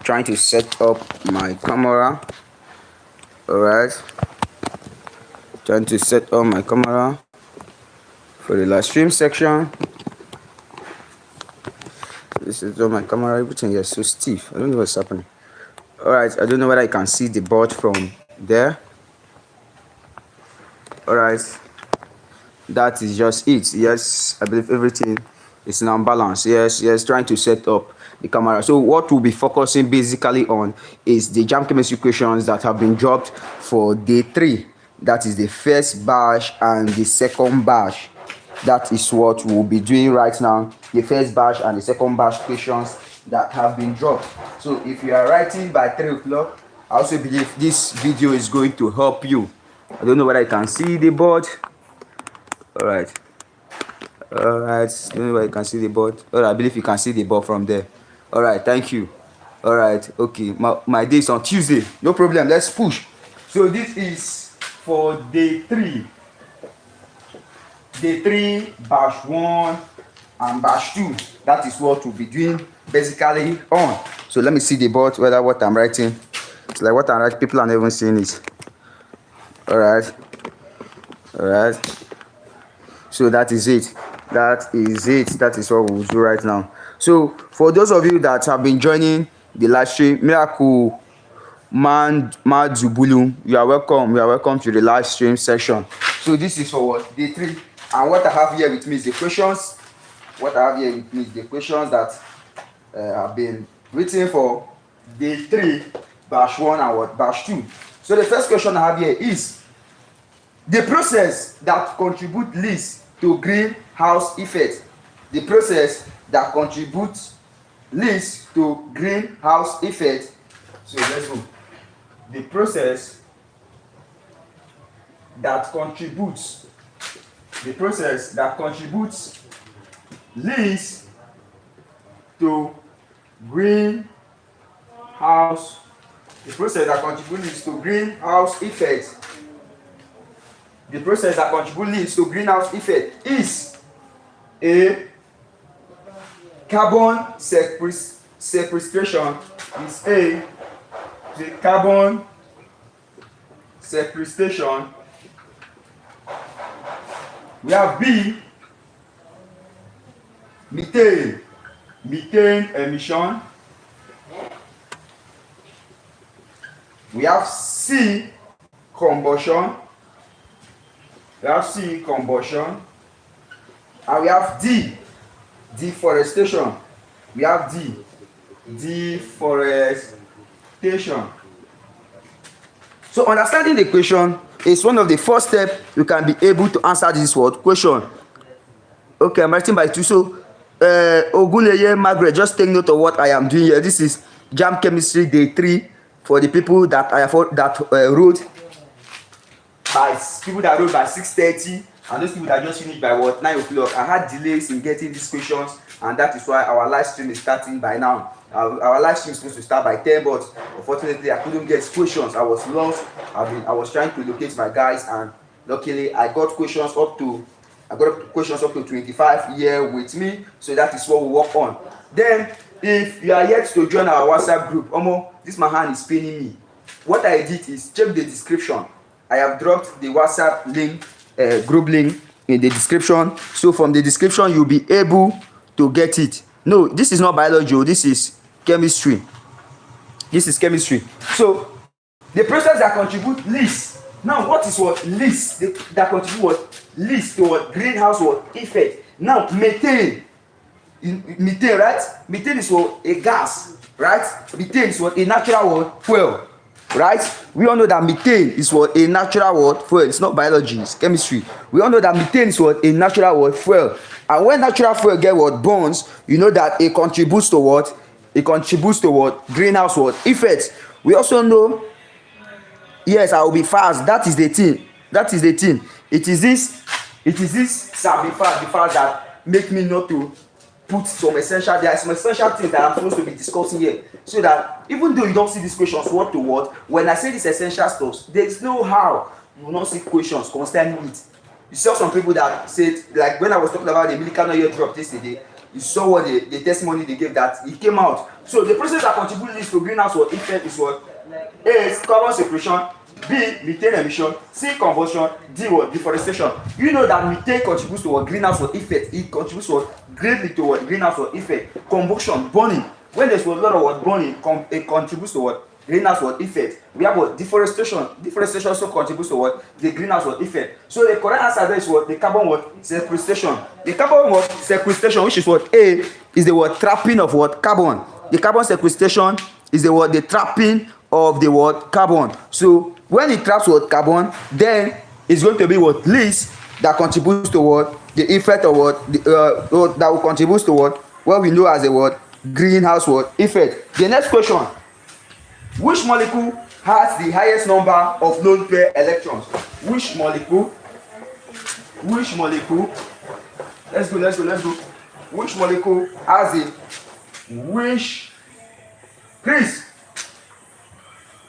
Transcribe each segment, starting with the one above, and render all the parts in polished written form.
trying to set up my camera. Alright, trying to set up my camera for the live stream section. This is on my camera. Everything here is so stiff. I don't know what's happening. Alright, I don't know whether I can see the board from there. Alright, that is just it. Yes, I believe everything is now balanced. Yes, trying to set up the camera. So what we'll be focusing basically on is the JAMB Chemistry questions that have been dropped for day 3. That is the first batch and the second batch. That is what we'll be doing right now. The first batch and the second batch questions that have been dropped. So if you are writing by 3 o'clock, I also believe this video is going to help you. I don't know whether I can see the board. Alright, I don't know whether you can see the board. Alright, I believe you can see the board from there. Alright, thank you. Alright, okay, my day is on Tuesday. No problem, let's push. So this is for day 3. Day 3, batch 1 and batch 2. That is what we'll be doing basically on. So let me see the board, whether what I'm writing. It's like what I'm writing, people are not even seeing it. Alright. So that is it. That is what we'll do right now. So for those of you that have been joining the live stream, Miracle Madzubulu, you are welcome to the live stream session. So this is for what? Day 3. And what I have here with me is the questions. That have been written for day 3, batch 1 and batch 2. So the first question I have here is the process that contributes least to greenhouse effect. The process that contributes least to greenhouse effect. So let's go. The process that contributes least to greenhouse. The process that contributes to greenhouse effect. The process that contributes to greenhouse effect is a carbon sequestration. The carbon sequestration. We have B, methane emission. We have C, combustion. And we have D, deforestation. So understanding the question is one of the first steps you can be able to answer this question. Okay, I'm writing by 2. So Oguleye Margaret, just take note of what I am doing here. This is JAMB Chemistry day 3 for the people that wrote by 6:30, and those people that just finished by 9 o'clock. I had delays in getting these questions, and that is why our live stream is starting by now. Our live stream is supposed to start by 10, but unfortunately I couldn't get questions. I was lost. I was trying to locate my guys, and luckily I got questions up to 25 here with me. So that is what we work on. Then if you are yet to join our WhatsApp group, this my hand is paining me. What I did is check the description. I have dropped the WhatsApp link, group link in the description. So from the description you'll be able to get it. No, this is not biology. This is chemistry. So the process that contribute least. Now what is what least? That contribute what least to what greenhouse effect. Now methane, right? Methane is what a gas, right? Methane is what a natural fuel. Right? We all know that methane is what a natural fuel. It's not biology, it's chemistry. We all know that methane is what a natural fuel. And when natural fuel get burns, you know that it contributes to what? It contributes to what? Greenhouse effect. We also know, yes, I will be fast. That is the thing. It is this the fact that make me not to put some essential, there are some essential things that I'm supposed to be discussing here, so that even though you don't see these questions word to word, when I say these essential stuff, there's no how you will not see questions concerning it. You saw some people that said, like when I was talking about the medical not yet dropped yesterday, You saw what the testimony they gave, that it came out. So the process that contribute least to greenhouse effect is what? A is carbon separation, B methane emission, C combustion, D what? Deforestation. You know that methane contributes to what? Greenhouse effect. It contributes to what? Greatly to what? Greenhouse effect. Combustion, burning. When there's a lot of what? Burning, it contributes to what? Greenhouse effect. We have what? Deforestation. Deforestation also contributes to what? The greenhouse effect. So the correct answer there is what? The carbon what? Sequestration. The carbon what? Sequestration, which is what? A is the what? Trapping of what? Carbon. The carbon sequestration is the what? The trapping of the what? Carbon. So when it traps what? Carbon, then it's going to be what? Least that contributes to what? The effect of what? That will contribute to what we know as a what? Greenhouse what? Effect. The next question: which molecule has the highest number of lone pair electrons? Which molecule? Let's go. Which molecule has the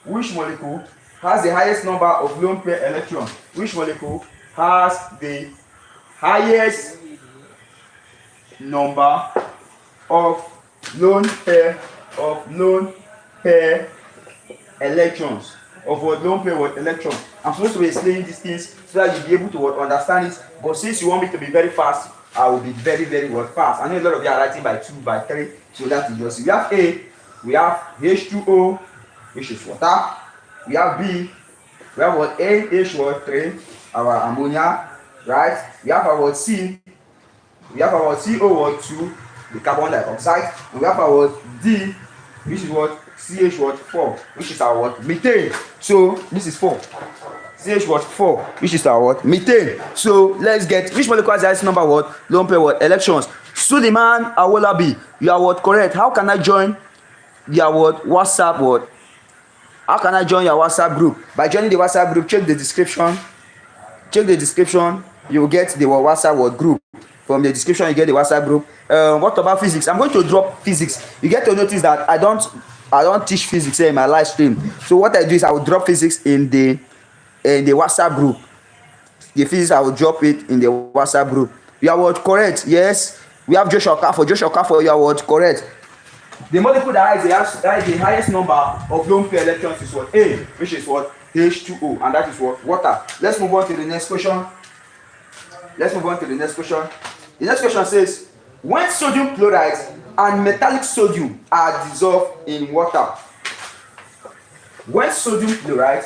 which molecule has the highest number of lone pair electrons? Which molecule has the highest number of lone pair electrons? Of what? Lone pair what? Electron. I'm supposed to be explaining these things so that you'll be able to what? Understand it. But since you want me to be very fast, I will be very, very what? Fast. I know a lot of you are writing by 2, by 3. So that is just, we have A, we have H2O, which is water. We have B, we have what? NH3, our ammonia, right? We have our C, we have our CO2, the carbon dioxide, and we have our D, which is what? CH4, which is our what? Methane. So this is 4. CH4, which is our what? Methane. So let's get which molecule has the highest number what? Lone pair what? Electrons. Suleiman Awolabi, you are what? Correct. How can I join your what? WhatsApp what? How can I join your WhatsApp group? By joining the WhatsApp group, check the description. You will get the WhatsApp what? Group. From the description, you get the WhatsApp group. What about physics? I'm going to drop physics. You get to notice that I don't teach physics here in my live stream. So what I do is I will drop physics in the WhatsApp group. The physics, I will drop it in the WhatsApp group. You are what? Correct. Yes. We have Joshua Kafo. You are what? Correct. The molecule that has the highest number of lone pair electrons is what? A, which is what? H2O, and that is what? Water. Let's move on to the next question. The next question says, when sodium chloride and metallic sodium are dissolved in water. When sodium chloride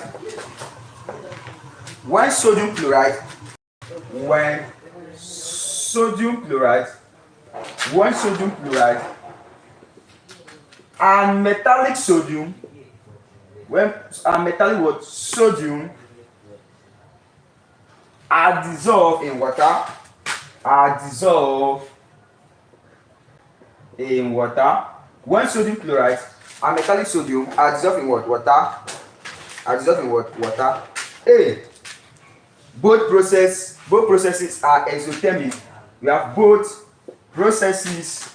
and metallic sodium, sodium are dissolved in water, when sodium chloride and metallic sodium are dissolved in what? Water. A, both processes are exothermic. We have both processes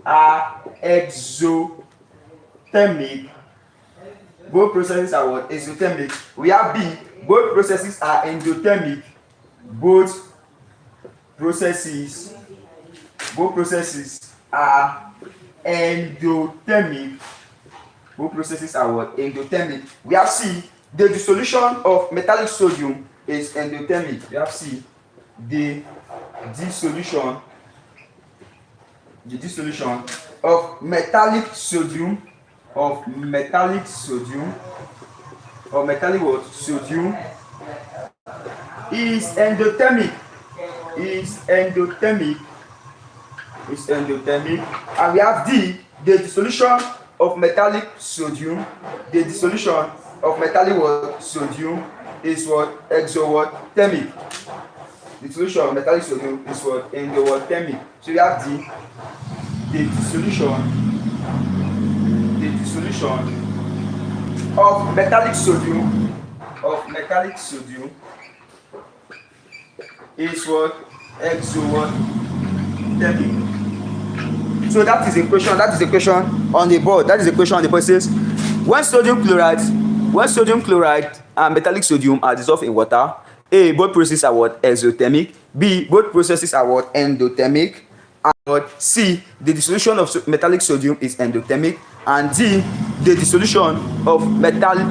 are exothermic. Both processes are what? Exothermic. We have B, both processes are endothermic. Both processes are endothermic. Both processes are what? Endothermic. We have C, the dissolution of metallic sodium is endothermic. We have C, the dissolution of metallic sodium is endothermic. And we have D, the dissolution of metallic sodium. The dissolution of metallic sodium is what? Exothermic. The dissolution of metallic sodium is what? Endothermic. So we have D, the dissolution of metallic sodium is what? Exothermic. So that is a question on the board. It says, when sodium chloride and metallic sodium are dissolved in water, A, both processes are what? Exothermic. B, both processes are what? Endothermic. And what? C, the dissolution of metallic sodium is endothermic. And D, the dissolution of metallic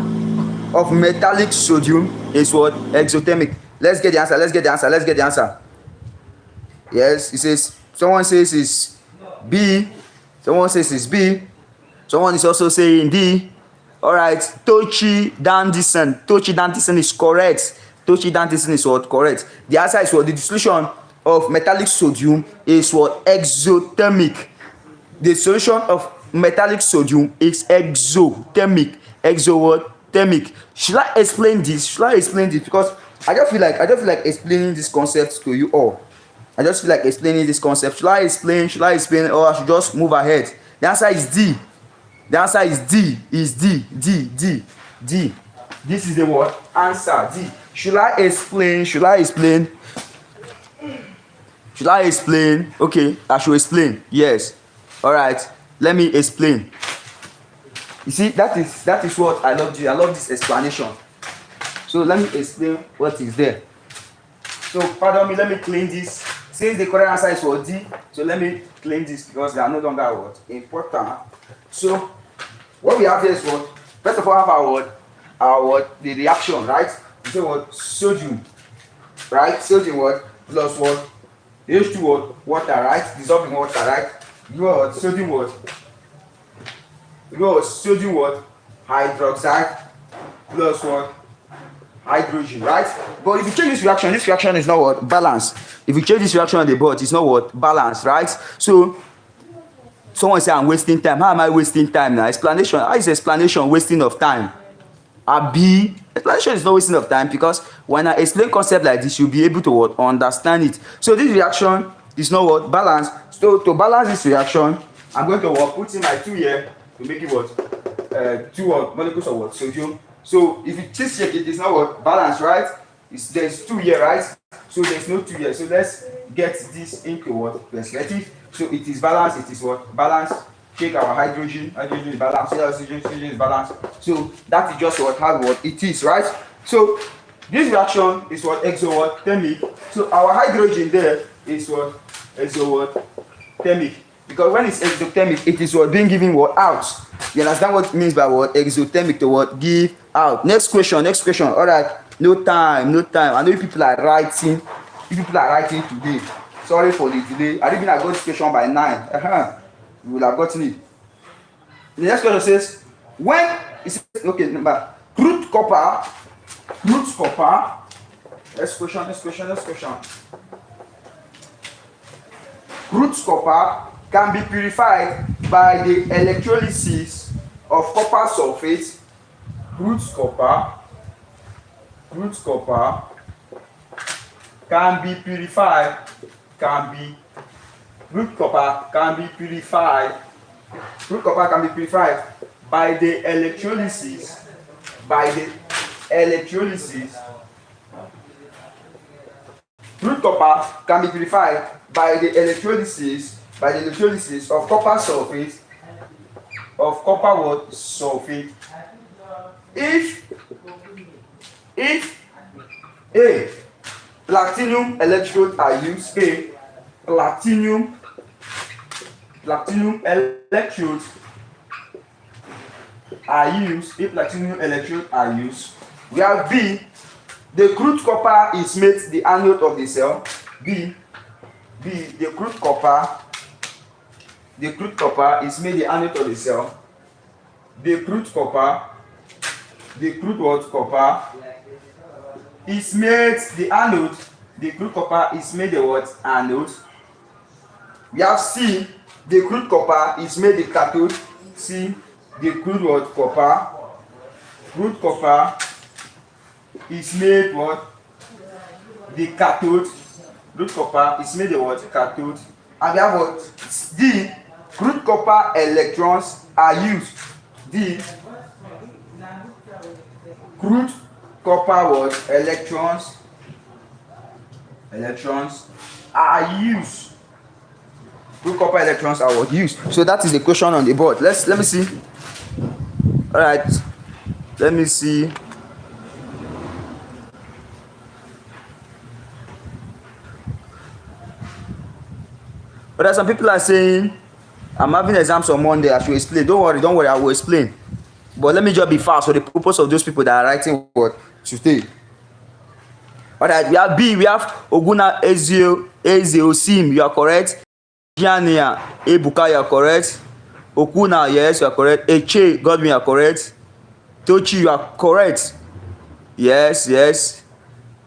sodium is what? Exothermic. Let's get the answer. Let's get the answer. Let's get the answer. Yes, it says, someone says it's B. Someone says it's B. Someone is also saying D. All right, Tochi-Dandison is correct. Tochi-Dandison is what? Correct. The answer is what? The dissolution of metallic sodium is what? Exothermic. The solution of metallic sodium is exothermic. Exo what? Thermic. Should I explain this? Should I explain this? Because I just feel like explaining this concept to you all. I just feel like explaining this concept. Should I explain? Should I explain? Or I should just move ahead? The answer is D. The answer is D. Is D. D. This is the word answer. D. Should I explain? Should I explain? Should I explain? Okay, I should explain. Yes. All right. Let me explain. You see, that is what I love. I love this explanation. So let me explain what is there. So pardon me. Let me clean this. Since the correct answer is for D, so let me clean this because they are no longer what important. So what we have here is what? First of all, have our the reaction, right? We say what? Sodium, right? Sodium what? Plus what? H2 what? Water, right? Dissolving water, right? You know what? Sodium what? You know what? Sodium what? Hydroxide plus what? Hydrogen, right? But if you change this reaction is not what? Balanced. If you change this reaction on the board, it's not what? Balanced, right? So someone say I'm wasting time. How am I wasting time now? Explanation. How is explanation wasting of time? B. Explanation is not wasting of time because when I explain concept like this, you'll be able to what? Understand it. So this reaction is not what? Balanced. So to balance this reaction, I'm going to what? Put in my 2 here to make it what? 2 what? Molecules of what? Sodium. So if you just check it, it's not what? Balanced, right? There's 2 here, right? So there's no 2 here. So let's get this into what? Perspective. So it is balanced. It is what? Balanced. Take our hydrogen. Hydrogen is balanced. Oxygen is balanced. So that is just how what it is, right? So this reaction is what? Exothermic. So our hydrogen there is what? Exothermic. Because when it's exothermic, it is what? Being given what? Out. You understand what it means by what? Exothermic to what? Give out. Next question. All right. No time. I know people are writing. Today. Sorry for the delay. I didn't got this question by 9. You will have gotten it. The next question says, when is okay, number crude copper. Next question. Crude copper can be purified by the electrolysis of copper sulfate. Crude copper can be purified by the electrolysis of copper sulfate if A, platinum electrodes are used. Platinum electrodes are used. We have B, the crude copper is made the anode of the cell. B, the crude copper is made the anode of the cell. The crude copper is made the anode. The crude copper is made the what? Anode. We have C, the crude copper is made the cathode. C, the crude what? Copper is made what? The cathode. Crude copper is made the what? Cathode. And we have what? D, crude copper electrons are used. D, crude copper what? Electrons are used. Crude copper electrons are what? Used. So that is the question on the board. Let me see. All right. Let me see. But some people are saying, I'm having exams on Monday, I should explain. Don't worry, I will explain. But let me just be fast for the purpose of those people that are writing what to stay. Alright, we have B, we have Oguna Ezeosim, you are correct. Giania Ebuka, you are correct. Okuna, yes, you are correct. Eche Godwin, you are correct. Tochi, you are correct. Yes,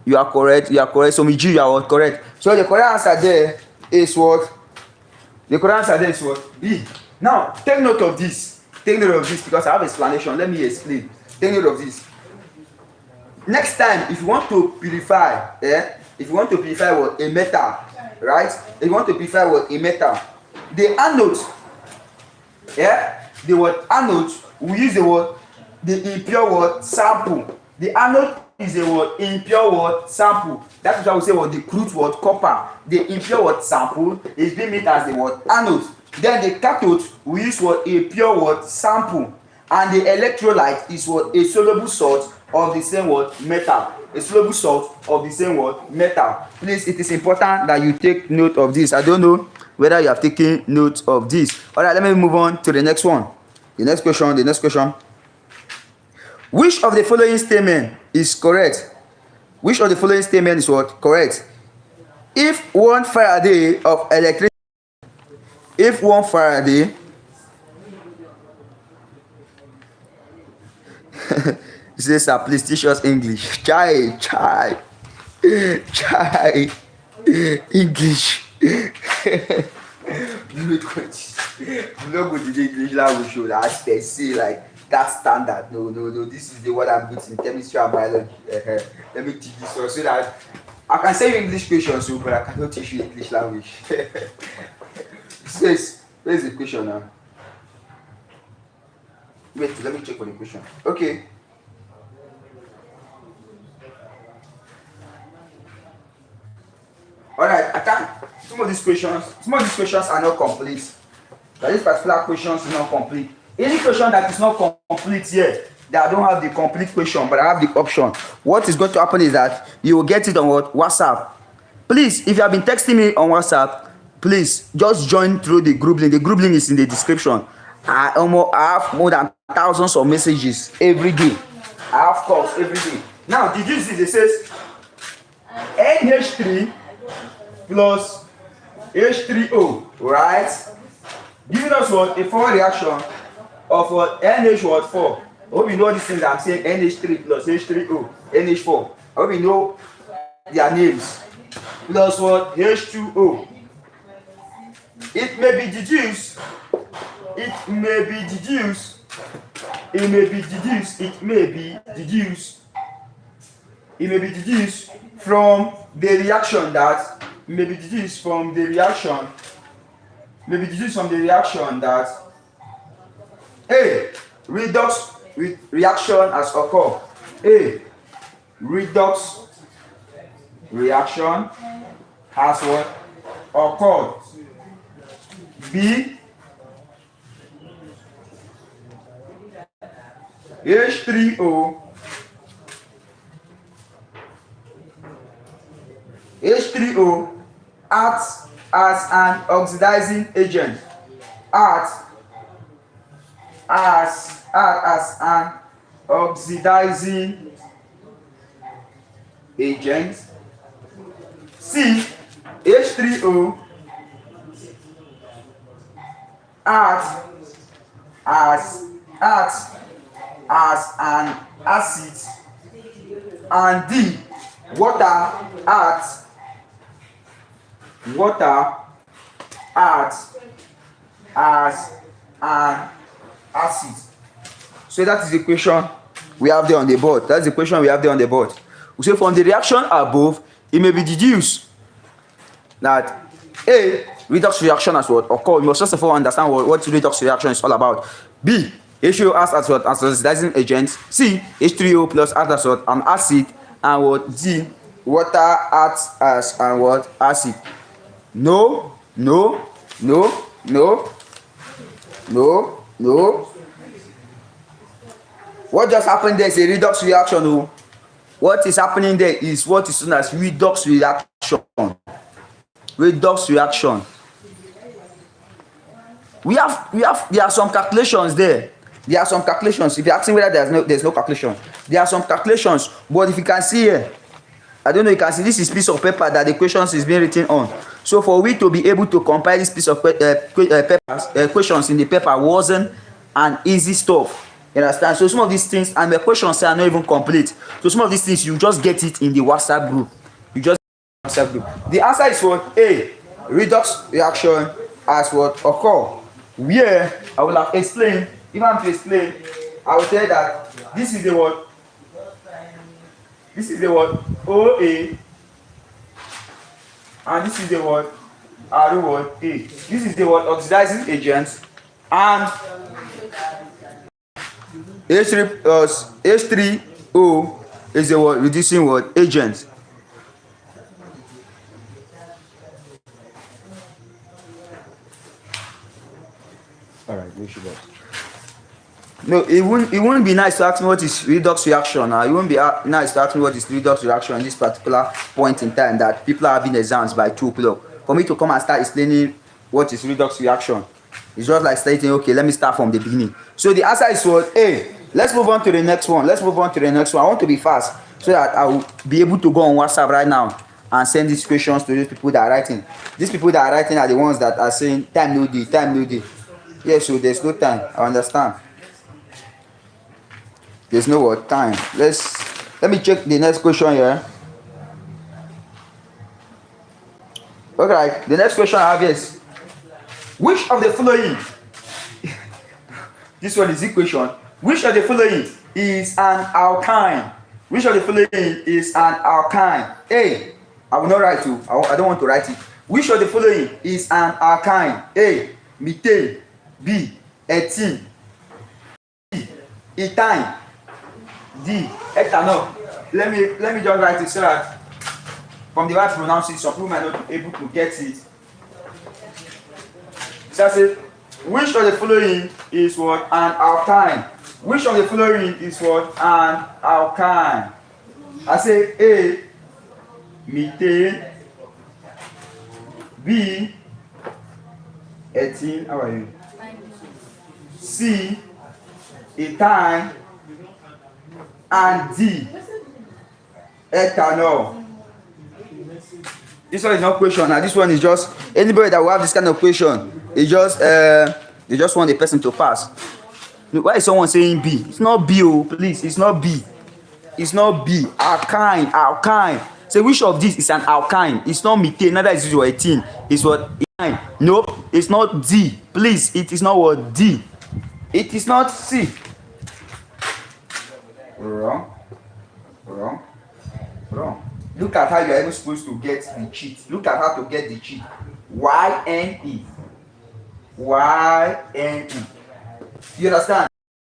you are correct. So Miji, you are correct. So the correct answer there is what? The correct answer there is what? B. Now, take note of this. Take note of this because I have explanation. Let me explain. Take note of this. Next time, if you want to purify, if you want to purify what? A metal, right? If you want to purify what? A metal, the anode, the word anode, we use the word, the impure word sample. The anode is a word impure word sample. That is why we say what the crude word copper. The impure word sample is being made as the word anode. Then the cathode we use what a pure word sample, and the electrolyte is what a soluble salt of the same word metal. A soluble salt of the same word metal. Please, it is important that you take note of this. I don't know whether you have taken note of this. All right, let me move on to the next one. The next question. Which of the following statement is correct? Which of the following statement is what? Correct. If 1 Faraday of electricity, if 1 Faraday this is a please teach us English. Chai English. I'm not going to the English language show that they say like that standard. No. This is the word I'm good in chemistry and biology. Let me teach this one so that I can say you English questions, so but I cannot teach you English language. Where's the question now? Wait, let me check for the question. Okay. Alright, I can't. Some of these questions are not complete. But this particular question is not complete. Any question that is not complete yet, that I don't have the complete question, but I have the option. What is going to happen is that you will get it on what? WhatsApp. Please, if you have been texting me on WhatsApp, please just join through the group link. The group link is in the description. I have more than thousands of messages every day. I have calls every day. Now, did you see? It says NH3 plus H3O, right? Giving us what? A forward reaction of what? NH what? 4. I hope you know these things that I'm saying. NH3 plus H3O, NH4. I hope you know their names. Plus what? H2O. It may be deduced from the reaction that A. Redox reaction has occurred. A. Redox reaction has what? Occurred. B. H3O acts as an oxidizing agent. Acts as an oxidizing agent. C. H3O acts as an acid. And D. Water acts as an acid. So that is the question we have there on the board. That's the question we have there on the board. So from the reaction above, it may be deduced that A. Redox reaction has what occurred. You must first of all understand what redox reaction is all about. B. H3O acts as what? As an oxidizing agent. C. H3O plus acts as what? An acid. And what? D. Water acts as an what? Acid. No. What just happened there is a redox reaction. No. What is happening there is what is known as redox reaction. Redox reaction. there are some calculations there. There are some calculations. If you're asking whether there's no calculation, there are some calculations. But if you can see here, I don't know, you can see this is piece of paper that the questions is being written on. So for we to be able to compile this piece of questions in the paper wasn't an easy stuff. You understand? So some of these things, and the questions are not even complete. So some of these things, you just get it in the WhatsApp group. You just get the WhatsApp group. The answer is what? A. Redox reaction as what occur. Where I will have explained, if I'm to explain, I will tell that this is the what? This is the word OA, and this is the word RO A. This is the word oxidizing agent, and H3O is the word reducing word agent. All right, we should go. No, it wouldn't be nice to ask me what is redox reaction. It wouldn't be nice to ask me what is redox reaction in this particular point in time that people are having exams by 2 o'clock. For me to come and start explaining what is redox reaction, it's just like stating, okay, let me start from the beginning. So the answer is what? A. Let's move on to the next one. I want to be fast so that I will be able to go on WhatsApp right now and send these questions to those people that are writing. These people that are writing are the ones that are saying time no day. Yes, so there's no time. I understand. There's no what time. Let me check the next question here. Okay, the next question I have is, which of the following this one is the question. Which of the following is an alkyne? Which of the following is an alkyne? A. I will not write you. I don't want to write it. Which of the following is an alkyne? A. Methane. B. Ethene. C. Ethine. D. Ethanol. Let me just write it so that from the way I pronounce it, some people might not be able to get it. So I say, which of the following is what? An alkyne. Which of the following is what? An alkyne. I say A. Methane. B. Ethene. How are you? C. Ethine. And D. Ethanol. This one is not question. Now this one is just anybody that will have this kind of question. It's just they just want the person to pass. Why is someone saying B? It's not B, oh please. It's not B. It's not B. Alkyne. So which of these is an alkyne? It's not methane. Neither is it what ethene. It's what ethine. Nope. It's not D. Please. It is not what D. It is not C. Wrong. Look at how you are even supposed to get the cheat. Look at how to get the cheat. YNE. You understand?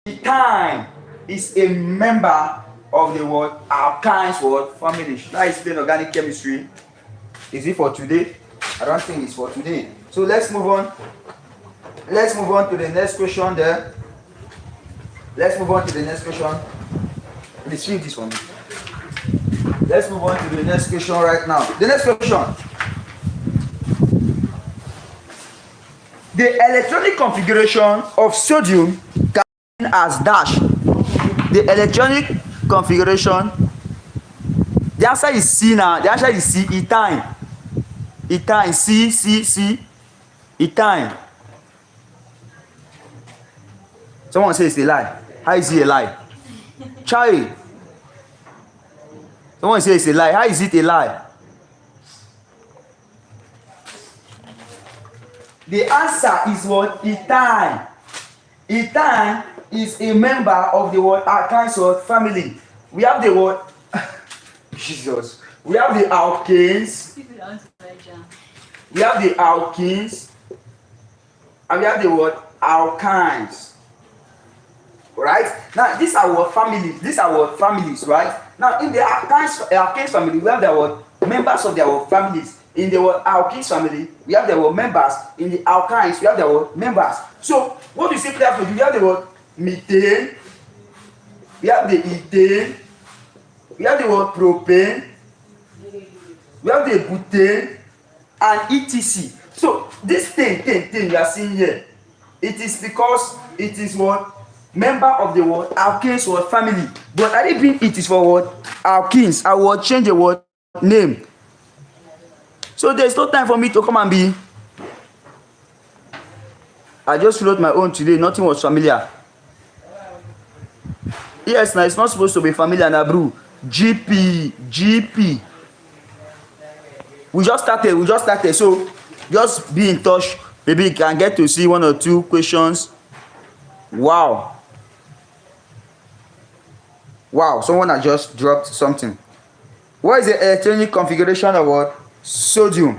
Ethine is a member of the word alkynes word family. Should I explain organic chemistry? Is it for today? I don't think it's for today. So let's move on. Let's move on to the next question there. Let's move on to the next question. Let's read this one. Let's move on to the next question right now. The next question. The electronic configuration of sodium can be as dash. The electronic configuration. The answer is C now. The answer is C. Ethine. C. Ethine. Someone says it's a lie. How is it a lie? Charlie. Someone says it's a lie. How is it a lie? The answer is what? Ethine. Ethine is a member of the word alkynes word family. We have the word Jesus. We have the alkanes. We have the alkenes. And we have the word alkynes. Right? Now these are what families. These are what families, right? Now in the alkanes family, we have the word members of their families. In the word alkenes family, we have the word members. In the alkynes, we have the word members. So what we simply have to do, we have the word methane, we have the ethane, we have the word propane, we have the butane, and etc. So this thing you are seeing here, It is because it is what? Member of the what? Alkanes what? Family. But I didn't mean it is for what? Alkenes. I will change the word name. So there's no time for me to come and be. I just wrote my own today. Nothing was familiar. Yes, now it's not supposed to be familiar now, bro. GP. We just started. So just be in touch. Maybe you can get to see 1 or 2 questions. Wow, someone has just dropped something. What is the electronic configuration of what? Sodium.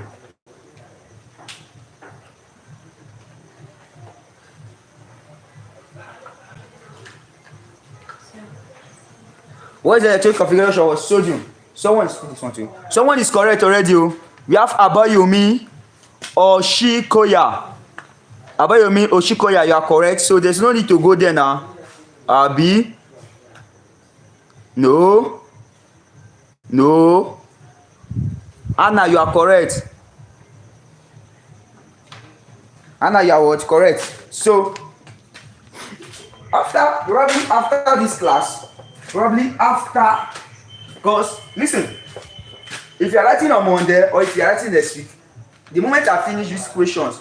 What is the electronic configuration of sodium? Someone is correct already. We have Abayomi Oshikoya. Abayomi Oshikoya, you are correct. So there's no need to go there now. Abi. No. Anna, you are correct. Anna, you are what? Correct. So after this class, because listen, if you are writing on Monday or if you are writing next week, the moment I finish these questions,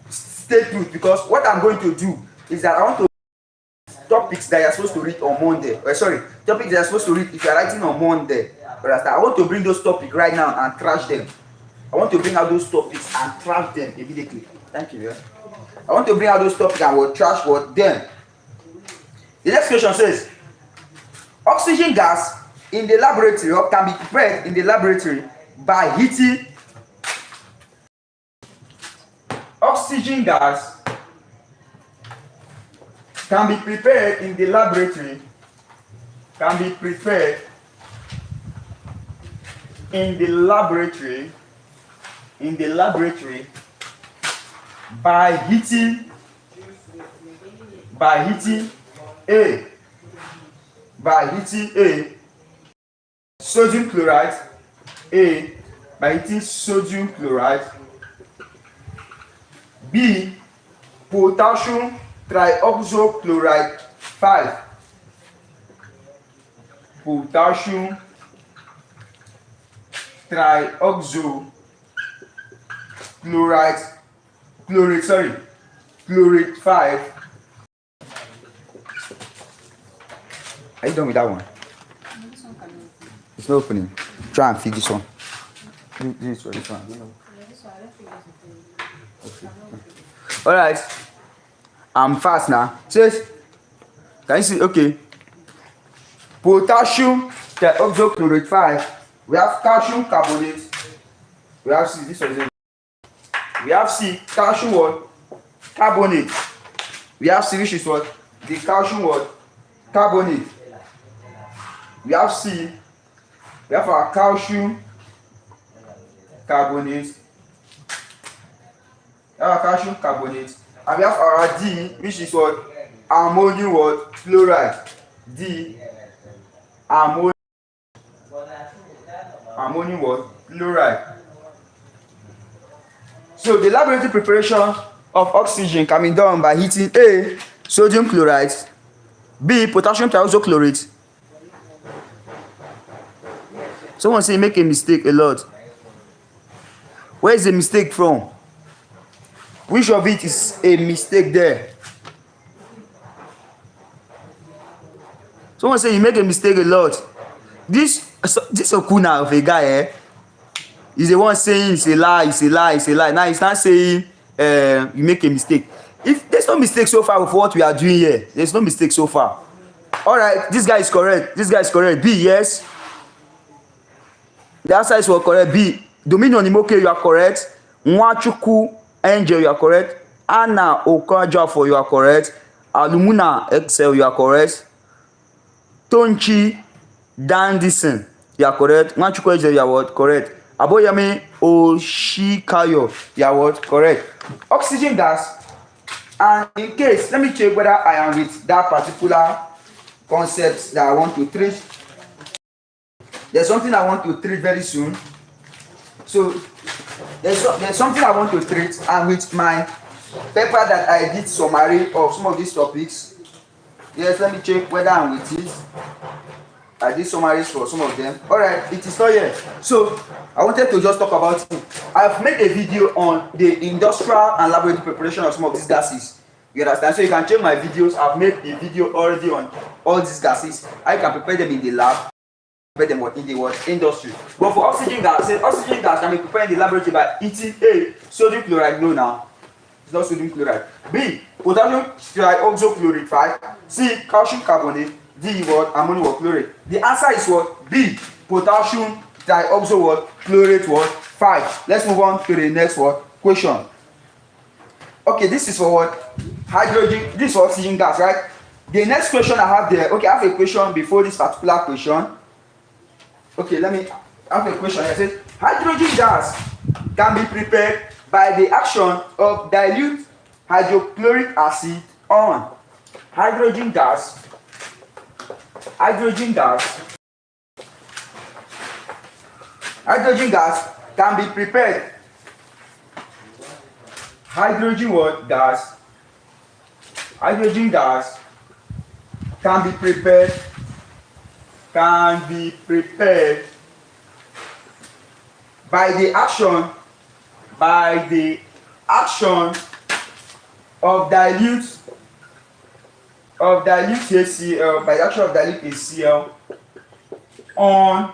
stay put, because what I'm going to do is that I want to topics that you're supposed to read on Monday. Topics that you're supposed to read if you're writing on Monday. But I want to bring those topics right now and trash them. I want to bring out those topics and trash them immediately. Thank you. Yeah? I want to bring out those topics and we'll trash them. The next question says, oxygen gas in the laboratory or can be prepared in the laboratory by heating. Oxygen gas can be prepared in the laboratory. By heating sodium chloride. By heating sodium chloride. B, potassium trioxochloride 5. Potassium trioxochloride chloride 5. Are you done with that one? It's not opening. Try and feed this one. This one. All right, I'm fast now. Says, can you see? Okay. Potassium trioxochloride 5. We have calcium carbonate. We have C. This one is. We have C. Calcium what? Carbonate. We have C, which is what? The calcium what? Carbonate. We have C. We have our calcium carbonate. And we have our D, which is what? Ammonium what? Chloride. D. Ammonium what? Chloride. So the laboratory preparation of oxygen can be done by heating A, sodium chloride, B, potassium trioxochloride. Someone say make a mistake a lot. Where is the mistake from? Which of it is a mistake there? Someone say you make a mistake a lot. This Okuna of a guy is the one saying it's a lie. Now he's not saying you make a mistake. If there's no mistake so far with what we are doing here, there's no mistake so far. All right, this guy is correct. B, yes. The answer is what correct. B. Dominion Imoke, you are correct. Nwachuku Angel, you are correct. Anna Okajafor, you are correct. Alumuna Excel, you are correct. Tonchi Dandison, you are correct. Nwachuku Angel, you are what? Correct. Aboyami Oshikayo, you are what? Correct. Oxygen gas. And in case, let me check whether I am with that particular concept that I want to treat. There's something I want to treat very soon. So there's something I want to treat, and with my paper that I did summary of some of these topics. Yes, let me check whether I'm with it. I did summaries for some of them. Alright, it is not here. So I wanted to just talk about it. I've made a video on the industrial and laboratory preparation of some of these gases. You understand? So you can check my videos. I've made a video already on all these gases. I can prepare them in the lab, prepare them in the industry. But for oxygen gas can be prepared in the laboratory by heating A, sodium chloride. No, now it's not sodium chloride. B, potassium trioxochloride 5. C, calcium carbonate. D, what? Ammonium chlorate. The answer is what? B, potassium trioxochlorate what? 5. Let's move on to the next what? Question. Okay, this is for what? Hydrogen. This is for oxygen gas, right? The next question I have there. Okay, I have a question before this particular question. Okay, let me have a question. I said hydrogen gas can be prepared by the action of dilute hydrochloric acid on hydrogen gas can be prepared. Hydrogen gas can be prepared by the action of dilute HCl, by the action of dilute HCl on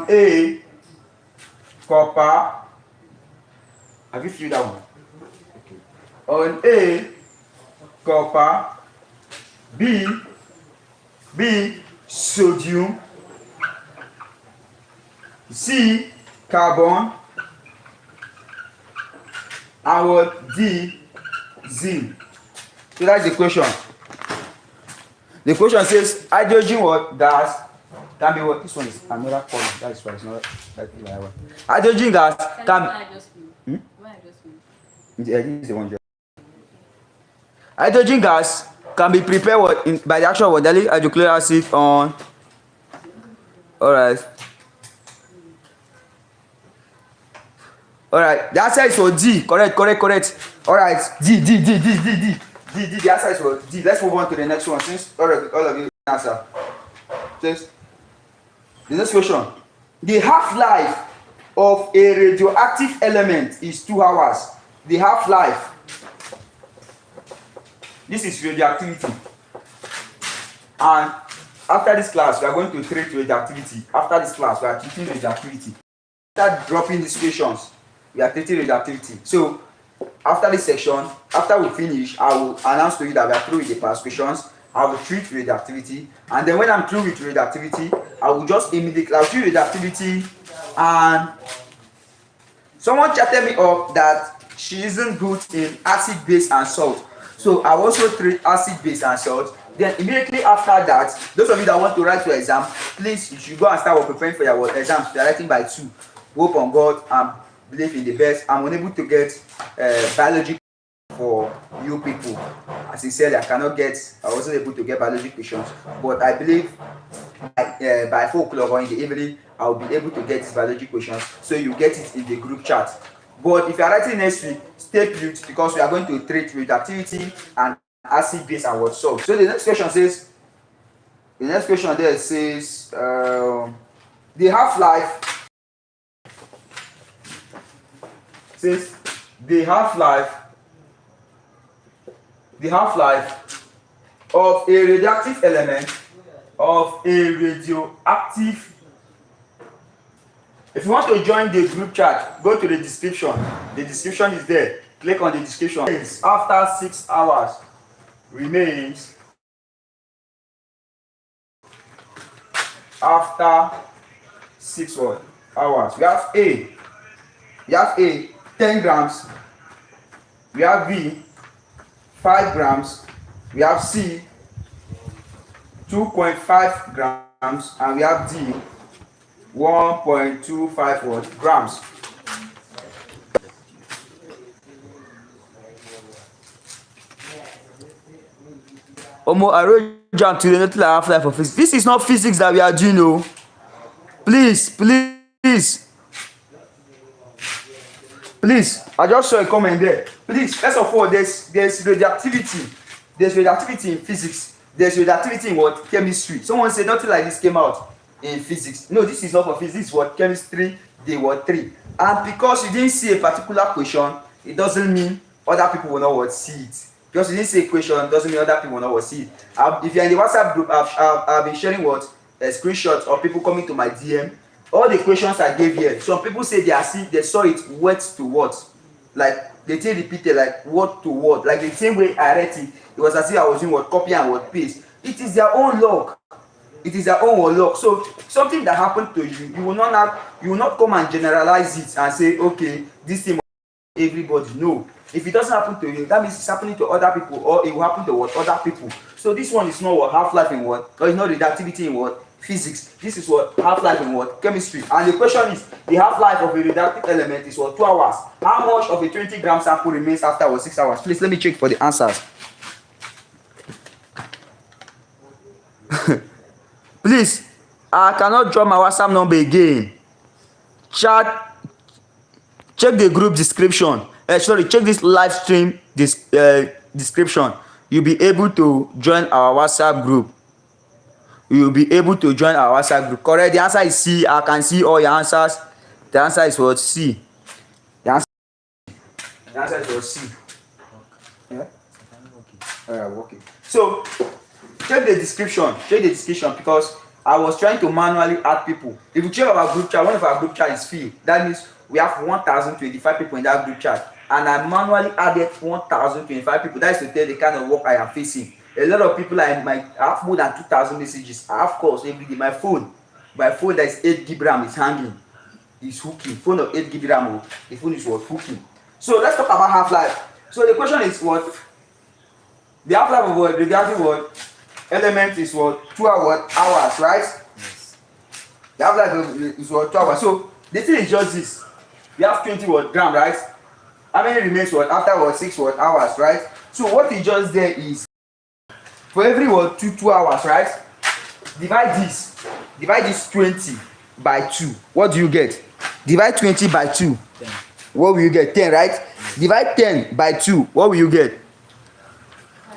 A copper. Have you filled that one? Okay. On A copper, B sodium, C carbon, and what? D zinc. So that's the question. The question says hydrogen what? Gas can be what? This one is another column. That's why it's not that one. Hydrogen gas can be. This is the one. Hydrogen gas can be prepared what? By the action of dilute hydrochloric acid on. Alright. The answer is for D. Correct. Alright. D. The answer is for D. Let's move on to the next one since all of you answer. Just the next question. The half-life of a radioactive element is 2 hours. The half-life. This is radioactivity. And after this class, we are going to treat radioactivity. After this class, we are treating radioactivity. Start dropping these questions. We are treating radioactivity. So, after this section, after we finish, I will announce to you that we are through with the past questions. I will treat radioactivity. And then when I'm through with radioactivity, I will just immediately treat radioactivity. And someone chatted me up that she isn't good in acid, base, and salt. So I also treat acid, base, and salt. Then immediately after that, those of you that want to write your exam, please, you should go and start preparing for your exams. You are writing by 2. Hope on God and believe in the best. I'm unable to get biology for you people. As I said, I wasn't able to get biology questions, but I believe by 4 o'clock or in the evening, I'll be able to get these biology questions. So you get it in the group chat. But if you are writing next week, stay put because we are going to treat radioactivity and acid, base, and what salt. So the next question says, the half-life says the half-life of a radioactive element If you want to join the group chat, go to the description. The description is there. Click on the description. After 6 hours remains after 6 hours. We have A 10 grams, we have B 5 grams, we have C 2.5 grams, and we have D 1.25 grams. I wrote JAMB to the Neutralization half-life of physics. This is not physics that we are doing, no. Please. Please, I just saw a comment there. Please, first of all, there's radioactivity. There's radioactivity in physics. There's radioactivity in what? Chemistry. Someone said nothing like this came out in physics. No, this is not for physics. This is what? Chemistry, day 3. And because you didn't see a particular question, it doesn't mean other people will not what see it. Because you didn't see a question, doesn't mean other people will not what see it. If you're in the WhatsApp group, I've been sharing what? Screenshots of people coming to my DM. All the questions I gave here, some people say they saw it word to word, like they did repeated like word to word, like the same way I read it. It was as if I was doing what copy and what paste. It is their own luck. It is their own luck. So something that happened to you, you will not come and generalize it and say, okay, this thing everybody. No. If it doesn't happen to you, that means it's happening to other people, or it will happen to what other people. So this one is not what half-life in what, or it's not radioactivity in what physics. This is what half-life in what chemistry. And the question is, the half-life of a radioactive element is what 2 hours. How much of a 20-gram sample remains after what 6 hours? Please let me check for the answers. Please, I cannot drop my WhatsApp number again. Check the group description. Check this live stream description. You'll be able to join our WhatsApp group. You'll be able to join our WhatsApp group. Correct. The answer is C. I can see all your answers. The answer is what? C. The answer is what? C. Yeah. Okay. So check the description. Check the description because I was trying to manually add people. If you check our group chat, one of our group chat is filled. That means we have 1,025 people in that group chat. And I manually added 1,025 people. That is to tell the kind of work I am facing. A lot of people I have more than 2,000 messages. I have calls every day. My phone that is 8 GB RAM is hanging. It's hooking. Phone of 8 GB RAM. The phone is what? Hooking. So let's talk about half-life. So the question is what? The half-life of what? The radioactive what? Element is what? 2 hours, right? Yes. The half-life is what? 2 hours. So the thing is just this. We have 20 gram, right? How many remains what? After what? 6 hours, right? So what we just there is for every what? 2 hours, right? Divide this 20 by 2. What do you get? Divide 20 by 2. 10. What will you get? 10, right? Divide 10 by 2. What will you get?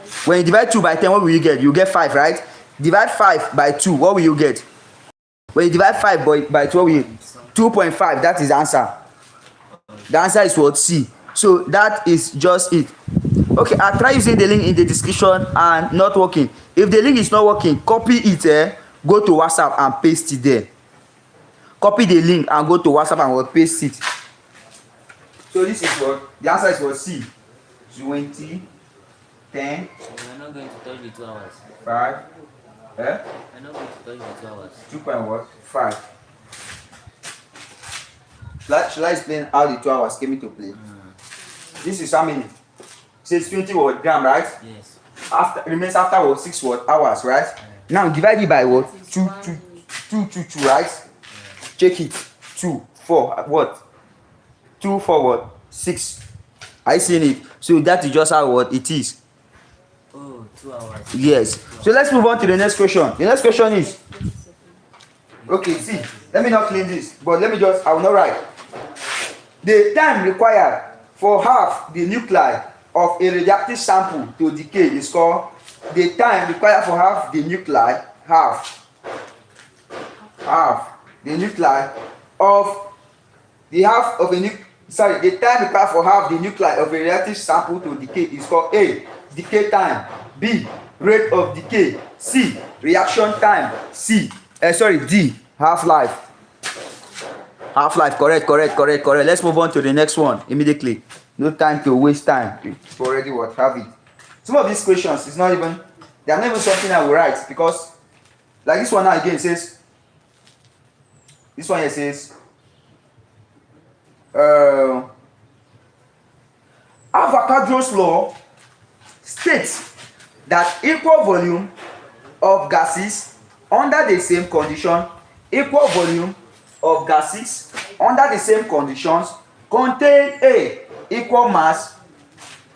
5. When you divide 2 by 10, what will you get? You get 5, right? Divide 5 by 2. What will you get? When you divide 5 by 2, what will you get? 2.5. That is the answer. The answer is what? C. So that is just it. Okay, I'll try using the link in the description and not working. If the link is not working, copy it, go to WhatsApp and paste it there. Copy the link and go to WhatsApp and paste it. So this is what? The answer is what? C. 20, 10. We're not going to touch the 2 hours. 5. We're not going to touch the 2 hours. 2.5. Shall I explain how the 2 hours came into play? This is how many? It says 20 gram, right? Yes. Remains after what? 6 hours, right? Yeah. Now divide it by what? 2, right? Yeah. Check it. 2, 4, what? 2, 4, what? 6. I seen it. So that is just how what it is. Oh, 2 hours. Yes. 2 hours. So let's move on to the next question. The next question is. Okay, see. Let me not clean this, but I will not write. The time required for half the nuclei of a radioactive sample to decay is called the time required for half the nuclei the time required for half the nuclei of a radioactive sample to decay is called A. Decay time. B. Rate of decay. C. Reaction time. D. Half-life. Half-life. Correct. Let's move on to the next one immediately. No time to waste time. It's already what have it. Some of these questions is not even, they are not even something I will write because like this one now again says, this one here says Avogadro's law states that equal volume of gases under the same condition, contain A. Equal mass,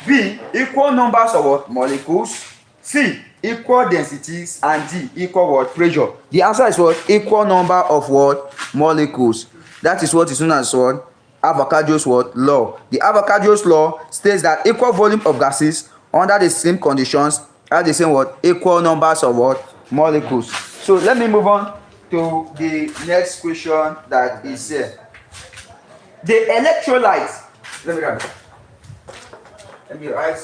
B. Equal numbers of what? Molecules, C. Equal densities, and D. Equal what? Pressure. The answer is what? Equal number of what? Molecules. That is what is known as what? Avogadro's what? Law. The Avogadro's law states that equal volume of gases under the same conditions have the same what? Equal numbers of what? Molecules. So let me move on to the next question that is here. The electrolyte. Let me write.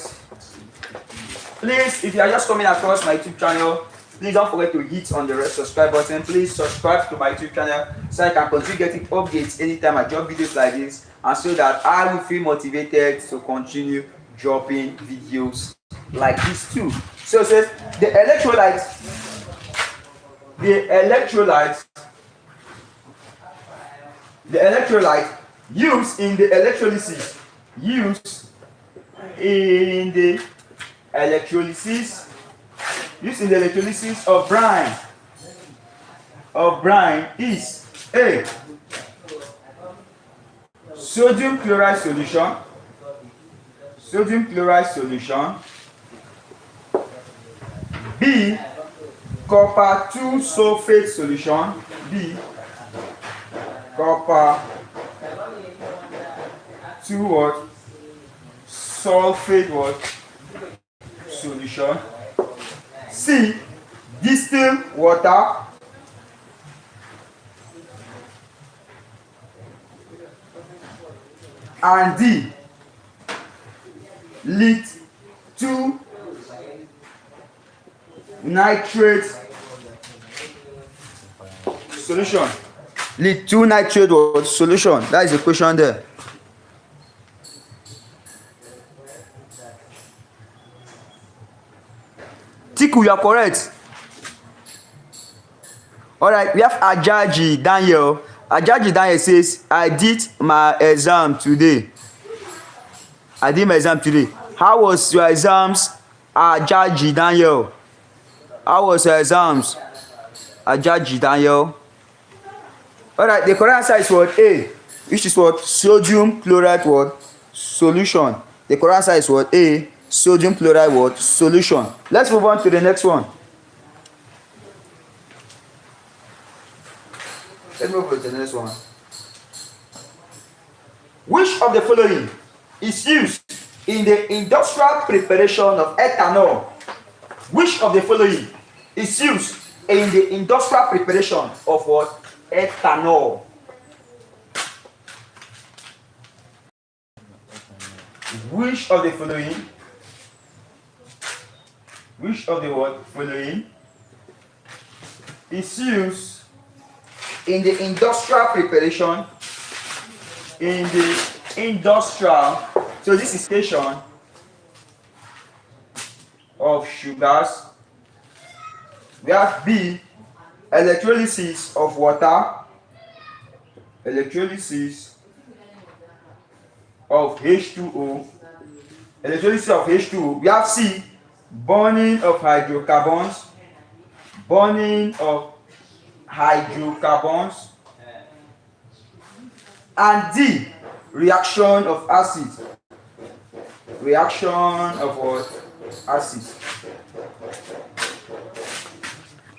Please, if you are just coming across my YouTube channel, please don't forget to hit on the red subscribe button. Please subscribe to my YouTube channel so I can continue getting updates anytime I drop videos like this, and so that I will feel motivated to continue dropping videos like this too. So it says the electrolyte used in the electrolysis of brine is A. Sodium chloride solution, B. Copper 2 sulfate solution, copper 2 what? Sulfate what? Solution. C. Distilled water. And D. Lit 2 nitrate solution. Lit 2 nitrate what? Solution. That is the question there. Tiku, you are correct. Alright, we have Ajaji Daniel. Ajaji Daniel says, I did my exam today. How was your exams, Ajaji Daniel? How was your exams, Ajaji Daniel? Alright, the correct answer is what? A, which is what? Sodium chloride what? Solution. The correct answer is what? A. Sodium chloride what? Solution. Let's move on to the next one. Which of the following is used in the industrial preparation of ethanol? Which of the following is used in the industrial preparation of what? Ethanol. Which of the following is used in the industrial preparation, so this is station of sugars. We have B, electrolysis of water, electrolysis of H2O. We have C, burning of hydrocarbons, and D, reaction of acid.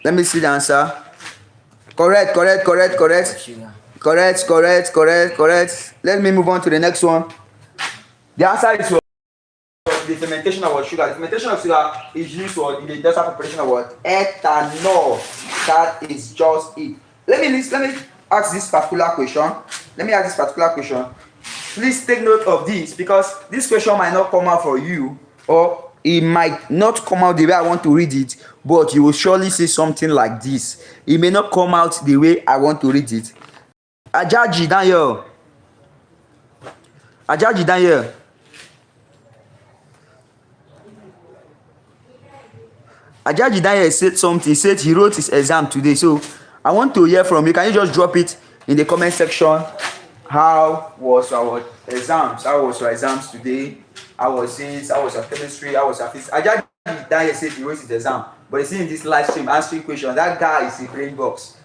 Let me see the answer. Correct. Let me move on to the next one. The answer is what? The fermentation of what? Sugar. The fermentation of sugar is used for in the industrial preparation of what? Ethanol. That is just it. Let me ask this particular question. Please take note of this, because this question might not come out for you, or it might not come out the way I want to read it, but you will surely see something like this. It may not come out the way I want to read it. Ajaji Daniel. Ajaji Daniel said something. He said he wrote his exam today. So I want to hear from you. Can you just drop it in the comment section? How was our exams? How was your exams today? How was it? How was your chemistry? How was your physics? Ajaji Daniel said he wrote his exam, but you see in this live stream answering questions, that guy is a brain box.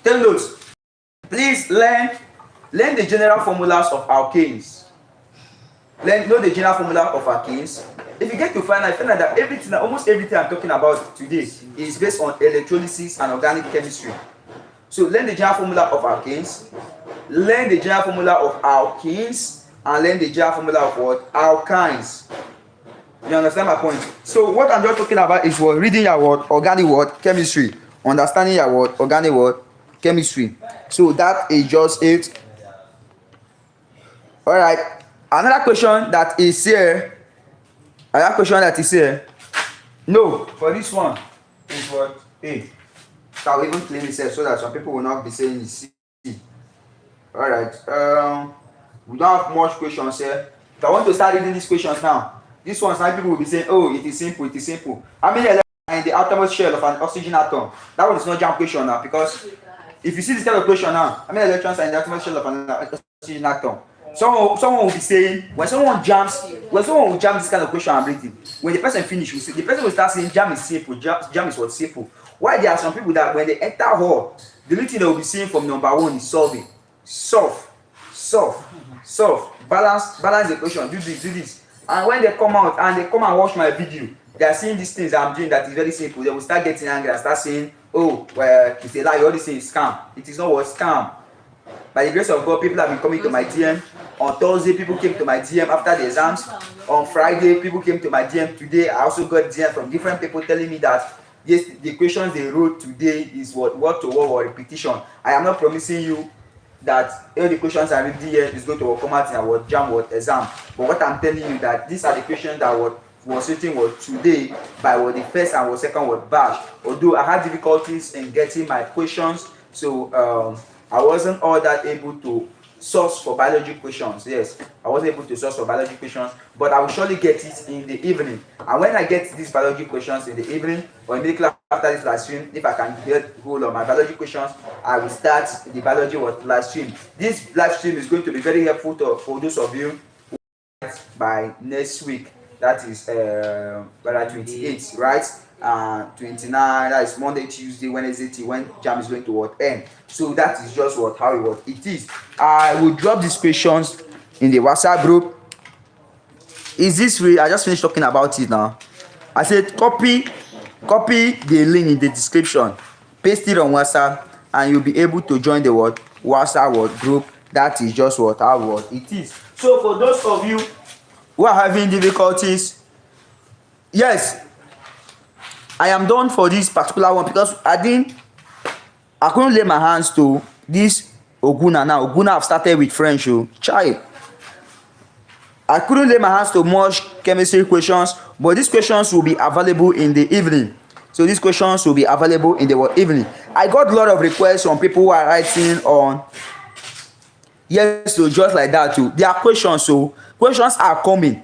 Take notes. Please learn the general formulas of alkanes. Know the general formula of alkanes. If you get to find out that almost everything I'm talking about today is based on electrolysis and organic chemistry. So learn the general formula of alkanes, learn the general formula of alkenes, and learn the general formula of what? Alkynes. You understand my point? So what I'm just talking about is what? Reading your word, organic word, chemistry. Understanding your word, organic word, chemistry. So that is just it. Alright. Another question that is here. Another question that is here. No, for this one is what? A. So I'll even claim itself so that some people will not be saying it's C. Alright. We don't have much questions here. So I want to start reading these questions now. These ones now people will be saying, oh, it is simple, it is simple. How many electrons are in the outermost shell of an oxygen atom? That one is not JAMB question now, because if you see this kind of question now, how many electrons are in the outermost shell of an oxygen atom? Someone will be saying, when someone will jam this kind of question I'm reading, when the person finish, the person will start saying JAMB is simple, JAMB is what? Simple. Why there are some people that when they enter hall, the only thing they will be seeing from number one is solving. Solve. Balance the question, do this. And when they come out and they come and watch my video, they are seeing these things I'm doing that is very simple. They will start getting angry and start saying, oh, well, it's a lie, all this thing is scam. It is not what scam. By the grace of God, people have been coming to my DM. On Thursday, people came to my DM after the exams. On Friday, people came to my DM. Today, I also got DM from different people telling me that yes, the questions they wrote today is what word to word or repetition. I am not promising you that all the questions I read here is going to come out in our JAMB exam. But what I'm telling you that these are the questions that was written today by the first and second batch. Although I had difficulties in getting my questions, so I wasn't all that able to source for biology questions. Yes, I wasn't able to source for biology questions, but I will surely get it in the evening. And when I get these biology questions in the evening or immediately after this live stream, if I can get hold of my biology questions, I will start the biology live stream. This live stream is going to be very helpful for those of you who by next week. That is 28, right? 29, that is Monday, Tuesday, Wednesday till when JAMB is going to end. So that is just how it is. I will drop these questions in the WhatsApp group. Is this free? I just finished talking about it now. I said copy the link in the description, paste it on WhatsApp, and you'll be able to join the WhatsApp group. That is just how it is. So for those of you who are having difficulties, yes, I am done for this particular one because I couldn't lay my hands to this Oguna now. Oguna have started with French, child. I couldn't lay my hands to much chemistry questions, but these questions will be available in the evening. So these questions will be available in the evening. I got a lot of requests from people who are writing on. Yes, so just like that too. There are questions, so questions are coming.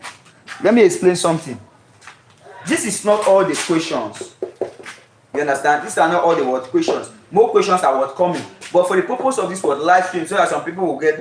Let me explain something. This is not all the questions. You understand? These are not all the questions. More questions are coming. But for the purpose of this live stream, so that some people will get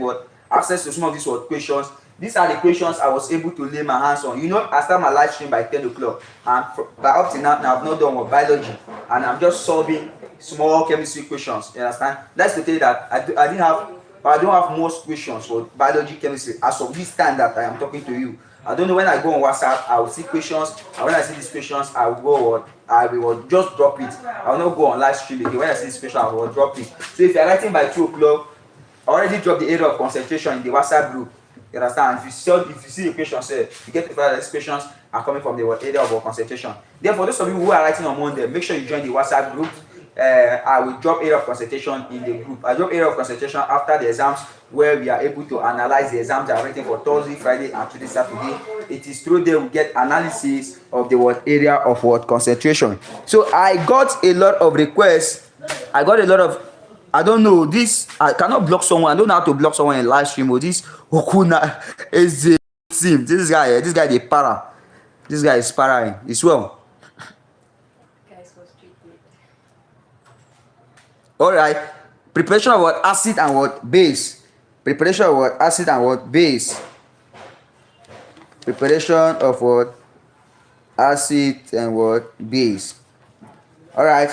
access to some of these questions. These are the questions I was able to lay my hands on. You know, I start my live stream by 10 o'clock. And by up to now, I've not done biology. And I'm just solving small chemistry questions. You understand? That's to tell you that I don't have most questions for biology, chemistry as of this time that I am talking to you. I don't know, when I go on WhatsApp, I will see questions, and when I see these questions, I will just drop it. I will not go on live stream again. When I see this question, I will drop it. So if you are writing by 2 o'clock, I already dropped the area of concentration in the WhatsApp group. You understand? If you see the questions, you get to find that these questions are coming from the area of concentration. Therefore, those of you who are writing on Monday, make sure you join the WhatsApp group. I will drop area of concentration in the group. I drop area of concentration after the exams, where we are able to analyze the exams that are written for Thursday, Friday, and today, Saturday. It is through there we get analysis of the area of concentration. So I got a lot of requests. I don't know, this, I cannot block someone. I don't know how to block someone in live stream. Or this Okuna is the team. This guy, the para. This guy is paraing. It's well. All right. Preparation of acid and base. Preparation of acid and base. Preparation of acid and base. All right.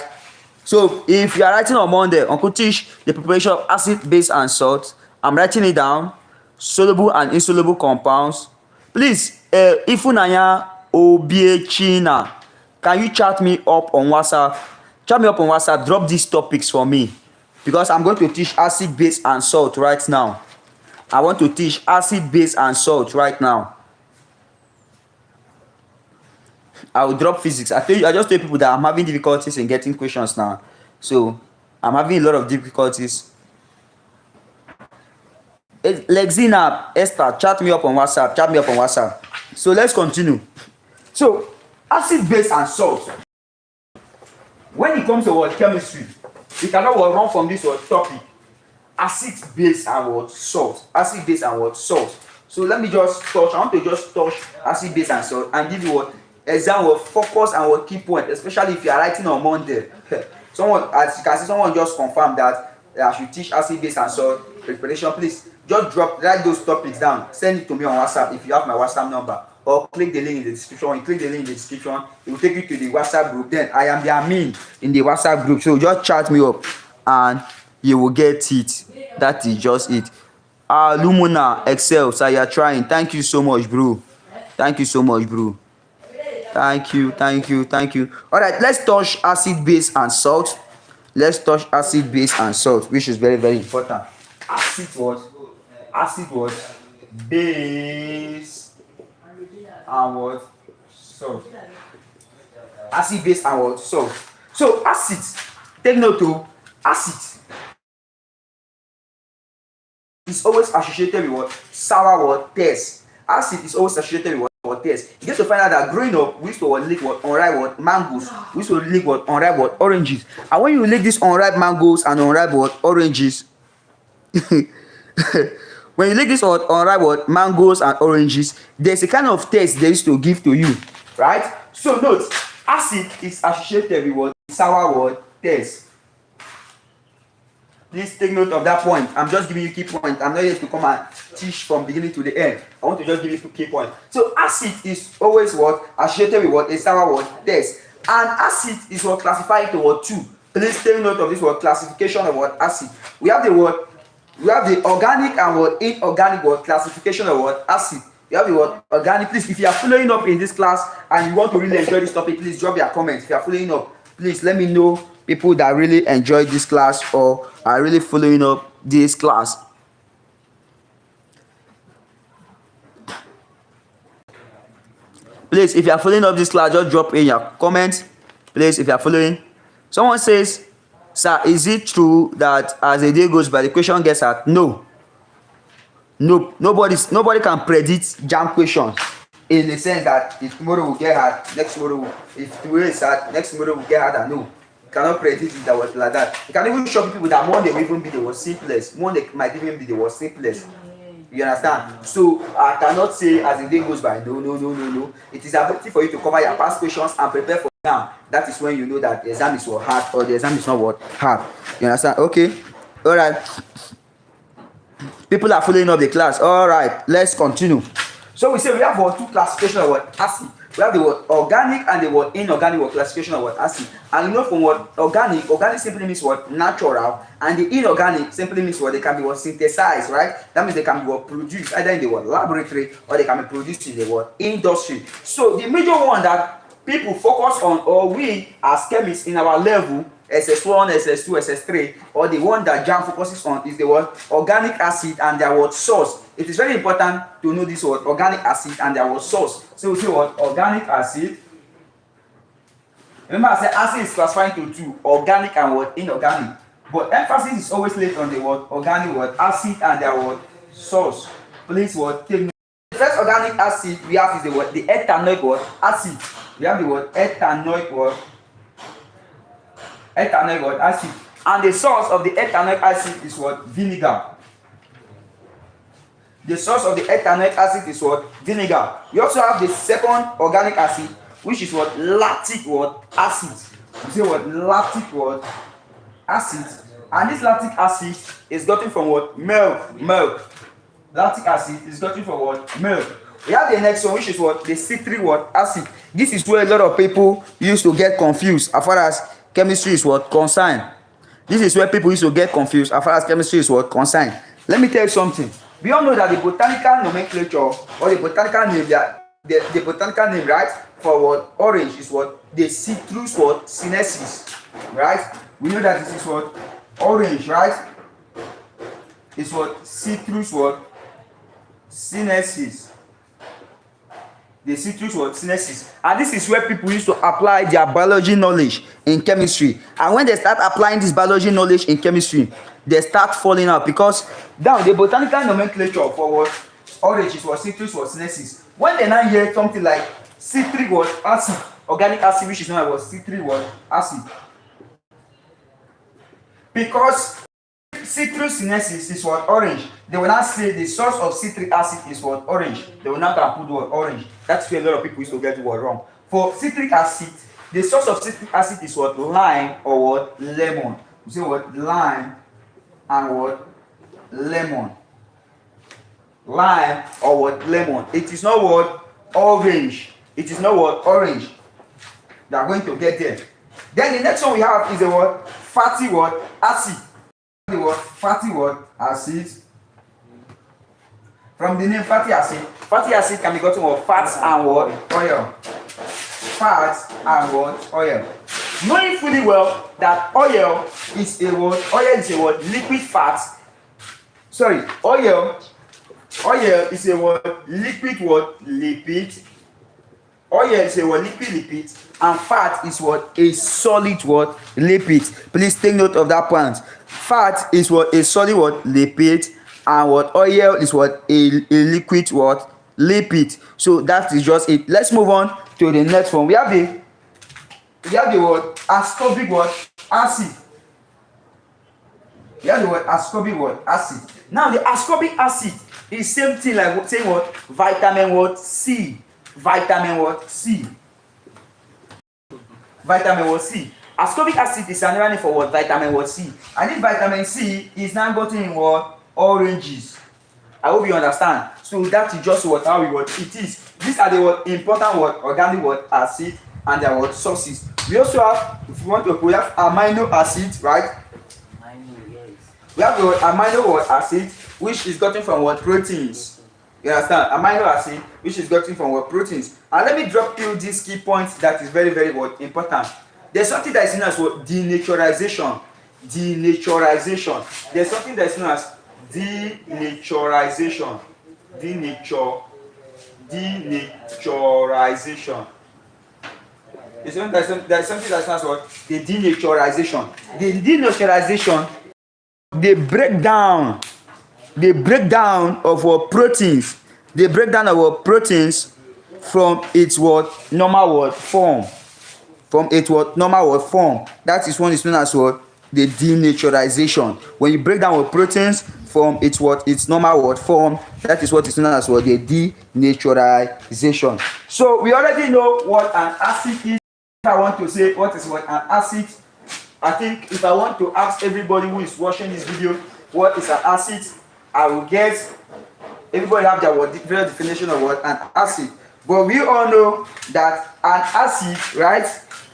So if you are writing on Monday, Uncle teach the preparation of acid, base, and salt. I'm writing it down. Soluble and insoluble compounds. Please, Ifunanya Obiechina, can you chat me up on WhatsApp? Chat me up on WhatsApp. Drop these topics for me. because I'm going to teach acid, base, and salt right now. I want to teach acid, base, and salt right now. I will drop physics. I just tell people that I'm having difficulties in getting questions now. So I'm having a lot of difficulties. Lexina, Esther, chat me up on WhatsApp. So let's continue. So acid, base, and salt. When it comes to what chemistry, we cannot run from this topic. Acid, base, and what salt. Acid, base, and what salt. So let me just touch. I want to just touch acid, base, and salt and give you what exam what focus and what key point, especially if you are writing on Monday. Someone, as you can see, someone just confirmed that I should teach acid, base, and salt preparation. Please just write those topics down, send it to me on WhatsApp if you have my WhatsApp number, or click the link in the description. When you click the link in the description, it will take you to the WhatsApp group. Then I am the admin in the WhatsApp group, so just chat me up and you will get it. That is just it. Lumina Excel, so you are trying. Thank you so much, bro. Thank you so much, bro. Thank you. All right, let's touch acid, base, and salt. Let's touch acid, base, and salt, which is very, very important. Acid was base, and what salt. Acid, base, and what salt. So acid, take note to acid is always associated with what sour what taste. Acid is always associated with what taste. You get to find out that growing up, we used to lick what unripe what mangoes. We used to lick what unripe what oranges. And when you lick these unripe mangoes and unripe what oranges, when you lick this unripe what mangoes and oranges, there's a kind of taste they used to give to you, right? So note, acid is associated with what sour what taste. Please take note of that point. I'm just giving you key points. I'm not here to come and teach from beginning to the end. I want to just give you key points. So acid is always what associated with what a sour what taste, and acid is what classified to what two. Please take note of this word classification of what acid. We have the organic and what inorganic what classification of what acid. You have the word organic. Please, if you are following up in this class and you want to really enjoy this topic, please drop your comments. If you are following up, please let me know people that really enjoy this class or are really following up this class. Please, if you are following up this class, just drop in your comments. Please, if you are following. Someone says, sir, is it true that as the day goes by, the question gets hard? No. Nobody can predict JAMB questions in the sense that if tomorrow will get hard, next tomorrow if today is hard, next tomorrow will get harder. No. Cannot predict it that was like that. You can even show people that Monday will even be the most simplest. Monday might even be the most simplest. You understand? So I cannot say as the day goes by, no. It is ability for you to cover your past questions and prepare for now. That is when you know that the exam is what hard or the exam is not what hard. You understand? Okay. All right. People are following up the class. All right. Let's continue. So we say we have what two classifications of what acid. We have the word organic and the word inorganic word classification of what acid. And you know from what organic simply means what natural, and the inorganic simply means what they can be what synthesized, right? That means they can be what produced either in the what laboratory or they can be produced in the what industry. So the major one that people focus on, or we as chemists in our level, SS1, SS2, SS3, or the one that JAMB focuses on is the word organic acid and their word source. It is very important to know this word organic acid and their word source. So we say what organic acid. Remember I said acid is classified into two, organic and what inorganic. But emphasis is always laid on the word organic word acid and their word source. Please what take note. The first organic acid we have is the word the ethanoic word acid. We have the word ethanoic word acid, and the source of the ethanoic acid is what vinegar. The source of the ethanoic acid is what vinegar. We also have the second organic acid, which is what lactic what acid. We say what lactic what acid, and this lactic acid is gotten from what milk. Lactic acid is gotten from what milk. We have the next one, which is what the citric what acid. This is where a lot of people used to get confused as far as chemistry is what concerned. This is where people used to get confused as far as chemistry is what concerned. Let me tell you something. We all know that the botanical nomenclature or the botanical name, the botanical name, right, for what orange is what the citrus what sinensis, right? We know that this is what orange, right? Is what? Citrus what? Senescence. The citrus what? Senescence. And this is where people used to apply their biology knowledge in chemistry. And when they start applying this biology knowledge in chemistry, they start falling out because down the botanical nomenclature for what? Orange is what? Citrus what? Senescence. When they now hear something like citric what? Acid, organic acid, which is known as what? Citric what? Acid. Because citrus senescence is what? Orange. They will not say the source of citric acid is what? Orange. They will not put the word orange. That's where a lot of people used to get the word wrong. For citric acid, the source of citric acid is what? Lime or what? Lemon. You say what? Lime and what? Lemon. Lime or what? Lemon. It is not what? Orange. It is not what? Orange. They are going to get there. Then the next one we have is the what? Fatty what? Acid. The what? Fatty what? Acid. From the name fatty acid can be gotten what? Fats and what? Oil. Fats and what? Oil. Knowing fully well that oil is a what? Oil is a what? Liquid fat. Sorry, oil is a what? Liquid what? Lipid. Oil is a what? Liquid lipid. And fat is what? A solid what? Lipid. Please take note of that point. Fat is what? A solid what? Lipid. And what? Oil is what? A liquid what? Lipid. So that is just it. Let's move on to the next one. We have the what? Ascorbic what? Acid. We have the what? Ascorbic what? Acid. Now the ascorbic acid is same thing like saying what? Vitamin what? C. Vitamin what? C. Vitamin what? C. Ascorbic acid is another name for what? Vitamin what? C. And this vitamin C is now gotten in what? Oranges. I hope you understand. So that is just what how what it is. These are the what important what organic what acid and their what sources. We also have, if you want to, we have amino acid, right? Amino, yes. We have the amino what acid, which is gotten from what? Proteins. You understand? Amino acid, which is gotten from what? Proteins. And let me drop you this key point that is very, very what important. There's something that is known as what? Denaturization. Denaturization. There's something that is known as denaturization. Denaturization. There's something that's known as what? The denaturization. The denaturization, the breakdown of our proteins. The breakdown of our proteins from its what? Normal what? Form. From its what? Normal what? Form. That is one is known as what? The denaturization. When you break down our proteins from its what? Its normal what? Form. That is what is known as what? The denaturization. So we already know what an acid is. If I want to say what is what an acid, I think if I want to ask everybody who is watching this video what is an acid, I will guess everybody have their what different definition of what an acid. But we all know that an acid, right,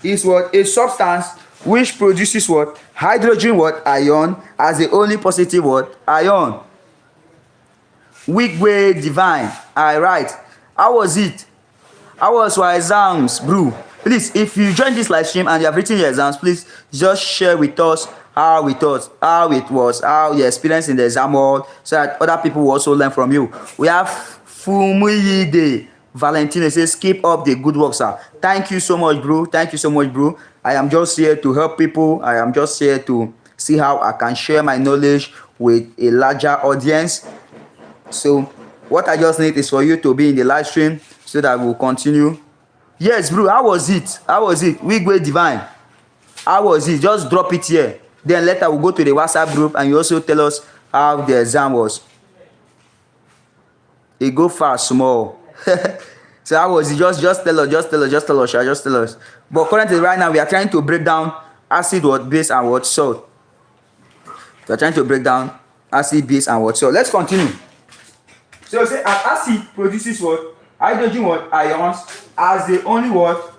is what? A substance which produces what? Hydrogen what? Ion as the only positive what? Ion. Weak way divine. Alright. How was it? How was your exams, bro? Please, if you join this live stream and you have written your exams, please just share with us how it was, how your experience in the exam hall, so that other people will also learn from you. We have Fumuyide Valentino says, keep up the good work, sir. Thank you so much, bro. Thank you so much, bro. I am just here to help people. I am just here to see how I can share my knowledge with a larger audience. So what I just need is for you to be in the live stream so that we'll continue. Yes, bro. How was it? How was it? Wigway Divine. How was it? Just drop it here. Then later we'll go to the WhatsApp group and you also tell us how the exam was. It go fast, small. So how was it? Just tell us. But currently right now we are trying to break down acid, what, base, and what, salt. We are trying to break down acid, base, and what, salt. Let's continue. So say an acid produces what? Hydrogen what? Ions as the only what?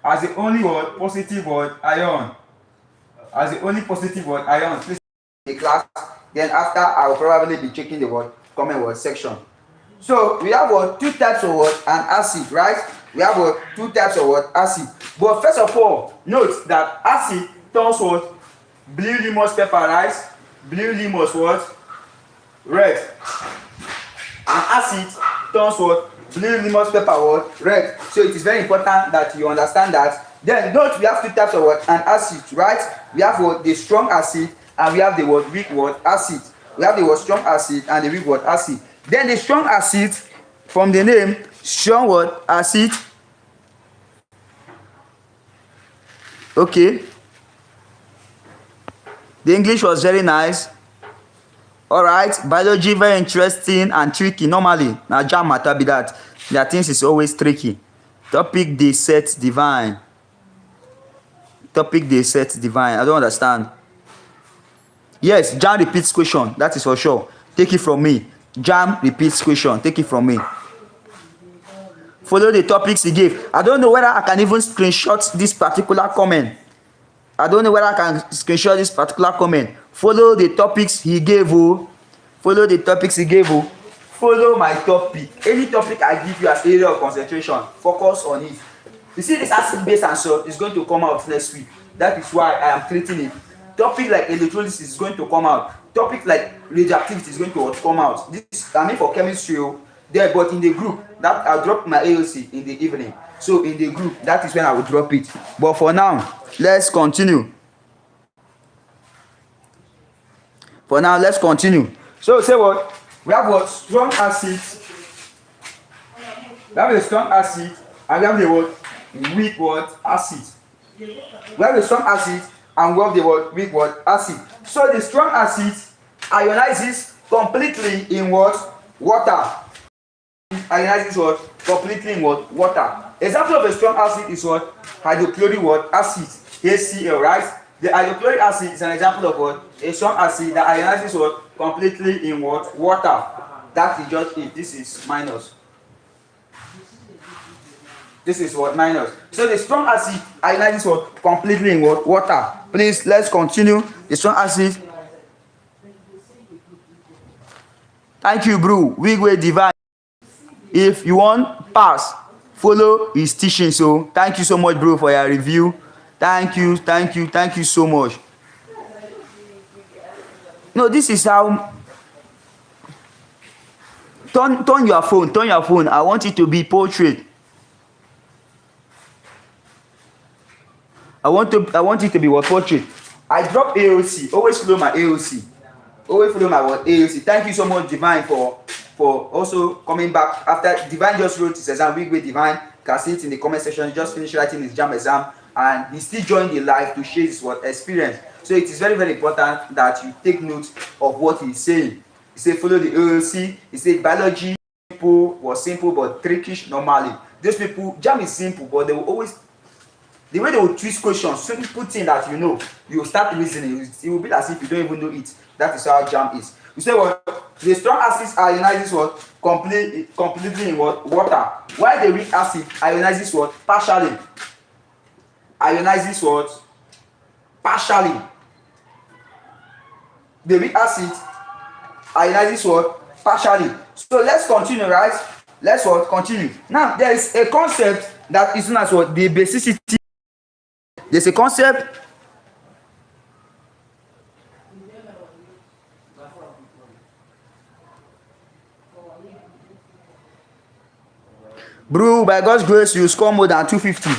As the only what? Positive what? Ion. As the only positive what? Ion. Please the class. Then after I will probably be checking the what? Comment word section. So we have what? Two types of what? An acid, right? We have what? Two types of what? Acid. But first of all, note that acid turns what? Blue limos pepper, right? Blue limos what? Red. And acid turns what? Blue limos pepper what? Red. So it is very important that you understand that. Then note we have two types of what? An acid, right? We have what? The strong acid, and we have the what? Weak what? Acid. We have the what? Strong acid and the weak what? Acid. Then the strong acid, from the name, strong what? Acid. Okay. The English was very nice. Alright, biology very interesting and tricky. Normally, na JAMB matter be that. Their things is always tricky. Topic they set divine. Topic they set divine. I don't understand. Yes, JAMB repeats question. That is for sure. Take it from me. JAMB repeats question. Take it from me. Follow the topics he gave. I don't know whether I can even screenshot this particular comment. I don't know whether I can screenshot this particular comment. Follow the topics he gave. Follow the topics he gave. Follow my topic. Any topic I give you as area of concentration, focus on it. You see this acid base and salt is going to come out next week. That is why I am treating it. Topic like electrolysis is going to come out. Topic like radioactivity is going to come out. This I mean for chemistry there, but in the group that I'll drop my AOC in the evening. So in the group, that is when I will drop it. But for now, let's continue. For now, let's continue. So say what? We have what? Strong acid. We have a strong acid, and we have the what? Weak what? Acid. We have a strong acid, and we have the what? Weak what? Acid. So the strong acid ionizes completely in what? Water. Ionizes what? Completely in what? Water. Example of a strong acid is what? Hydrochloric what? Acid. HCl, right? The hydrochloric acid is an example of what? A strong acid that ionizes what? Completely in what? Water. That is just it. This is minus. This is what? Minus. So the strong acid ionizes what? Completely in what? Water. Please, let's continue. The strong acid. Thank you, bro. We will divide. If you want pass, follow his teaching. So thank you so much, bro, for your review. Thank you so much. No, this is how. Turn your phone. I want it to be portrait. I want it to be what? Portrait. I drop AOC. Always follow my AOC. Always follow my what? AOC. Thank you so much, Divine, for also coming back after Divine just wrote his exam. Week with Divine, you can see it in the comment section. He just finished writing his JAMB exam, and he still joined the live to share his what experience. So it is very, very important that you take note of what he's saying. He said follow the AOC. He said biology people was simple but trickish normally. Those people, JAMB is simple, but they will always, the way they will twist questions, simple thing that you know, you will start reasoning. It will be as if you don't even know it. That is how JAMB is. You say what? The strong acids ionizes what? Completely in what? Water. While the weak acid ionizes what? Partially. Ionizes what? Partially. The weak acid ionizes what? Partially. So let's continue, right? Let's what? Continue. Now there is a concept that is known as what? The basicity. There's a concept. Bro, by God's grace, you score more than 250.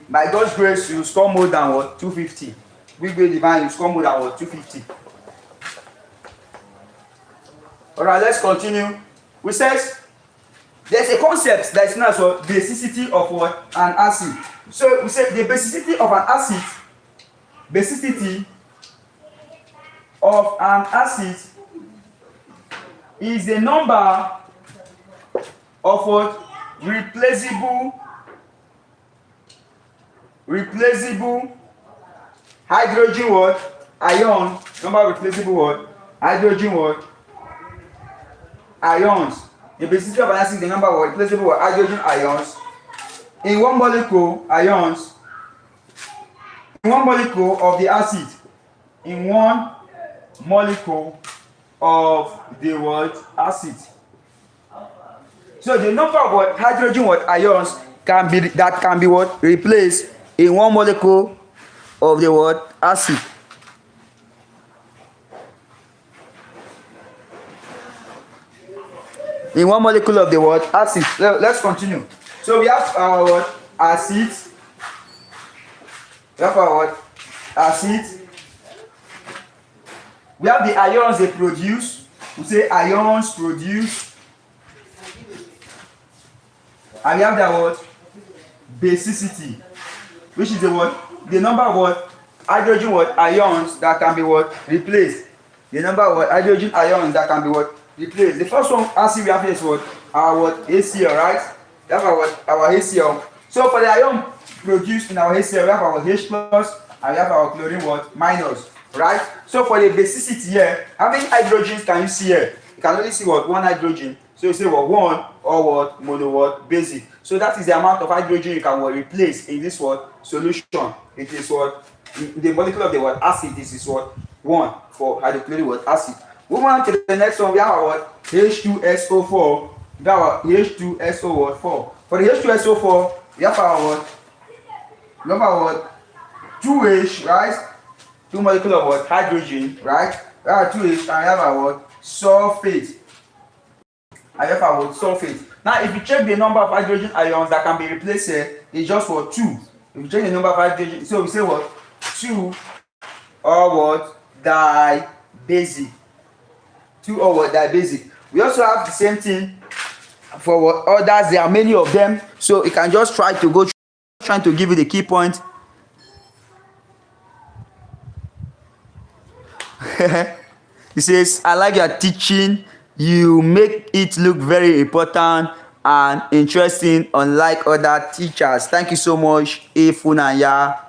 By God's grace, you score more than what? 250. Big way divine, you score more than what? 250. Alright, let's continue. We says there's a concept that is known as what? Basicity of what? An acid. So we said the basicity of an acid. Basicity of an acid is the number of what? Replaceable hydrogen what? Ion. Number of replaceable what? Hydrogen what? Ions. The basicity of an acid is the number of replaceable what? Hydrogen ions in one molecule. Ions in one molecule of the acid. In one molecule of the what? Acid. So the number of what? Hydrogen what? Ions can be what? Replaced in one molecule of the what? Acid. in one molecule of the what? Acid. Let's continue. So we have our what? Acid. We have our what? Acid. We have the ions they produce. We say ions produce. And we have the what? Basicity. Which is the what? The number of what? Hydrogen what? Ions that can be what? Replaced. The number of what? Hydrogen ions that can be what? Replaced. The first one acid we have here is what? Our what? HCl, right? We have our what? Our HCl. So for the ion produced in our HCl, we have our H plus and we have our chlorine what? Minus. Right? So for the basicity here, how many hydrogens can you see here? You can only see what? One hydrogen. So you say what? One or what? Mono what? Basic. So that is the amount of hydrogen you can what? Replace in this what? Solution. It is what? The molecule of the what? Acid. This is what? 1 for hydrochloric what? Acid. Moving on to the next one, we have our what? H2SO4. We have our H2SO4. For the H2SO4, we have our what? We have our what? 2H, right? 2 molecules of what? Hydrogen, right? We have 2H and we have our what? Sulfate. I have our what? Sulfate. Now, if you check the number of hydrogen ions that can be replaced here, it's just for 2. If you check the number of hydrogen, so we say what? 2 or what? Dibasic. 2 or what? Dibasic. We also have the same thing for what others. There are many of them, so you can just try to go trying to give you the key point. He says, I like your teaching. You make it look very important and interesting, unlike other teachers. Thank you so much, Efunanya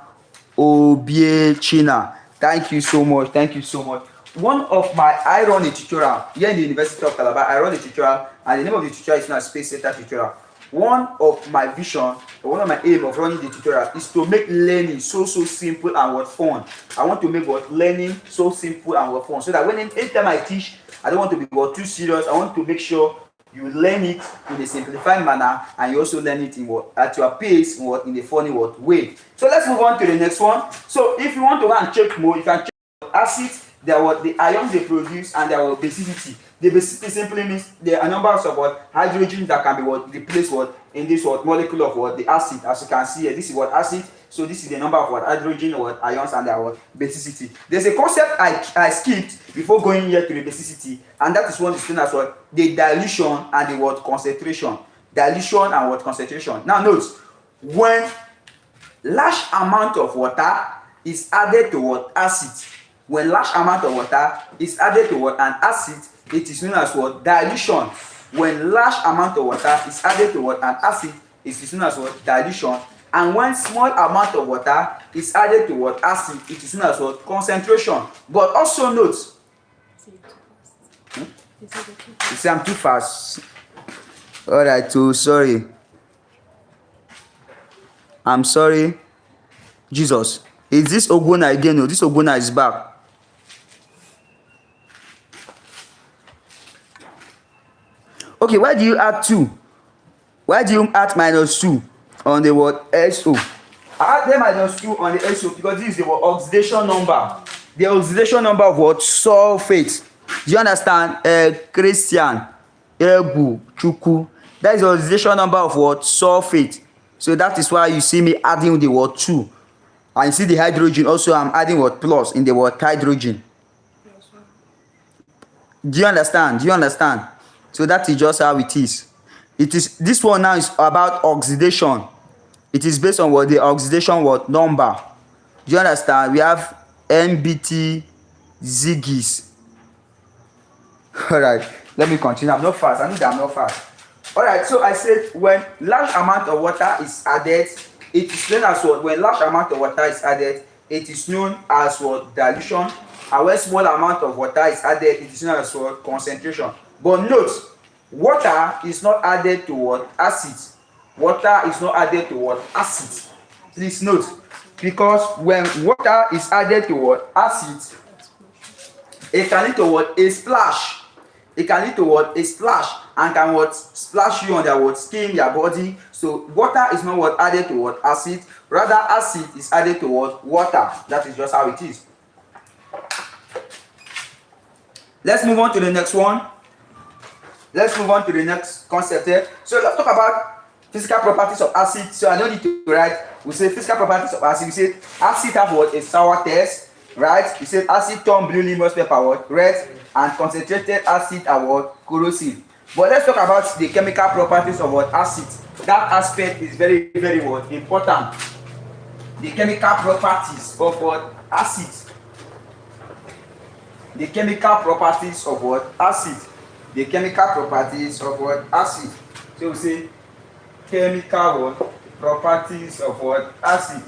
Obiechina. Thank you so much. Thank you so much. One of my, I run a tutorial here in the University of Calabar. I run a tutorial, and the name of the tutorial is not Space Center Tutorial. One of my vision, or one of my aim of running the tutorial is to make learning so simple and what fun. I want to make what learning so simple and what fun, so that when anytime I teach, I don't want to be what too serious. I want to make sure you learn it in a simplified manner, and you also learn it in what at your pace, in what in a funny what way. So let's move on to the next one. So if you want to go and check more, you can check acids. There what the ions they produce and their basicity. The basicity simply means there are numbers of what hydrogen that can be what replaced what in this what molecule of what the acid. As you can see here, this is what acid. So this is the number of what hydrogen what ions and their what basicity. There's a concept I skipped before going here to the basicity, and that is one is known as what the dilution and the what concentration. Dilution and what concentration. Now note, when large amount of water is added to what acid. When large amount of water is added to what an acid, it is known as what dilution. When large amount of water is added to what an acid, it is known as what dilution. And when small amount of water is added to what acid, it is known as what concentration. But also note, you say I'm too fast. All right, so sorry. I'm sorry. Jesus, is this Ogona again? No, this Ogona is back. Okay, why do you add 2? Why do you add -2 on the word SO? I add the -2 on the SO because this is the oxidation number. The oxidation number of what? Sulfate. Do you understand? Christian, Ebu, Chuku. That is the oxidation number of what? Sulfate. So that is why you see me adding the word 2. And you see the hydrogen also, I'm adding what? Plus in the word hydrogen. Do you understand? Do you understand? So that is just how it is. It is this one now is about oxidation. It is based on what the oxidation what number. Do you understand? We have NBT Ziggies. Alright, let me continue. I'm not fast. I know that I'm not fast. Alright, so I said when large amount of water is added, it is known as what? When large amount of water is added, it is known as what? Dilution. And when small amount of water is added, it is known as what? Concentration. But note, water is not added to what? Acid. Water is not added to what? Acid. Please note, because when water is added to what? Acid, it can lead to what? A splash. It can lead to what? A splash, and can what? Splash you on their what? Skin, your body. So water is not what added to what? Acid. Rather, acid is added to what? Water. That is just how it is. Let's move on to the next one. let's move on to the next concept here. So let's talk about physical properties of acid. So I don't need to write. We say physical properties of acid. We say acid have what? A sour taste, right? We say acid turn blue, lemon pepper what? Red, and concentrated acid are what? Corrosive. But let's talk about the chemical properties of what? Acid. That aspect is very, very what? Important. The chemical properties of what? Acid. The chemical properties of what? Acid. The chemical properties of what? Acid. So we say chemical what? Properties of what? Acid.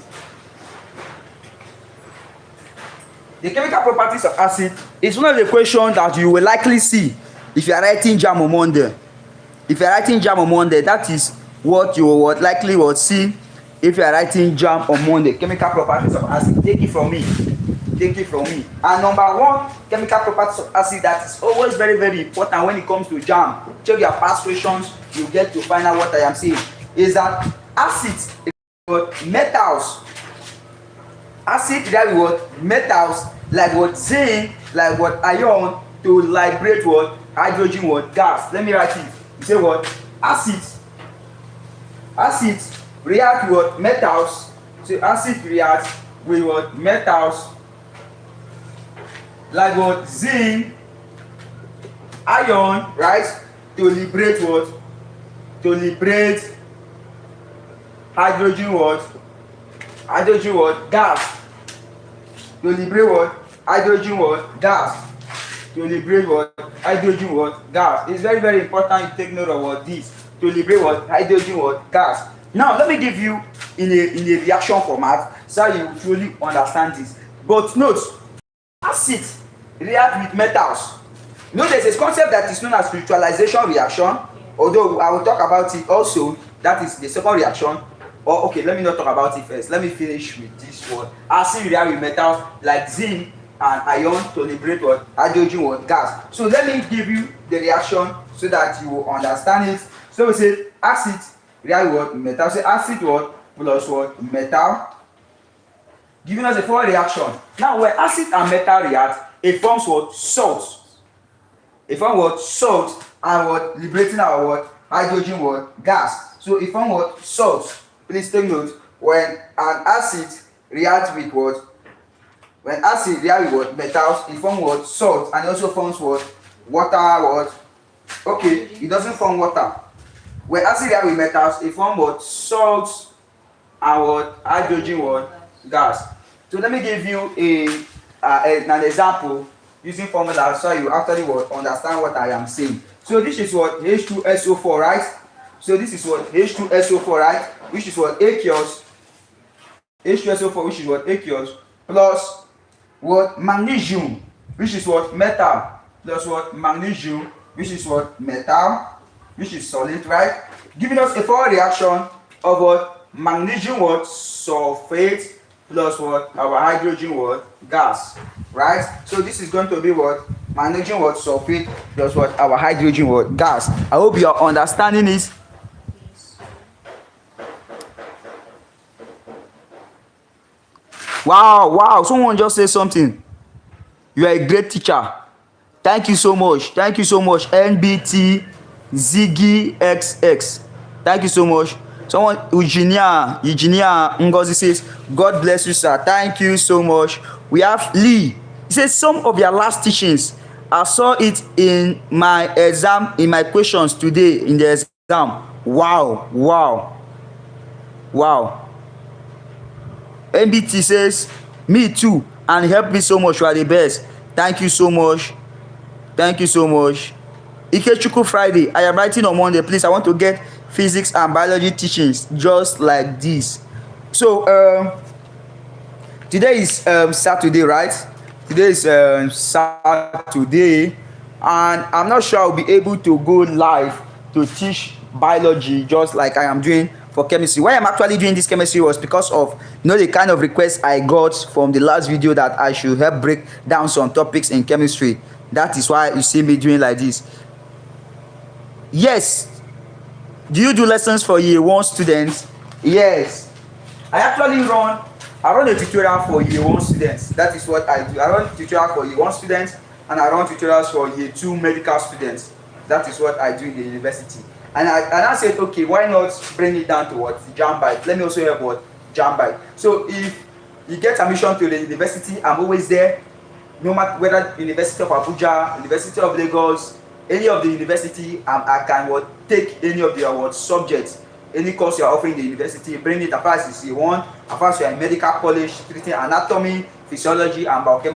The chemical properties of acid is one of the questions that you will likely see if you are writing JAMB on Monday. If you are writing JAMB on Monday, that is what you will likely will see if you are writing JAMB on Monday. Chemical properties of acid. Take it from me. Take it from me. And number one chemical properties of acid that is always very, very important when it comes to JAMB. Check your past questions, you get to find out what I am saying. Is that acid metals. Acid that what metals like what zinc, like what iron to liberate what hydrogen what gas. Let me write it. You say what acid react with what metals. So acid reacts with what metals like what zinc, iron, right, to liberate what? To liberate hydrogen what? Hydrogen what? Gas. To liberate what? Hydrogen what? Gas. To liberate what? Hydrogen what? Gas. It's very, very important you take note of what this. To liberate what? Hydrogen what? Gas. Now let me give you in a reaction format so you truly understand this. But note, acid react with metals. You know, there's a concept that is known as neutralization reaction, although I will talk about it also. That is the second reaction. Or okay, let me not talk about it first. Let me finish with this one. Acid react with metals like zinc and iron to liberate what? Hydrogen what? Gas. So let me give you the reaction so that you will understand it. So we say acid react with what? Metal. Say acid what? Plus what? Metal. Giving us a forward reaction. Now when acid and metal react, it forms what? Salt. It forms what? Salt and what? Liberating our what? Hydrogen what? Gas. So it forms what? Salt. Please take note, when an acid reacts with what? When acid reacts with what? Metals, it forms what? Salt, and it also forms what? Water what? Okay, it doesn't form water. When acid reacts with metals, it forms what? Salt and what? Hydrogen what? Gas. So let me give you an example using formula so you actually what? Understand what I am saying. So this is what? H2SO4, right? So this is what? H2SO4, right? Which is what? Aqueous. H2SO4, which is what? Aqueous. Plus what? Magnesium, which is what? Metal. Plus what? Magnesium, which is what? Metal, which is solid, right? Giving us a forward reaction of what? Magnesium what? Sulfate plus what? Our hydrogen what? Gas, right? So this is going to be what? Magnesium what? Sulfate plus what? Our hydrogen what? Gas. I hope you are understanding this. Wow, someone just said something. You are a great teacher. Thank you so much. NBT Ziggy XX. Thank you so much. Someone, Eugenia Ngozi says, God bless you, sir. Thank you so much. We have Lee. He says, some of your last teachings, I saw it in my exam, in my questions today in the exam. Wow. NBT says, me too, and help me so much. You are the best. Thank you so much. Ikechukwu Friday, I am writing on Monday. Please, I want to get physics and biology teachings just like this. So today is Saturday, right? Today is Saturday, and I'm not sure I'll be able to go live to teach biology just like I am doing for chemistry. Why I'm actually doing this chemistry was because of the kind of request I got from the last video that I should help break down some topics in chemistry. That is why you see me doing like this. Yes. Do you do lessons for year 1 students? Yes. I run a tutorial for year 1 students. That is what I do. I run a tutorial for year 1 students, and I run tutorials for year 2 medical students. That is what I do in the university. And I said, okay, why not bring it down to what? JAMB. Let me also help what? JAMB. So if you get admission to the university, I'm always there. No matter whether University of Abuja, University of Lagos, any of the university, I can what, take any of their what, subjects, any course you are offering in the university, bring it as far as you want, as far as you are in medical college, treating anatomy, physiology, and biochemistry.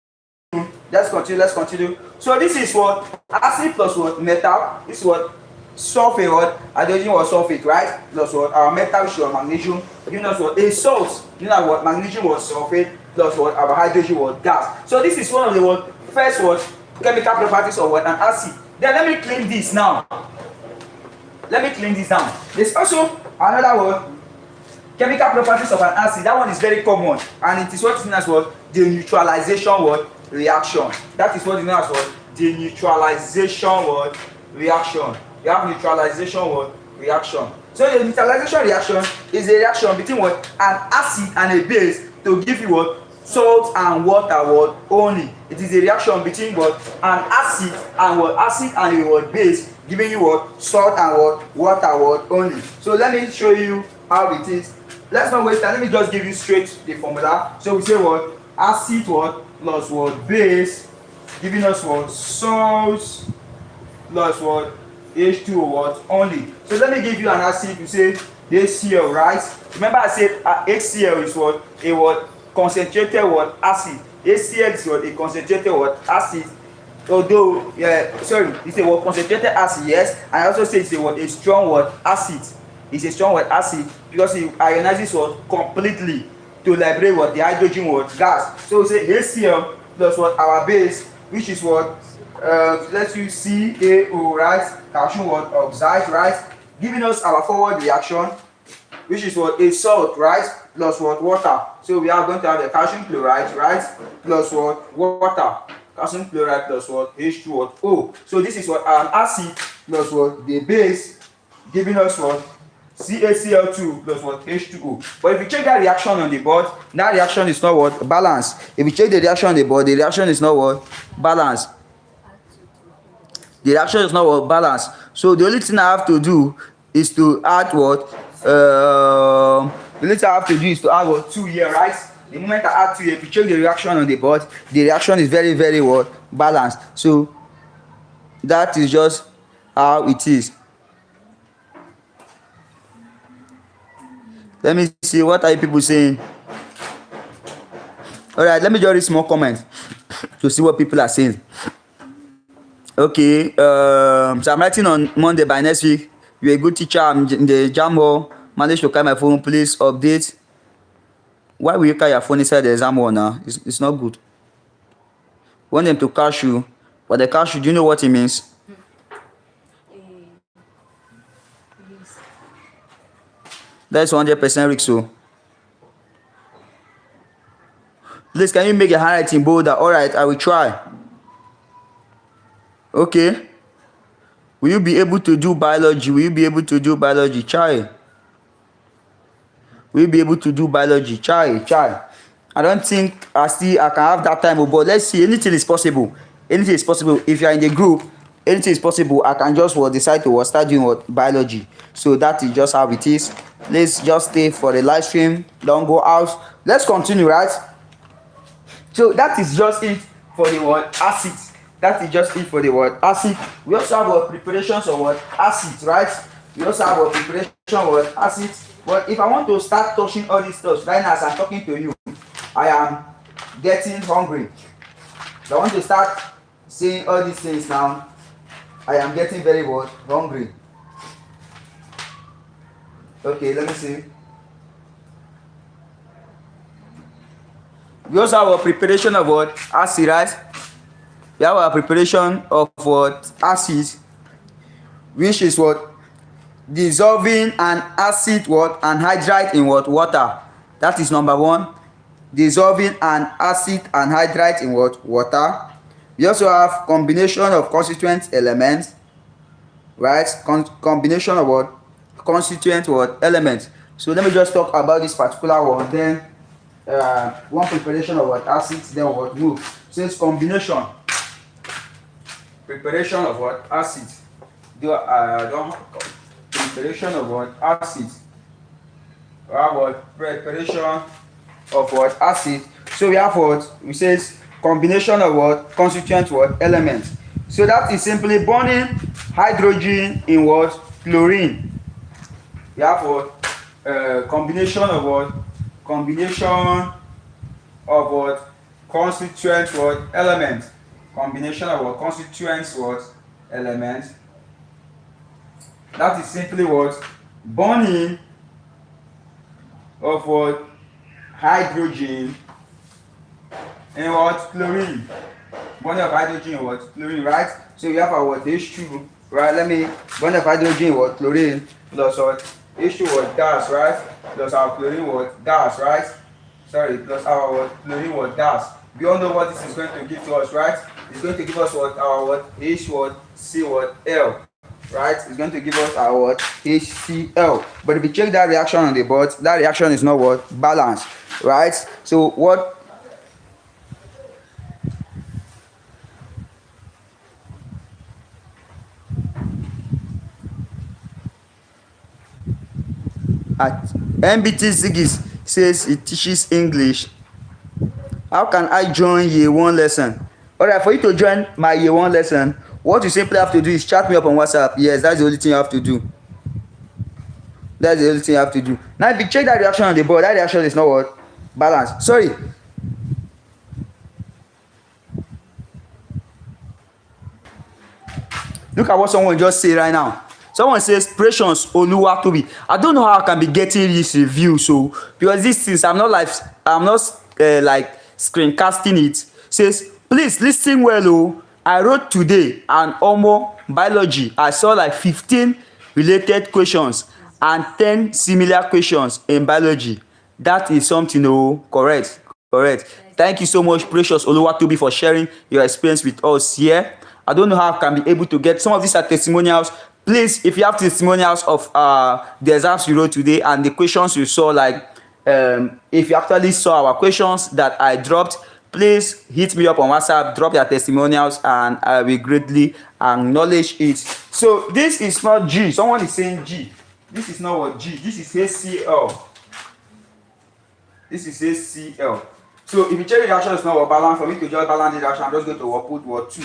Let's continue. So this is what acid plus what metal. This is what sulfate, what hydrogen or sulfate, right? Plus what our metal, which is magnesium. Giving us what a salt. You know what magnesium was sulfate plus what our hydrogen was gas. So this is one of the what first what chemical properties of what an acid. Then let me clean this now. Let me clean this down. There's also another word, chemical properties of an acid. That one is very common, and it is what is known as what the neutralization word reaction. That is what is known as what the neutralization word reaction. You have neutralization word reaction. So the neutralization reaction is a reaction between what an acid and a base to give you what salt and water word only. It is a reaction between what an acid and what acid and a word base giving you what salt and what water word only. So let me show you how it is. Let's not waste time. Let me just give you straight the formula. So we say what acid what plus what base giving us what salt plus what H2O what only. So let me give you an acid. You say HCl, right? Remember I said HCl is what a what concentrated what acid. HCl is what a concentrated what acid. Although sorry, it's a what concentrated acid, yes. And I also say it's a what a strong what acid. It's a strong what acid because it ionizes what completely to liberate what the hydrogen what gas. So we say HCl plus what our base, which is what let's use CaO, right? Calcium what oxide, right? Giving us our forward reaction, which is what a salt, right? Plus what water. So we are going to have the calcium chloride, right? Plus what water. Calcium chloride plus what H2O. So this is what an acid plus what the base giving us what CaCl2 plus what H2O. But if you check that reaction on the board, that reaction is not what balanced. If you check the reaction on the board, the reaction is not what balanced. The reaction is not what balanced. So the only thing I have to do is to add what the only thing I have to do is to add what 2 here, right? The moment I add 2 here, if you check the reaction on the board, the reaction is very, very what balanced. So that is just how it is. Let me see, what are you people saying? All right, let me just read small comments to see what people are saying. Okay, so I'm writing on Monday. By next week, you're a good teacher. I'm in the JAMB hall. Manage to carry my phone. Please update. Why will you carry your phone inside the exam hall now? It's not good. Want them to catch you, but they catch you. Do you know what it means? That's 100% risk. So, please, can you make your handwriting bolder? All right, I will try. Okay. Will you be able to do biology? Will you be able to do biology? Try. Will you be able to do biology? Try. I don't think I can have that time, but let's see. Anything is possible. Anything is possible. If you are in the group, anything is possible. I can just decide to start doing biology. So that is just how it is. Let's just stay for the live stream. Don't go out. Let's continue, right? So that is just it for the word acid. That is just it for the word acid. We also have our preparations of what acid, right? We also have our preparation of acid. But if I want to start touching all these stuff right now as I'm talking to you, I am getting hungry. If I want to start saying all these things now, I am getting very what? Hungry. Okay, let me see. We also have our preparation of what? Acid, right? We have our preparation of what? Acid, which is what? Dissolving an acid what? Anhydride in what? Water. That is number 1. Dissolving an acid anhydride in what? Water. We also have combination of constituent elements, right? Combination of what? Constituent what? Elements. So let me just talk about this particular one. Then one preparation of what? Acids. Then what? Move. So it's combination. Preparation of what? Acid. preparation of what? Acid. We have what? Preparation of what? Acid. So we have what? We says combination of what? Constituent what? Elements. So that is simply burning hydrogen in what? Chlorine. We have what? Combination of what? Combination of what? Constituent what? Element. Combination of what? Constituents what? Element. That is simply what? Burning of what? Hydrogen in what? Chlorine. Burning of hydrogen in what? Chlorine, right? So we have our what? H2, right? Let me burn of hydrogen in what? Chlorine plus what? H2 what? Gas, right? Plus our chlorine what? Gas, right? Sorry, plus our what? Chlorine what? Gas. We all know what this is going to give to us, right? It's going to give us what? Our what? H what? C what? L. Right? It's going to give us our what? HCl. But if you check that reaction on the board, that reaction is not what? Balanced. Right? So what? At MBT Ziggy's says it teaches English. How can I join year 1 lesson? Alright, for you to join my year 1 lesson, what you simply have to do is chat me up on WhatsApp. Yes, that's the only thing you have to do. That's the only thing you have to do. Now, if you check that reaction on the board, that reaction is not what? Balanced. Sorry. Look at what someone just said right now. Someone says, Precious Oluwatobi. I don't know how I can be getting this review. So, because these things, I'm not like screencasting it. Says, please listen well, oh. I wrote today an Omo biology. I saw like 15 related questions and 10 similar questions in biology. That is something, oh, correct. Thank you so much, Precious Oluwatobi, for sharing your experience with us here. I don't know how I can be able to get some of these are testimonials. Please, if you have testimonials of the exams you wrote today and the questions you saw, like if you actually saw our questions that I dropped, please hit me up on WhatsApp, drop your testimonials, and I will greatly acknowledge it. So this is not G. Someone is saying G. This is not what G. This is HCl. This is HCl. So if you check the reaction is not what balance, for me to just balance the reaction, I'm just going to put what 2.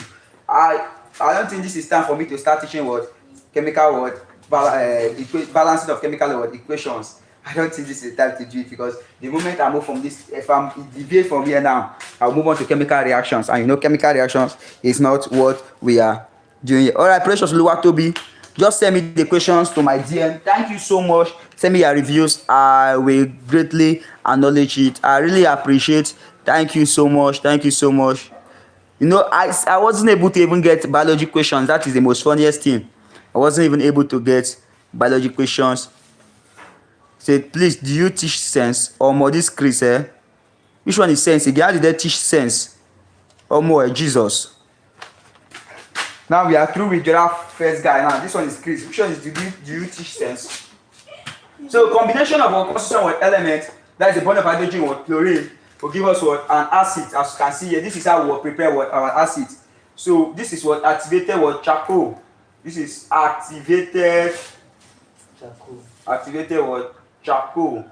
I don't think this is time for me to start teaching what chemical what balancing of chemical what equations. I don't think this is the time to do it, because the moment I move from this, if I'm deviate from here now, I'll move on to chemical reactions, and you know chemical reactions is not what we are doing here. Alright, Precious Oluwatobi, just send me the questions to my DM. Thank you so much. Send me your reviews. I will greatly acknowledge it. I really appreciate. Thank you so much. You know, I wasn't able to even get biology questions. That is the most funniest thing. I wasn't even able to get biology questions. Said, please, do you teach sense or more this Chris? Which one is sense? Again, how did they teach sense? Or more Jesus? Now we are through with Giraffe first guy. Now this one is Chris. Which one is do you teach sense? So combination of our constituent with element, that is the bond of hydrogen with chlorine, will give us what? An acid. As you can see here, this is how we will prepare what our acid. So this is what activated what charcoal. This is activated charcoal. Activated what? Charcoal.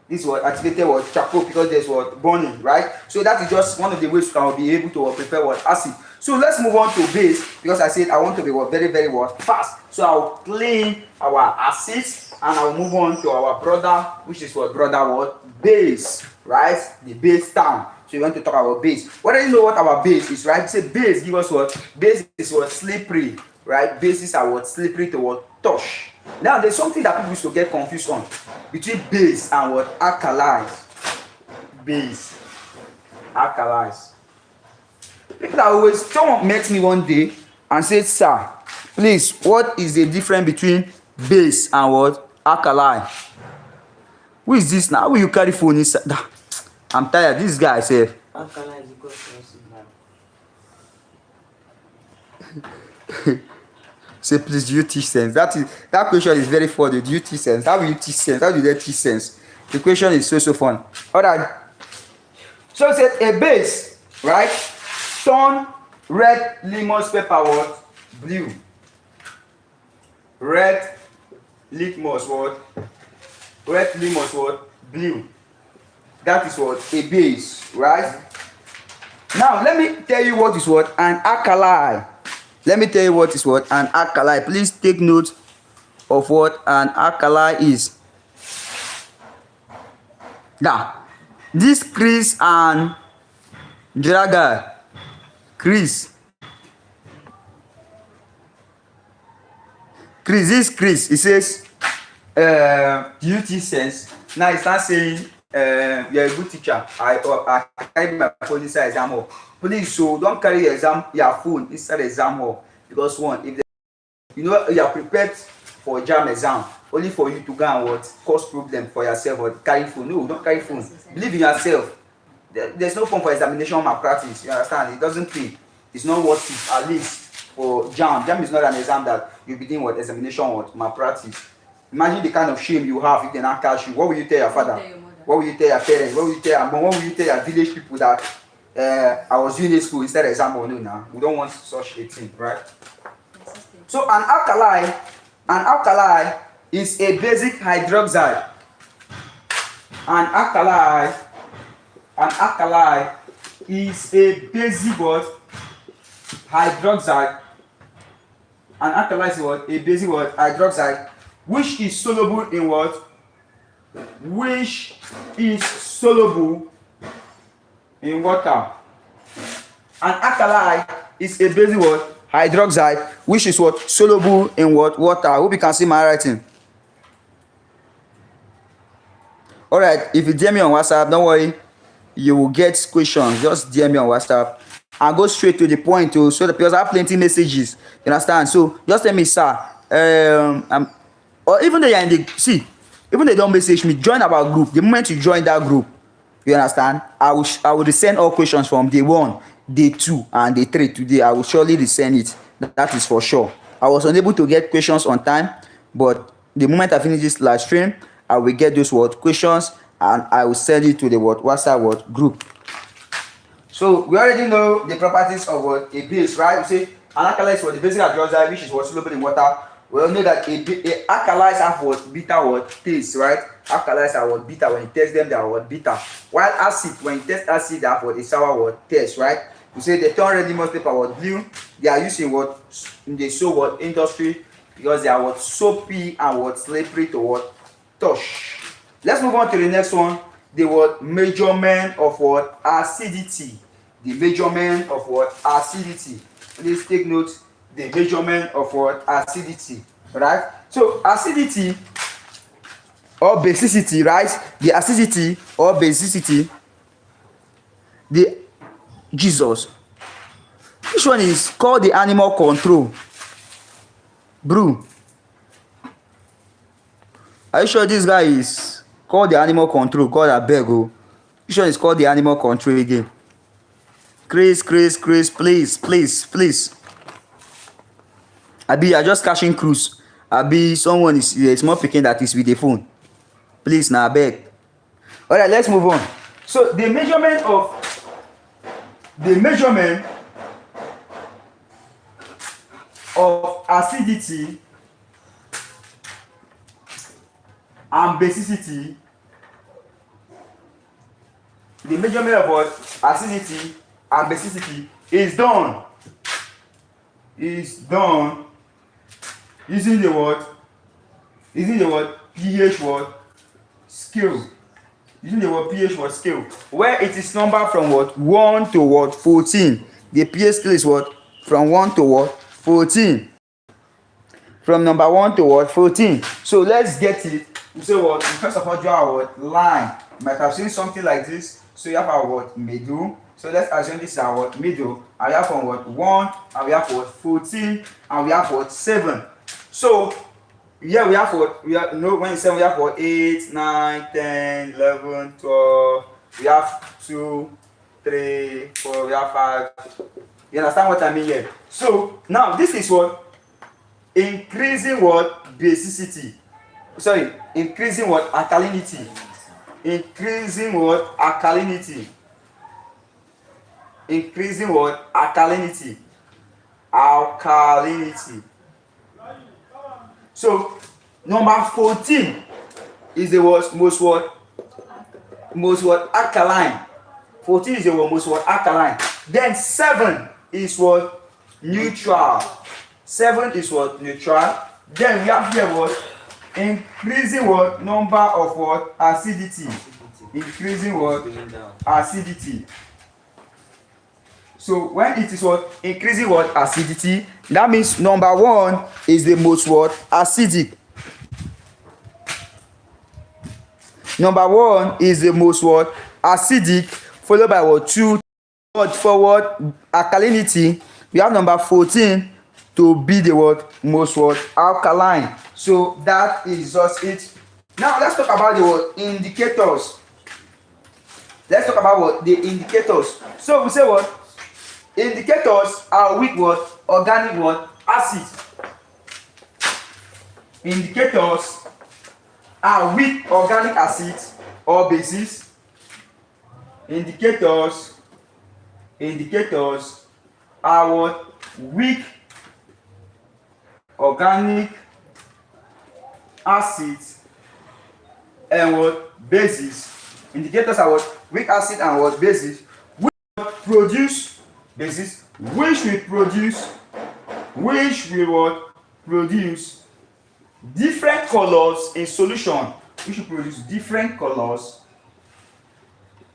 This is what activated what charcoal, because there's what burning, right? So that is just one of the ways we can be able to prepare what acid. So let's move on to base, because I said I want to be what very very what fast. So I'll clean our acids and I'll move on to our brother, which is what brother what base, right? The base term. So you want to talk about base. What do you know what our base is, right? Say base give us what? Base is what slippery, right? Bases are what slippery to what touch. Now there's something that people used to get confused on between base and what alkalis. Base, alkalis. People are always, someone met me one day and said, sir, please, what is the difference between base and what alkali? Who is this now? How will you carry phone inside? I'm tired. This guy said. Alkali is equal to Say, please, do you teach sense? That question is very funny. Do you teach sense? How will you teach sense? How do they teach sense? The question is so fun. Alright. So it said a base, right? Turn red lemon pepper what? blue. Red litmus what? Red litmus what? Blue. That is what? A base, right? Now let me tell you what is what? An alkali. Let me tell you what is what? An alkali. Please take note of what an alkali is. Now, this Chris and Draga. Chris, this Chris, he says, UT sense. Now he starts saying, you're a good teacher. I carry my phone inside exam hall. Please, so don't carry your phone inside exam hall, because one, if you know you are prepared for JAMB exam, only for you to go and what cause problem for yourself or carry phone. No, don't carry phone. Believe in yourself. There's no form for examination malpractice. You understand? It doesn't pay. It's not worth it. At least for JAMB. JAMB is not an exam that you'll be doing what examination or malpractice. Imagine the kind of shame you have if they not catch you. What will you tell your father? What will you tell your parents? What will you tell your mom? What will you tell your village people that I was doing this school instead of exam or no? Now we don't want such a thing, right? So an alkali is a basic hydroxide. An alkali is a basic what? Hydroxide. An alkali is what? A basic what? Hydroxide, which is soluble in what? Which is soluble in water. An alkali is a basic what? Hydroxide, which is what? Soluble in what? Water. I hope you can see my writing. Alright, if you DM me on WhatsApp, don't worry, you will get questions. Just DM me on WhatsApp and go straight to the point too, so that because I have plenty messages. You understand? So just tell me, sir, or even though you're in the even they don't message me, join our group. The moment you join that group, you understand, I will resend all questions from day 1, day 2 and day 3 today. I will surely resend it. That is for sure. I was unable to get questions on time, but the moment I finish this live stream, I will get those questions and I will send it to the WhatsApp group. So we already know the properties of a base, right? We say an alkali is the basic hydroxide, which is soluble in water. We all know that alkalis have bitter taste, right? Alkalis are bitter. When you test them, they are bitter. While acid, when you test acid, they have a sour taste, right? We say the turn red lemon paper blue. They are used in the soap industry because they are soapy and slippery to touch. Let's move on to the next one. The measurement of acidity. The measurement of acidity. Please take note. The measurement of acidity, right? So acidity or basicity, right? The acidity or basicity. The Jesus. Which one is called the animal control? Bro, are you sure this guy is called the animal control? God abeg. Which one is called the animal control again? Chris, please. Abi, you are just catching cruise. Abi, someone is a small pikin that is with the phone. Please, now beg. Alright, let's move on. So the measurement of acidity and basicity. The measurement of acidity and basicity is done using the pH scale. Using the pH scale, where it is numbered from 1 to 14. The pH scale is from 1 to 14. From number 1 to 14. So let's get it. We say first of all, draw a line. You might have seen something like this. So you have our middle. So let's assume this is our middle. And we have from 1, and we have 14, and we have 7. So yeah, we have when you say we have 8, 9, 10, 11, 12. We have 2, 3, 4. We have 5. You understand what I mean here? So now this is increasing basicity. Sorry, increasing alkalinity. Increasing alkalinity. Increasing alkalinity. alkalinity. So number 14 is the most what alkaline. 14 is the most what alkaline. Then 7 is what neutral. 7 is what neutral. Then we have here what increasing what number of what acidity. Increasing what acidity. So when it is what increasing what acidity, that means number 1 is the most what acidic. Number 1 is the most what acidic, followed by what 2 for what alkalinity. We have number 14 to be the what most what alkaline. So that is just it. Now let's talk about the what indicators. Let's talk about what the indicators. So we say what indicators are weak what organic what acid. Indicators are weak organic acids or bases. Indicators are what weak organic acids and what bases. Indicators are what weak acid and what bases, which produce bases, which will what produce different colors in solution. We should produce different colors.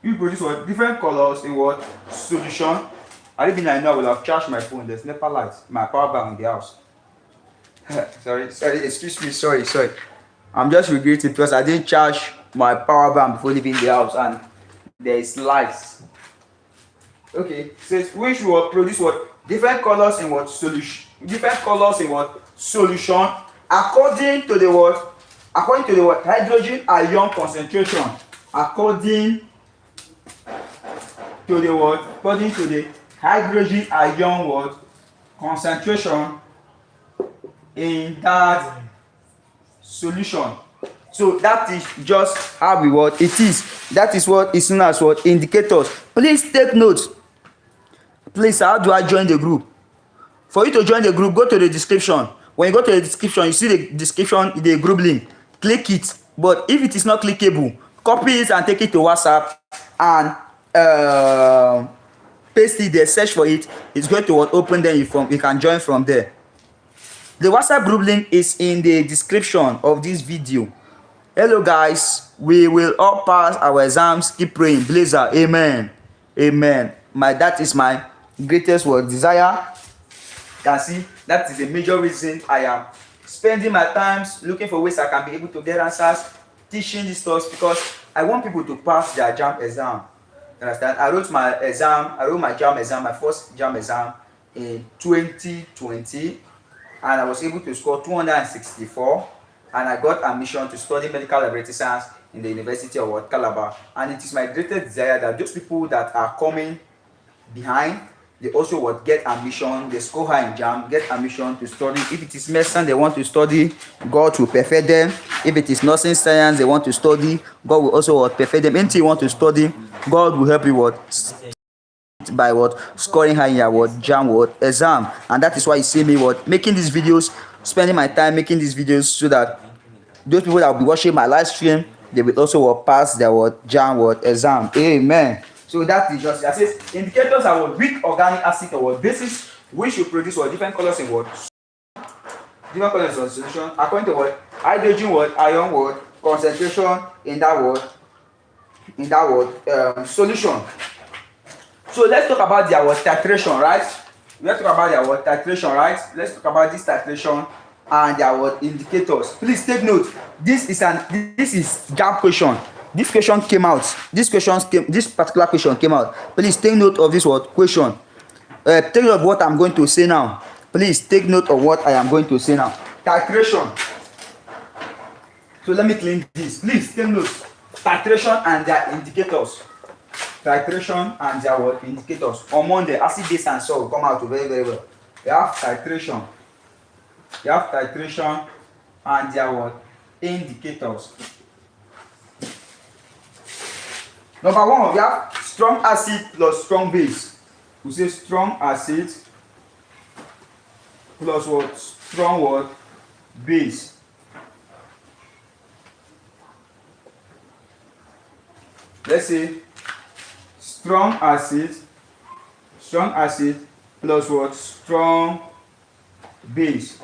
You produce what different colors in what solution. I even I know I will have charged my phone. There's never light. My power bank in the house. sorry, excuse me, sorry. I'm just regretting because I didn't charge my power bank before leaving the house and there is lights. Okay, so we should produce what different colors in what solution. Different colors in what solution according to the what hydrogen ion concentration. According to the hydrogen ion what concentration in that solution. So that is just how we what it is. That is what is known as what indicators. Please take note. Please, how do I join the group? For you to join the group, go to the description. When you go to the description, you see the description, the group link. Click it. But if it is not clickable, copy it and take it to WhatsApp and paste it there, search for it. It's going to open, then you can join from there. The WhatsApp group link is in the description of this video. Hello guys, we will all pass our exams. Keep praying. Blazer, amen. That is my greatest desire. You can see that is a major reason I am spending my time looking for ways I can be able to get answers, teaching these stuff, because I want people to pass their JAMB exam. You understand? I wrote my JAMB exam, my first JAMB exam in 2020, and I was able to score 264, and I got admission to study medical laboratory science in the University of Calabar. And it is my greatest desire that those people that are coming behind, they also get admission, they score high in JAMB, get admission to study. If it is medicine they want to study, God will perfect them. If it is nursing science they want to study, God will also perfect them. Anything you want to study, God will help you by scoring high in your JAMB exam. And that is why you see me making these videos, spending my time making these videos, so that those people that will be watching my live stream, they will also pass their JAMB exam. Amen. So that is just, I say, indicators are weak organic acid or basis, which will produce different colors in different colors of solution according to hydrogen ion concentration in that solution. So let's talk about their titration, right? Let's talk about their titration, right? Let's talk about this titration and their indicators. Please take note. This is JAMB question. This particular question came out. Please take note of this question. Take note of what I'm going to say now. Please take note of what I am going to say now. Titration. So let me clean this. Please take note. Titration and their indicators. Titration and their indicators. On Monday, acid, base, and salt will come out very, very well. You have titration. And their indicators. Number 1, we have strong acid plus strong base. We say strong acid plus what? Strong what? Base. Let's say strong acid plus what? Strong base.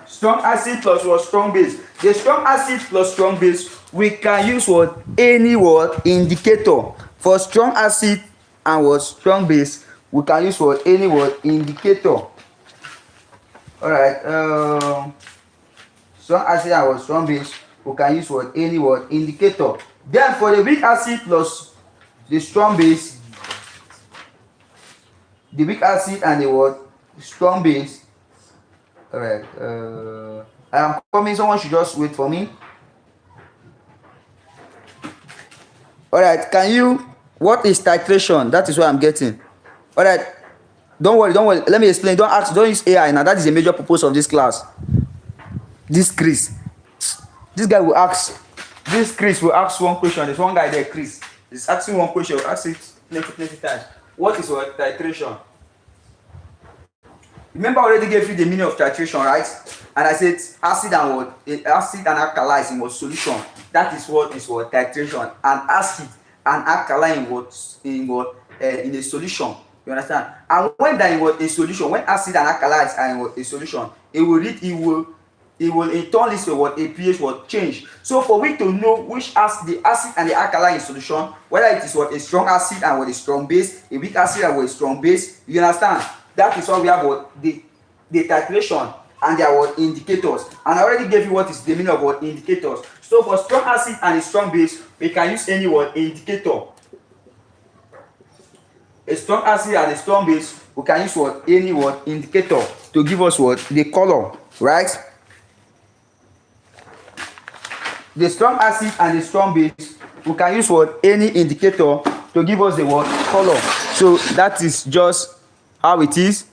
Strong acid plus what? Strong base. The strong acid plus strong base, we can use what? Any what? Indicator. For strong acid and what? Strong base, we can use what? Any what? Indicator. Alright, strong acid and what? Strong base, we can use what? Any what? Indicator. Then for the weak acid plus the strong base, the weak acid and the what? Strong base. Alright, I am coming. Someone should just wait for me. Alright, can you, what is titration? That is what I'm getting. Alright, don't worry. Let me explain. Don't use AI now. That is a major purpose of this class. This Chris will ask one question. There's one guy there, Chris. He's asking one question. Ask it plenty times. What is what? Titration. Remember, I already gave you the meaning of titration, right? And I said acid and what? Acid and alkalis in what? Solution. That is what is what? Titration. And acid and alkali in a solution. You understand? And when that in what? A solution, when acid and alkalis are in what? A solution, it will in turn lead to what? A pH will change. So for we to know which the acid and the alkali in solution, whether it is what? A strong acid and what? A strong base, a weak acid and what? A strong base. You understand? That is why we have what? The titration and their what? Indicators. And I already gave you what is the meaning of what? Indicators. So for strong acid and a strong base, we can use any what? Indicator. A strong acid and a strong base, we can use what? Any what? Indicator to give us what? The color, right? The strong acid and the strong base, we can use what? Any indicator to give us the what? Color. So that is just how it is.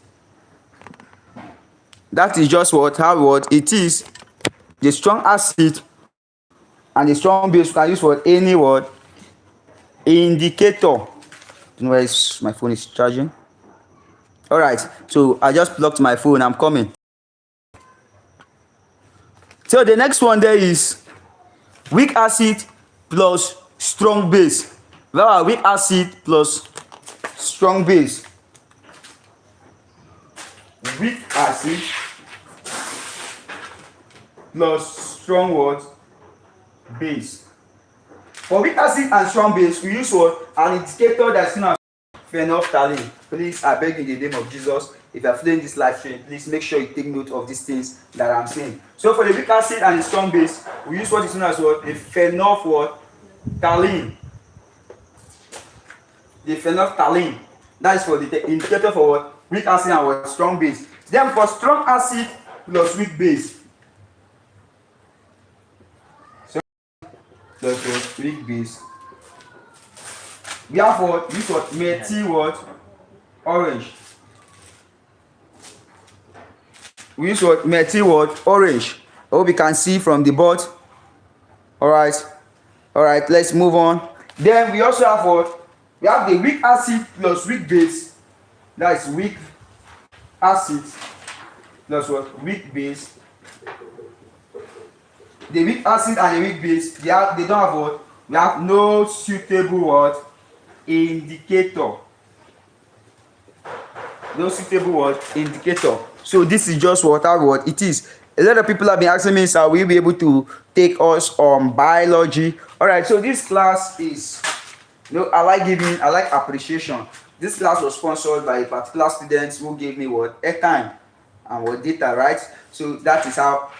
That is just how it is. The strong acid and the strong base, we can use what? Any what? Indicator. Where is my phone is charging? All right, so I just plugged my phone. I'm coming. So the next one there is weak acid plus strong base. Well, weak acid plus strong base. Weak acid plus strong what? Base. For weak acid and strong base, we use what? An indicator that's known as phenolphthalein. Please, I beg in the name of Jesus, if you are following this live stream, please make sure you take note of these things that I'm saying. So for the weak acid and the strong base, we use what is known as what? A phenolphthalein. The phenolphthalein. That is for the indicator for what? Weak acid and what? Strong base. Then for strong acid plus weak base. Plus what? Weak base. We have what? This what? Methyl what? Orange. We use what? Methyl what? Orange. I hope you can see from the board. Alright, let's move on. Then we also have what? We have the weak acid plus weak base. That is weak acid plus what? Weak base. The weak acid and the weak base, they don't have what? We have no suitable what? Indicator. No suitable what? Indicator. So this is just what it is. A lot of people have been asking me, sir, will you be able to take us on biology? Alright, so this class is, I like appreciation. This class was sponsored by a particular student who gave me what? Airtime and what? Data, right? So that is how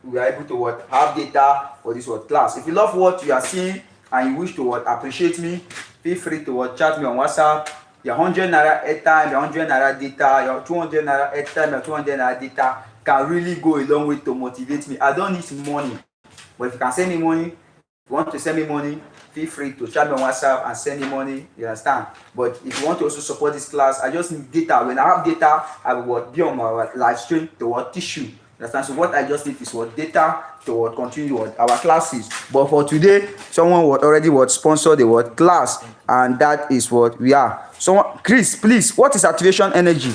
we are able to what? Have data for this what? Class. If you love what you are seeing and you wish to what? Appreciate me, feel free to what? Chat me on WhatsApp. Your 100 naira airtime, your 100 naira data, your 200 naira airtime, your 200 naira data can really go a long way to motivate me. I don't need money, but if you can send me money, if you want to send me money, feel free to chat me on WhatsApp and send me money. You understand? But if you want to also support this class, I just need data. When I have data, I will be on my live stream to what? Teach you. Understand? So what I just need is what? Data to what? Continue what? Our classes. But for today, someone what? Already what? Sponsored the what? Class, and that is what we are. Someone, Chris, please, what is activation energy?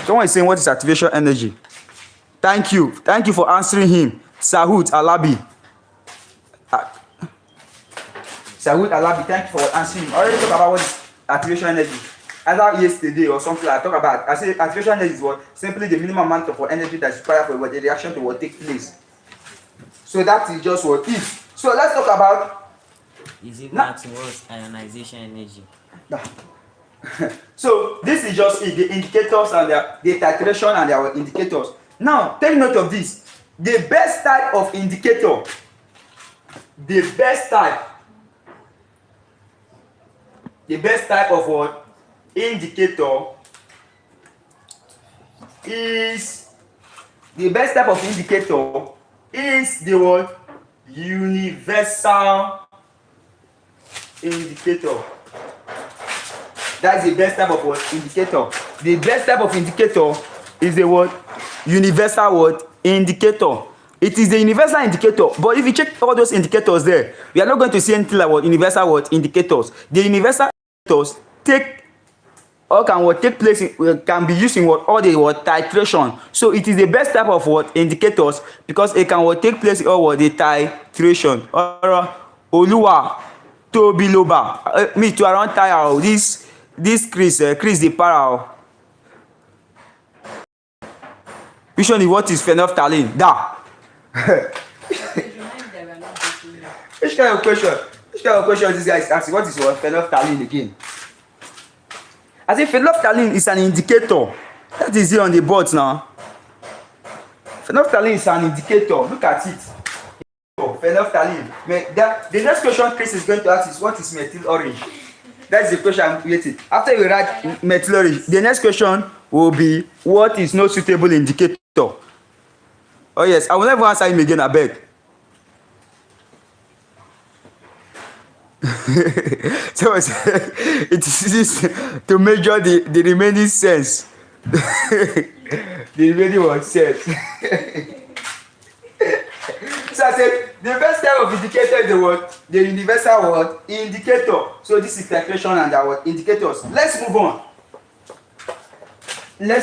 Someone is saying, what is activation energy? Thank you for answering him. Sahut Alabi. Sahut Alabi, thank you for answering him. I already talked about what is activation energy. Either yesterday or something I talk about. I say activation energy is what? Simply the minimum amount of energy that is required for what the reaction to what take place. So that is just what is. So let's talk about. Is it not towards ionization energy? So this is just it, the indicators and the titration and their indicators. Now take note of this. The best type of indicator, the best type of what indicator is the word universal indicator. That's the best type of what indicator. The best type of indicator is the word universal what indicator. It is the universal indicator, but if you check all those indicators there, we are not going to see anything like what universal what indicators. The universal indicators take place in, can be used in what all the what titration. So it is the best type of what indicators because it can what take place in all what the titration. Oluwa Tobi Loba me to around tire this Chris the para. Which one is what is phenolphthalein? Da. Which kind of question this guy is asking? What is what phenolphthalein again? I say phenolphthalein is an indicator. That is it on the board now. Phenolphthalein is an indicator. Look at it. Phenolphthalein. The next question Chris is going to ask is what is methyl orange? That is the question I'm creating. After you write methyl orange, the next question will be what is not suitable indicator? Oh yes, I will never answer him again, I beg. So it is to measure the remaining cells. The remaining one cells. So I said the best type of indicator is the word, the universal word indicator. So this is titration and our indicators. Let's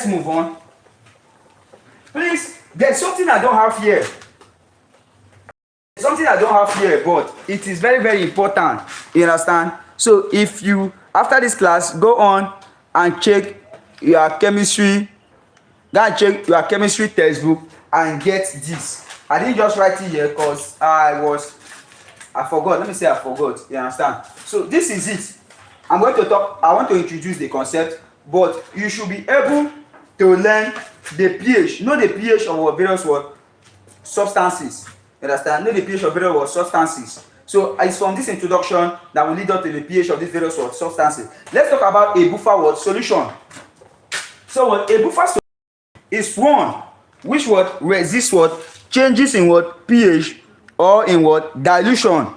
move on. Please, there's something I don't have here. But it is very, very important. You understand? So if you, after this class, go on and check your chemistry, textbook and get this. I didn't just write it here because I forgot. Let me say I forgot. You understand? So this is it. I want to introduce the concept, but you should be able to learn the pH. Know the pH of various substances. You understand? Know the pH of various substances. So it's from this introduction that will lead up to the pH of these various substances. Let's talk about a buffer solution. So a buffer solution is one which resists changes in pH or in dilution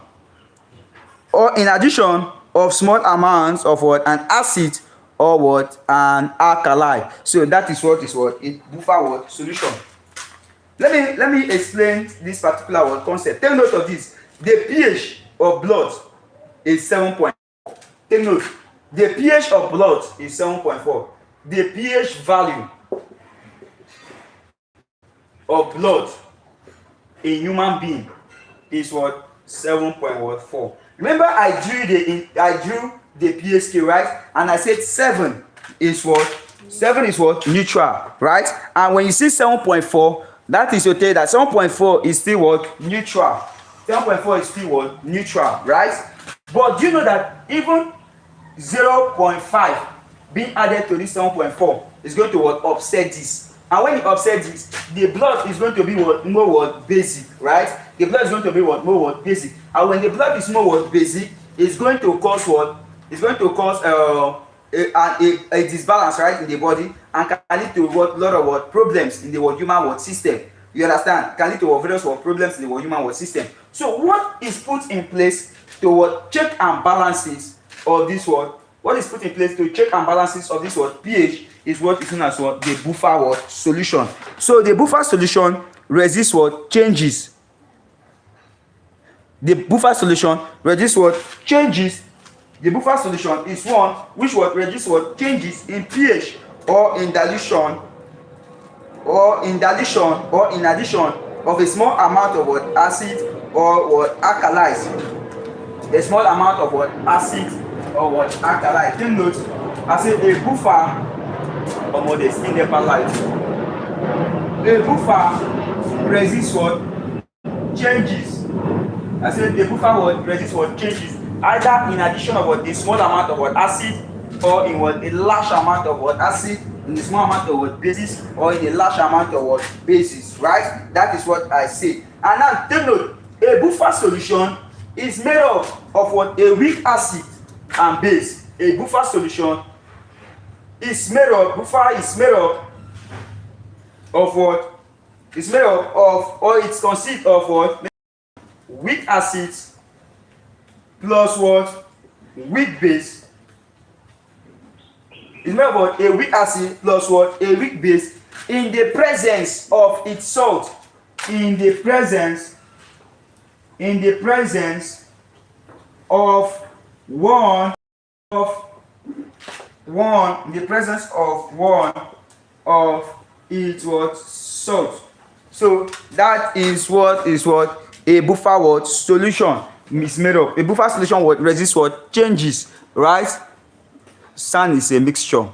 or in addition of small amounts of an acid or an alkali. So that is what is a buffer solution. Let me explain this particular concept. Take note of this. The pH of blood is 7.4. Take note. The pH of blood is 7.4. The pH value of blood in human being is 7.4. Remember I drew the pH scale, right? And I said 7 is neutral, right? And when you see 7.4, that is to tell you that 7.4 is still neutral. 7.4 is still neutral, right? But do you know that even 0.5 being added to this 7.4 is going to upset this? And when it upset this, the blood is going to be more basic, right? The blood is going to be more basic. And when the blood is more basic, it's going to cause It's going to cause a disbalance, right, in the body, and can lead to lot of problems in the human system. You understand? Can lead to various problems in the human system. So what is put in place to check and balances of this What is put in place to check and balances of this pH is what is known as the buffer solution. So the buffer solution resists changes. The buffer solution resists changes. The buffer solution is one which resists changes in pH or in dilution or in addition of a small amount of what acid or what alkalis. A small amount of what acid or what alkali. Take note, I say a buffer or more the skin never light. A buffer resists what changes. I say the buffer what resists what changes, either in addition of what a small amount of what acid, or in what a large amount of what acid, in a small amount of what basis, or in a large amount of what basis, right? That is what I say. And now take note, a buffer solution is made of what a weak acid and base. A buffer solution is made of what? It's made of or it consists of what? Weak acids plus what? Weak base. It's made of what? A weak acid plus what? A weak base in the presence of its salt. In the presence of one its what? Salt. So that is what a buffer what solution is made of. A buffer solution what resists what changes, right? Sand is a mixture.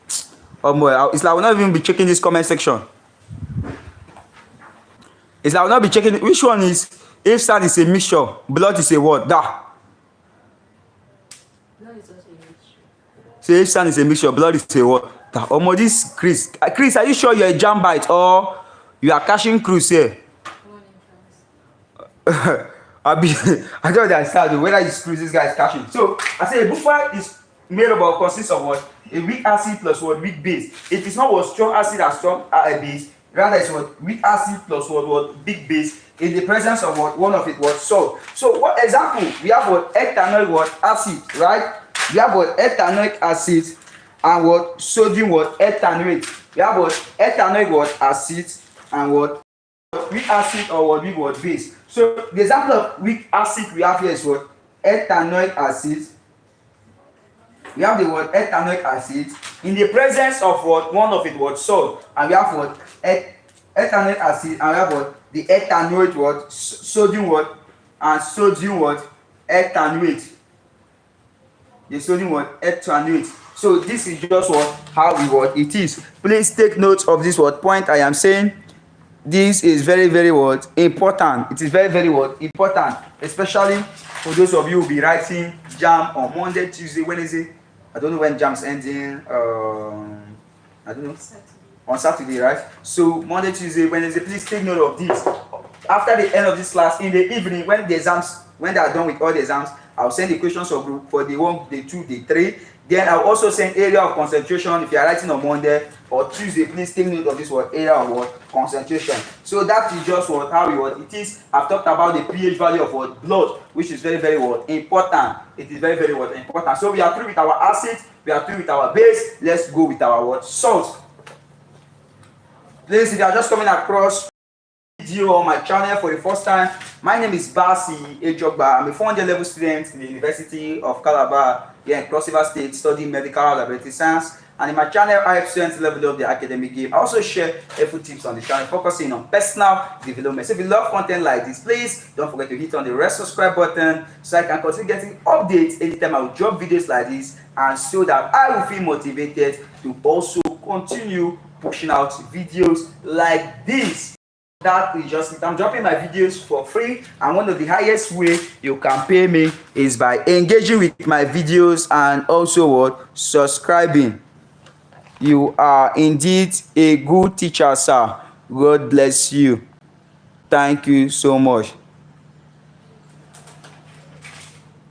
It's like I will not even be checking this comment section. It's like I will not be checking which one is. If sand is a mixture, blood is a what? Da. Blood is also a mixture. So if sand is a mixture, blood is a what? Da. This Chris, are you sure you're a jambite or you are catching cruise here? I don't understand whether it's cruise this guy is catching. So I say a buffer is made up or consists of what? A weak acid plus what? Weak base. It is not what strong acid and strong base. Rather, it's what weak acid plus what big base in the presence of what one of it was salt. So what example? We have what ethanoic what acid, right? We have what ethanoic acid and what sodium what ethanoate. We have what ethanoic what acid and what weak acid or what weak what base. So the example of weak acid we have here is what ethanoic acid. We have the word ethanoic acid in the presence of what one of it was salt, and we have what ethanoic acid, and we have what the ethanoate what sodium what and sodium what ethanoate. The sodium what ethanoate. So this is just what how what it is. Please take note of this what point I am saying. This is very what important. It is very what important, especially for those of you who will be writing JAMB on Monday, Tuesday, Wednesday. I don't know when JAMB's ending. I don't know. Saturday. On Saturday, right? So Monday, Tuesday, Wednesday. Please take note of this. After the end of this class, in the evening, when they are done with all the exams, I'll send the questions of group for day 1, day 2, day 3. Then I'll also send area of concentration. If you are writing on Monday or Tuesday, please take note of this what area of what concentration. So that is just what how what it is. I've talked about the pH value of what blood, which is very what important. It is very what important. So we are through with our acids, we are through with our base. Let's go with our what salt. Please, if you are just coming across video on my channel for the first time, my name is Basi Ejogba. I'm a 400 level student in the University of Calabar here in Cross River State, studying medical laboratory science. And in my channel, I have students level up the academic game. I also share helpful tips on the channel, focusing on personal development. So if you love content like this, please don't forget to hit on the red subscribe button so I can continue getting updates anytime I will drop videos like this, and so that I will feel motivated to also continue pushing out videos like this. That is just it. I'm dropping my videos for free, and one of the highest way you can pay me is by engaging with my videos and also what subscribing. You are indeed a good teacher, sir. God bless you. Thank you so much.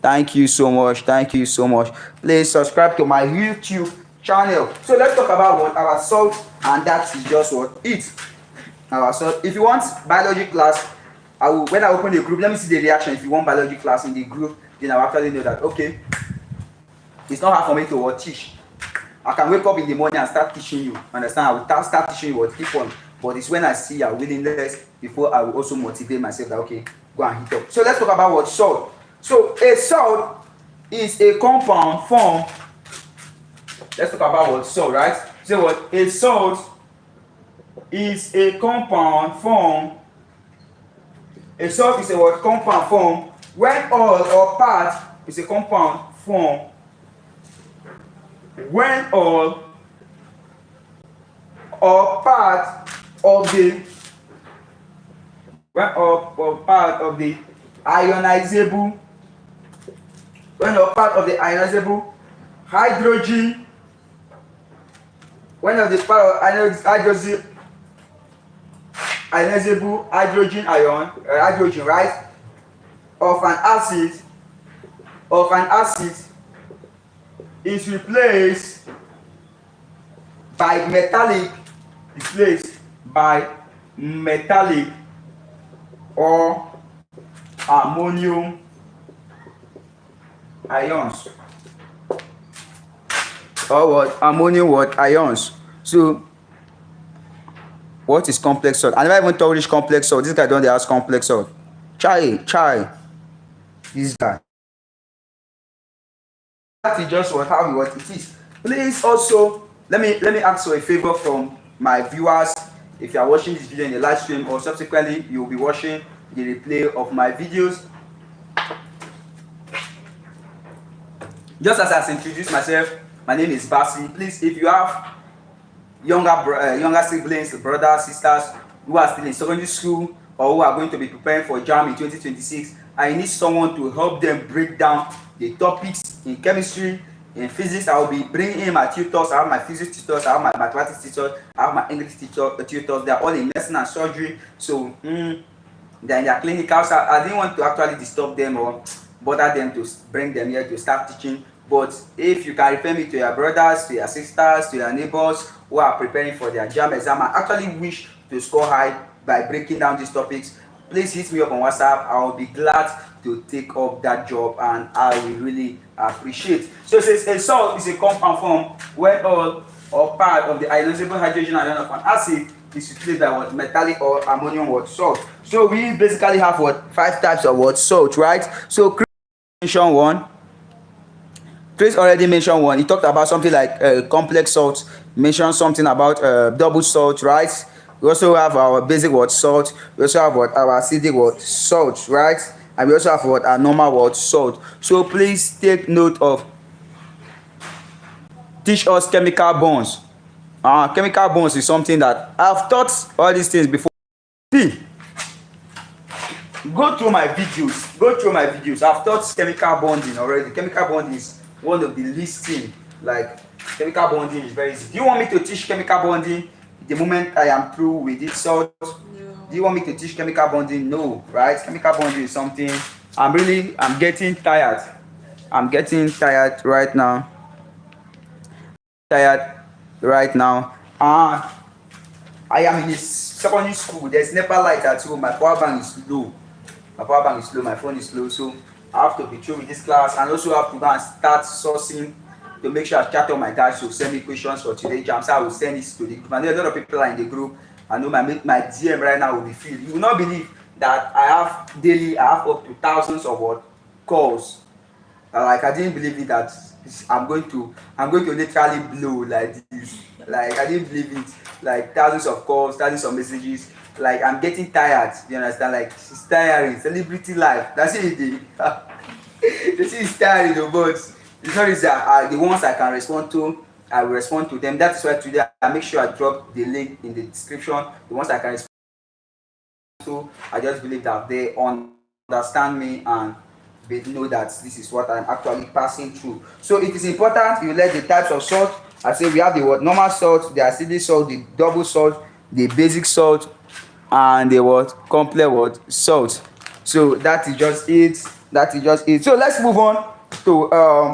Thank you so much. Thank you so much. Please subscribe to my YouTube channel. So let's talk about what our salt, and that is just what it. So if you want biology class, when I open the group, let me see the reaction. If you want biology class in the group, then I'll actually know that okay, it's not hard for me to teach. I can wake up in the morning and start teaching you. Understand? I will start teaching you what keep on. But it's when I see your willingness before I will also motivate myself that okay, go and hit up. So let's talk about what salt. So a salt is a compound form. Let's talk about what salt, right? Say what? A salt is a compound form. A salt is a what? Compound form when all or part is a compound form when all or part of the ionizable hydrogen ionizable hydrogen ion hydrogen, right, of an acid is replaced by metallic or ammonium ions, or what? Ammonium what? Ions. So what is complex salt? I never even told this complex salt. This guy don't ask complex salt. Chai. This guy. That is just what it is. Please also let me ask for a favor from my viewers. If you are watching this video in the live stream, or subsequently you will be watching the replay of my videos, just as I introduced myself, my name is Basi. Please, if you have younger siblings, brothers, sisters who are still in secondary school or who are going to be preparing for JAMB in 2026, I need someone to help them break down the topics in chemistry, in physics. I will be bringing in my tutors. I have my physics tutors, I have my mathematics tutors, I have my English tutors. They are all in medicine and surgery, so they're in their clinicals. I didn't want to actually disturb them or bother them to bring them here to start teaching. But if you can refer me to your brothers, to your sisters, to your neighbors who are preparing for their JAMB exam and actually wish to score high by breaking down these topics, please hit me up on WhatsApp. I will be glad to take up that job and I will really appreciate. So it says a salt is a compound form where all or part of the ionizable hydrogen ion of an acid is replaced by what? Metallic or ammonium what? Salt. So we basically have what? 5 types of what? Salt, right? So Chris mentioned one. Chris already mentioned one. He talked about something like complex salt. Mentioned something about double salt, right? We also have our basic what? Salt. We also have what? Our acidic what? Salt, right? And we also have what? Our normal what? Salt. So please take note of. Teach us chemical bonds. Chemical bonds is something that I've taught all these things before. See, go through my videos. I've taught chemical bonding already. Chemical bonding is one of the least thing. Like, chemical bonding is very easy. Do you want me to teach chemical bonding the moment I am through with this salt? No. Do you want me to teach chemical bonding? No, right? Chemical bonding is something I'm getting tired. I'm getting tired right now. I am in a secondary school. There's never light at home. My power bank is low. My phone is slow, so I have to be through with this class and also have to go and start sourcing to make sure I chat on my guys to send me questions for today's jam. So I will send this to the group. I know a lot of people are in the group. I know my DM right now will be filled. You will not believe that I have up to thousands of what calls. Like, I didn't believe it that I'm going to literally blow like this. Like, I didn't believe it. Like, thousands of calls, thousands of messages. Like, I'm getting tired. You understand? Like, it's tiring. Celebrity life. That's it. This is tiring, though, but it's not easy. The ones I can respond to, I will respond to them. That's why today I make sure I drop the link in the description. The ones I can respond to, I just believe that they understand me and they know that this is what I'm actually passing through. So it is important you let the types of salt. I say we have the what? Normal salt, the acidic salt, the double salt, the basic salt, and the what? Complex what? Salt. So that is just it. So let's move on to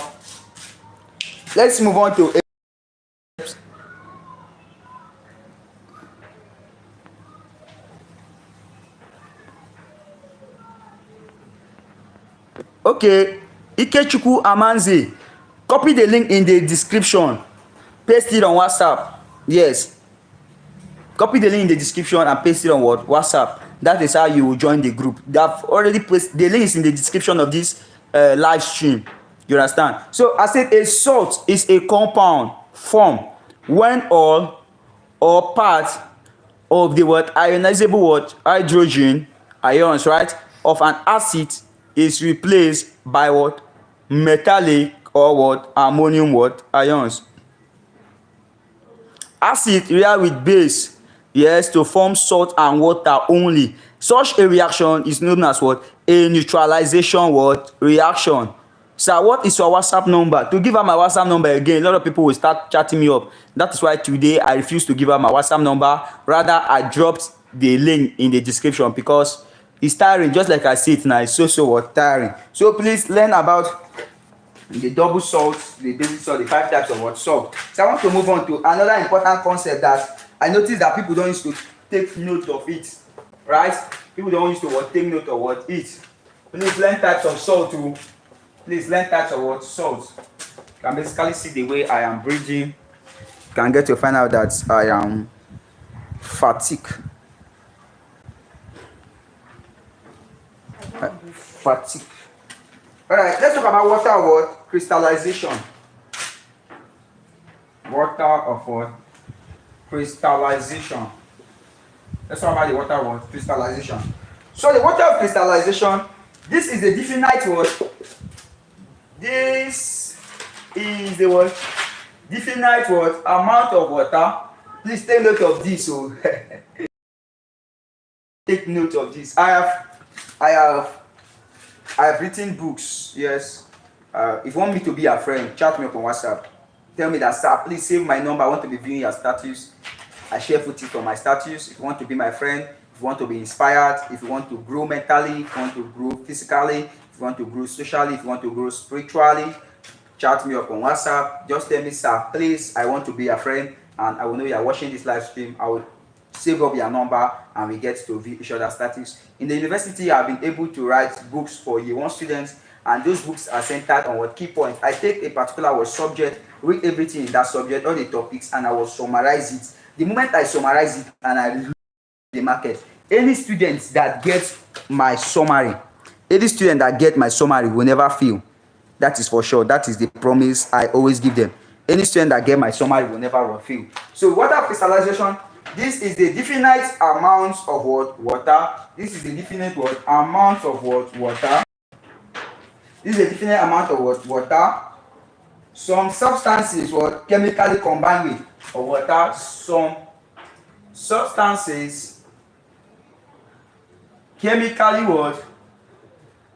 okay, Ikechukwu Amanzi, copy the link in the description, paste it on WhatsApp. Yes, copy the link in the description and paste it on what? WhatsApp. That is how you will join the group. They've already placed the link is in the description of this live stream. You understand? So I said a salt is a compound form when all or part of the what ionizable what hydrogen ions, right, of an acid is replaced by what metallic or what ammonium what ions. Acid react with base, yes, to form salt and water only. Such a reaction is known as what a neutralization what reaction. Sir, what is your WhatsApp number? To give out my WhatsApp number again, a lot of people will start chatting me up. That is why today I refuse to give out my WhatsApp number. Rather, I dropped the link in the description because it's tiring. Just like I see it now, it's so what tiring. So please learn about the double salt, the basic salt, the 5 types of what salt. So I want to move on to another important concept that I noticed that people don't used to take note of it, right? People don't used to what take note of what it. Please learn types of salt too. Please learn types of what salt. You can basically see the way I am breathing. You can get to find out that I am fatigue. Fatigue. Alright, let's talk about water of what? Crystallization. Water of what? Crystallization. Let's talk about the water of what? Crystallization. So the water of crystallization, this is the definite word. This is the what? Definite word amount of water. Please take note of this. So take note of this. I have written books, yes. If you want me to be a friend, chat me up on WhatsApp. Tell me that, sir, please save my number. I want to be viewing your status. I share footage on my status. If you want to be my friend, if you want to be inspired, if you want to grow mentally, if you want to grow physically, if you want to grow socially, if you want to grow spiritually, chat me up on WhatsApp. Just tell me, sir, please, I want to be a friend, and I will know you are watching this live stream. I will save up your number and we get to view each other's status. In the university, I've been able to write books for year 1 students, and those books are centered on what key points. I take a particular subject, read everything in that subject, all the topics, and I will summarize it. The moment I summarize it and I release the market, any students that get my summary, will never fail. That is for sure. That is the promise I always give them. Any student that get my summary will never fail. So water crystallization, this is the definite amount of what? Water. This is the definite what? Amount of what? Water. This is the definite amount of what? Water. Some substances what? Chemically combined with water. Some substances chemically what?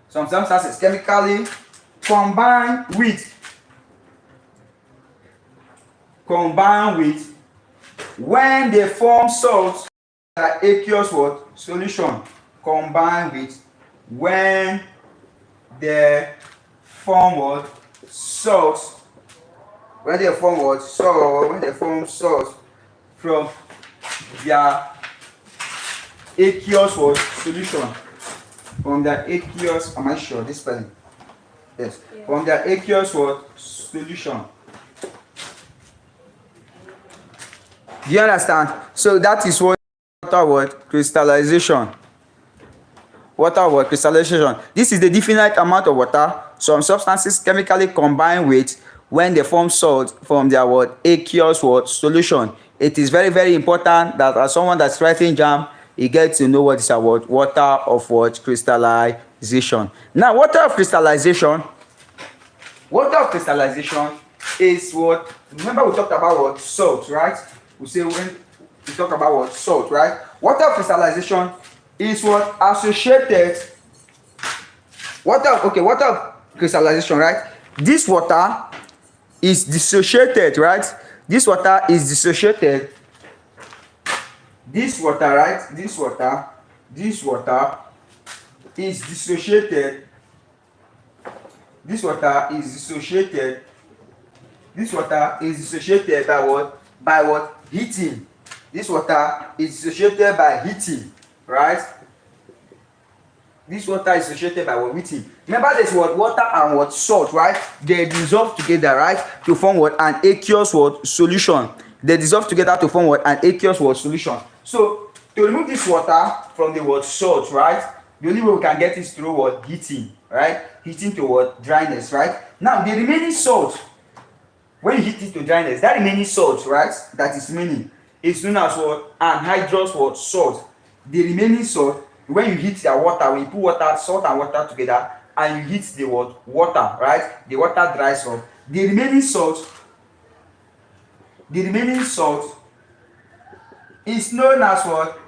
Some substances chemically combined with when they form salts, aqueous what? Solution. Combined with when they form what? Salts. When they form what? Salt. When they form salts from their aqueous what? Solution. From their aqueous, am I sure this spelling? Yes. Yeah. From their aqueous what? Solution. Do you understand? So that is what water what? Crystallization. Water what? Crystallization. This is the definite amount of water some substances chemically combine with when they form salt from their what? Aqueous what? Solution. It is very, very important that as someone that's writing JAMB, you get to know what is about water of what? Crystallization. Now, water of crystallization is what? Remember we talked about what? Salt, right? We say when we talk about what? Salt, right? Water of crystallization is what? Associated. Water of crystallization, right? This water is dissociated, right? This water is dissociated. This water, right? This water is dissociated. This water is dissociated. This water is dissociated by what? By what? Heating. This water is dissociated by heating, right? This water is dissociated by what? Heating. Remember this what? Water and what? Salt, right? They dissolve together, right? To form what? An aqueous what? Solution. They dissolve together to form what? An aqueous what? Solution. So to remove this water from the what? Salt, right? The only way we can get is through what? Heating, right? Heating to what? Dryness, right? Now the remaining salt when you heat it to dryness, that remaining salt, right, that is remaining is known as what? Anhydrous what? Salt. The remaining salt, when you heat the water, when you put water, salt and water together, and you heat the what? Water, right? The water dries off. The remaining salt is known as what?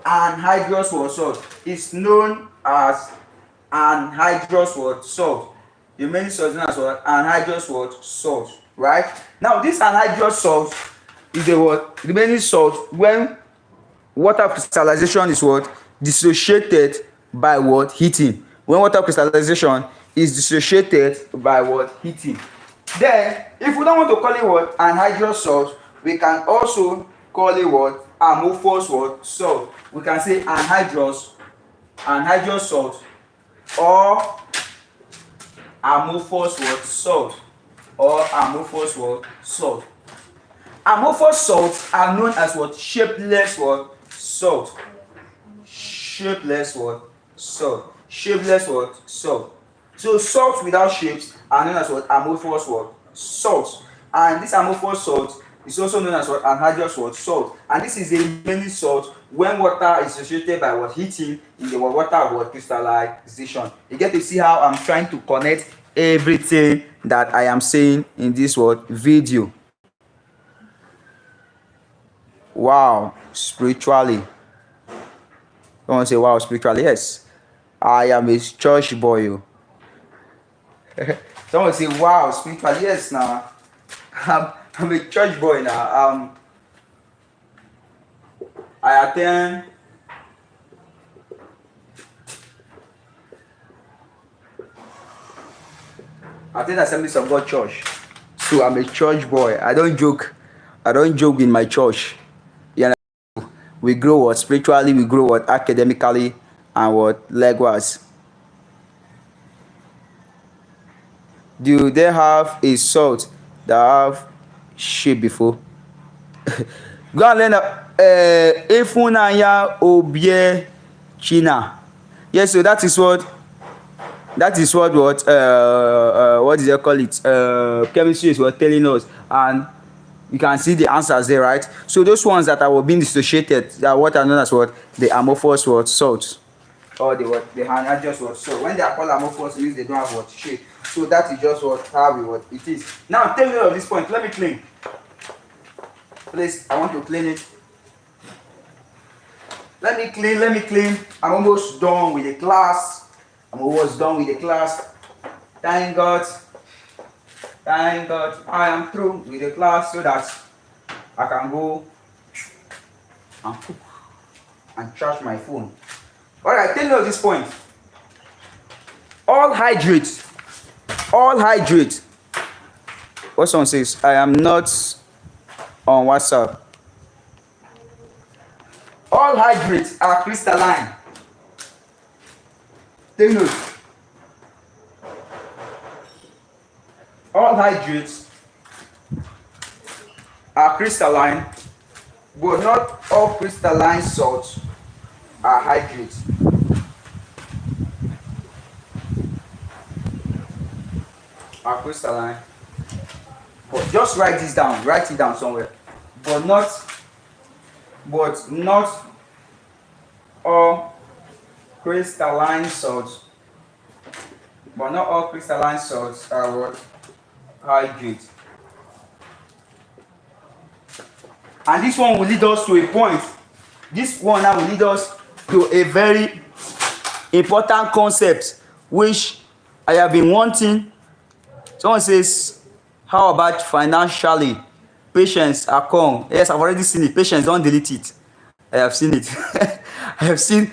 Anhydrous what? Salt. It's known as anhydrous what? Salt. The remaining salt is known as what? Anhydrous what? Salt. Right? Now this anhydrous salt is the what? Remaining salt when water crystallization is what? Dissociated by what? Heating. When water crystallization is dissociated by what? Heating. Then if we don't want to call it what? Anhydrous salt, we can also call it what? Amorphous what? Salt. We can say anhydrous salt, or amorphous what? Salt, or amorphous what? Salt. Amorphous salts are known as what? Shapeless what? Salt. Shapeless what? Salt. Shapeless what? Salt. So salts without shapes are known as what? Amorphous what? Salts. And this amorphous salt is also known as what? Anhydrous what? Salt. And this is a remaining salt when water is associated by what? Heating in the water of what? Crystallization. You get to see how I'm trying to connect everything that I am saying in this what? Video. Wow, spiritually. Someone say, wow, spiritually. Yes, I am a church boy. Someone say, wow, spiritually. Yes, now I'm a church boy now. I attend Assemblies of God Church. So I'm a church boy. I don't joke in my church. Yeah, we grow what? Spiritually, we grow what? Academically, and what? Likewise. Do they have a salt that have shape before? Go and learn Efunanya Obie China. Yes, so that is what what did they call it? Chemistry is what telling us, and you can see the answers there, right? So those ones that are being dissociated, that what are known as what? The amorphous what? Salts, or the what? The anhydrous what? So when they are called amorphous, it means they don't have what? Shape. So that is just what? How what it is. Now tell me of this point. Let me clean. Please, I want to clean it. Let me clean. I'm almost done with the class. Thank God. I am through with the class so that I can go and cook and charge my phone. Alright, tell me of this point. All hydrates. What someone says, I am not on WhatsApp. All hydrates are crystalline. Take note. All hydrates are crystalline, but not all crystalline salts are hydrates. Are crystalline, but just write this down. Write it down somewhere. But not all crystalline salts. But not all crystalline salts are what? Hydrate. And this one will lead us to a point. This one now will lead us to a very important concept which I have been wanting. Someone says, how about financially? Patience are come. Yes, I've already seen it. Patience, don't delete it. I have seen it. I have seen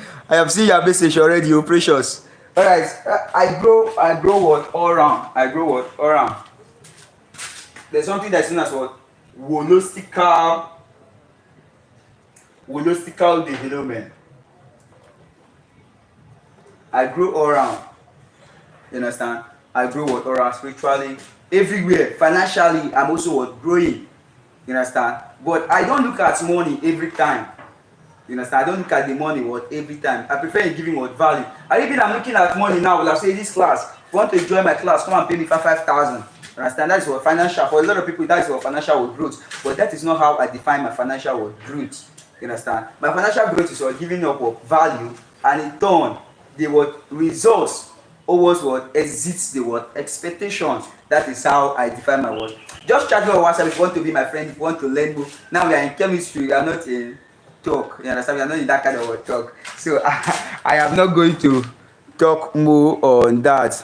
your message already, you're precious. Alright, I grow what? All round. There's something that's known as what? Holistical development. I grow all round. You understand? I grow what? All round, spiritually, everywhere. Financially, I'm also what? Growing. You understand? But I don't look at money every time. You understand? I don't look at the money what? Every time. I prefer giving what? Value. I even I'm looking at money now. Will I say this class? If you want to join my class, come and pay me 5,000. Understand? That is what financial, for a lot of people, that is what financial growth. But that is not how I define my financial growth. You understand? My financial growth is what giving up what value, and in turn, the what results always what exceeds the what expectations. That is how I define my word. Just chat me on WhatsApp if you want to be my friend, if you want to learn more. Now we are in chemistry, we are not in talk. You understand? We are not in that kind of talk. So I am not going to talk more on that.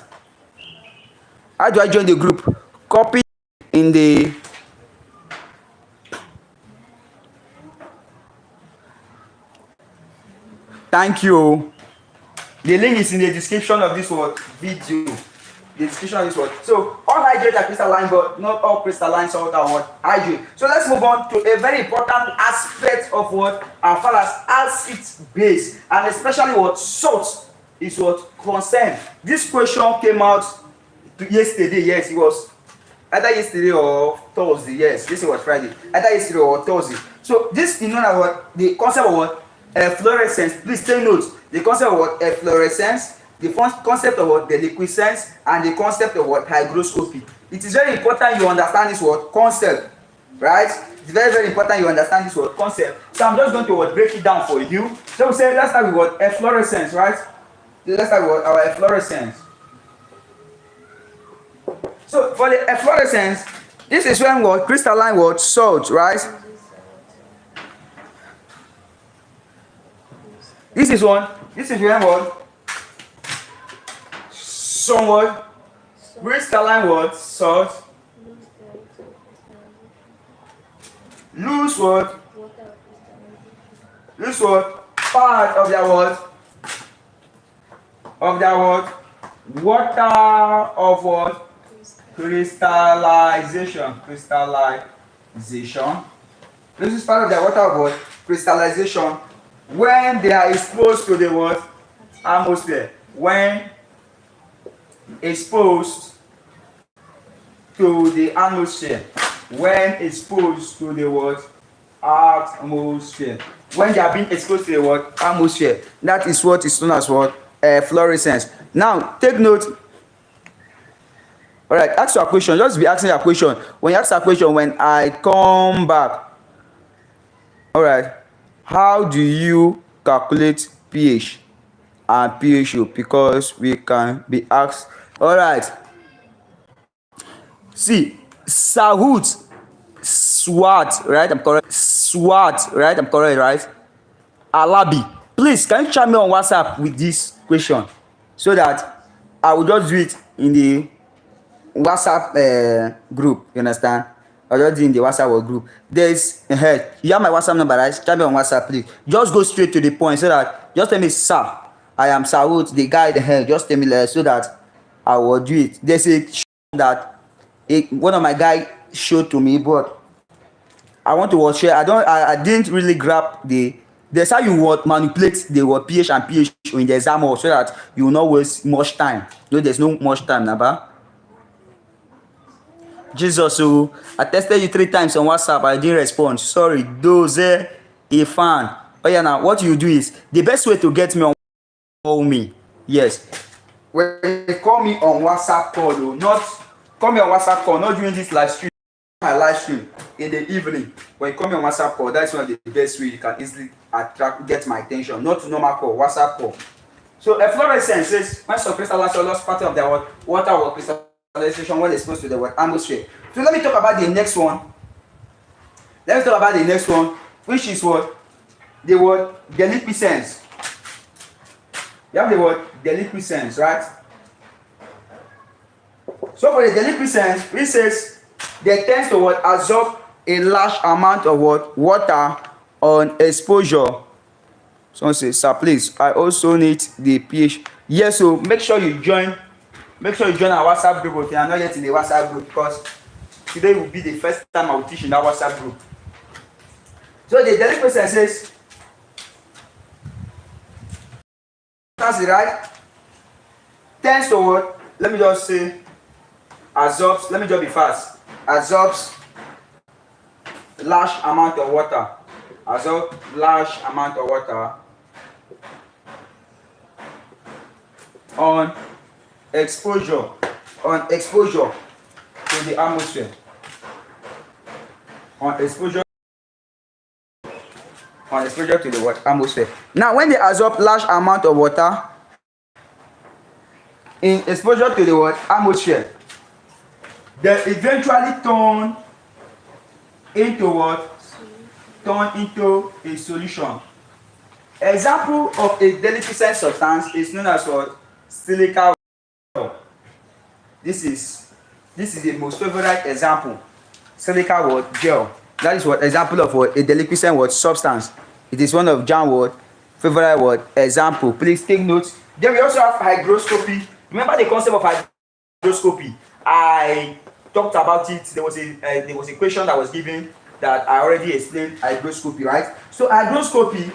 How do I join the group? Copy in the thank you. The link is in the description of this word video. The description of this word. So all hydrates are crystalline, but not all crystalline salt are what hydrate. So let's move on to a very important aspect of what as far as acid base, and especially what salt is what concerned. This question came out yesterday. Yes, it was either yesterday or Thursday. Yes, this was Friday. Either yesterday or Thursday. So this is known as what the concept of what fluorescence. Please take note. The concept of what fluorescence, the concept of what deliquescence, and the concept of what hygroscopy. It is very important you understand this word concept, right? It's very, very important you understand this word concept. So I'm just going to what break it down for you. So we say let's start with what efflorescence, right? Let's start with what our efflorescence. So for the efflorescence, this is when what crystalline what salt, right? This is one. This is when what somewhat crystalline what salt lose what part of their what water of what crystallization. This is part of their water of what crystallization when they are exposed to the what atmosphere. When exposed to the atmosphere. When exposed to the what atmosphere. When they are being exposed to the what atmosphere. That is what is known as what fluorescence. Now take note. All right, ask your question. Just be asking your question. When you ask a question, when I come back, all right, how do you calculate pH and pHO? Because we can be asked. All right, see, Sahut Swat, right? I'm correct. Swat, right? I'm correct, right? Alabi, please can you chat me on WhatsApp with this question so that I will just do it in the WhatsApp group. You understand? I'll just do it in the WhatsApp group. There's you have my WhatsApp number, right? Chat me on WhatsApp, please. Just go straight to the point so that just tell me, sir, I am Sahut, the guy the hell. Just tell me so that I will do it. There's a that one of my guys showed to me, but I want to watch it. I didn't really grab there's how you would manipulate the word pH and pHO in the exam hall so that you will not waste much time. No, there's no much time, Naba. Jesus, so I tested you 3 times on WhatsApp. I didn't respond. Sorry, those a fan. Oh yeah, now what you do is the best way to get me on call me. Yes. When you call me on WhatsApp call, though, not call me on WhatsApp call, not during this live stream. My live stream in the evening. When you call me on WhatsApp call, that's one of the best way you can easily get my attention. Not normal call, WhatsApp call. So efflorescence is when some crystalline lost part of their water or crystallization when exposed to the atmosphere. So let me talk about the next one. Which is what? The word deliquescence. You have the word deliquescence, right? So for the deliquescence, it says they tend to what absorb a large amount of what water on exposure. Someone says, sir, please, I also need the pH. Yes, so make sure you join our WhatsApp group if you are not yet in the WhatsApp group, because today will be the first time I will teach in that WhatsApp group. So the deliquescence says, that's it, right? Tends to what? Let me just say, absorbs, let me just be fast. Absorbs large amount of water. Absorb large amount of water on exposure to to the atmosphere. On exposure to the what? Atmosphere. Now, when they absorb large amount of water in exposure to the what? Atmosphere, they eventually turn into what? Turn into a solution. Example of a deliquescent substance is known as what? Silica gel. This is the most favorite example. Silica what? Gel. That is what example of what? A deliquescent what? Substance. It is one of JAMB what? Favorite what? Example. Please take notes. Then we also have hygroscopy. Remember the concept of hygroscopy? I talked about it. There was a question that was given that I already explained hygroscopy, right? So hygroscopy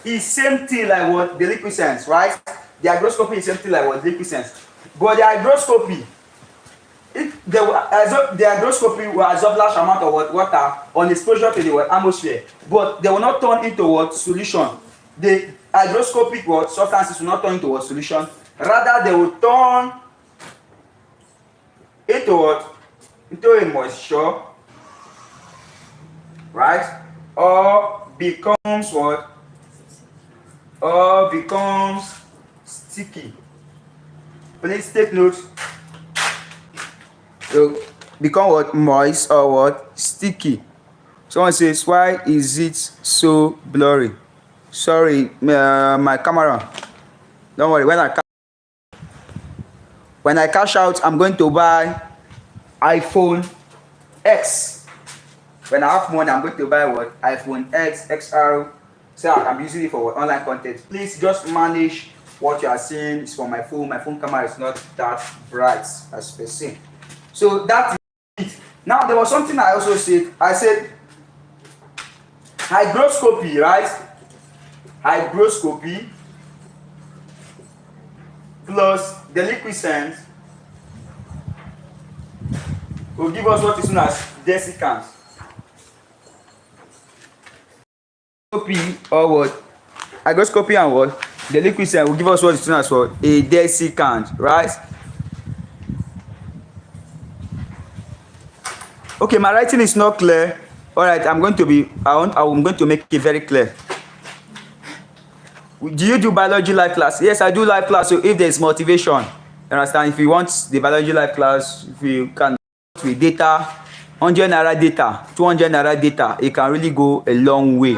is same thing like what? Deliquescence, right? The hygroscopy is same thing like what? Deliquescence. But the hygroscopy, the hygroscopy will absorb large amount of water on exposure to the atmosphere, but they will not turn into what? Solution. The hygroscopic what? Substances will not turn into what? Solution. Rather, they will turn into what? Into a moisture, right? Or becomes what? Or becomes sticky. Please take note. So become what? Moist or what? Sticky. Someone says, why is it so blurry? Sorry, my camera. Don't worry. When I cash out, I'm going to buy iPhone X. When I have money, I'm going to buy what? iPhone X, XR. So I can be using it for what? Online content. Please just manage what you are seeing. It's for my phone. My phone camera is not that bright as per se. So that is it. Now there was something I also said. I said hygroscopy, right? Hygroscopy plus deliquescence will give us what is known as desiccants. Or what? Hygroscopy and what? Deliquescence will give us what is known as what? A desiccant, right? Okay, my writing is not clear. All right, I'm going to make it very clear. Do you do biology live class? Yes, I do live class. So if there is motivation, you understand? If you want the biology live class, if you can with data, 100 naira data, 200 naira data, it can really go a long way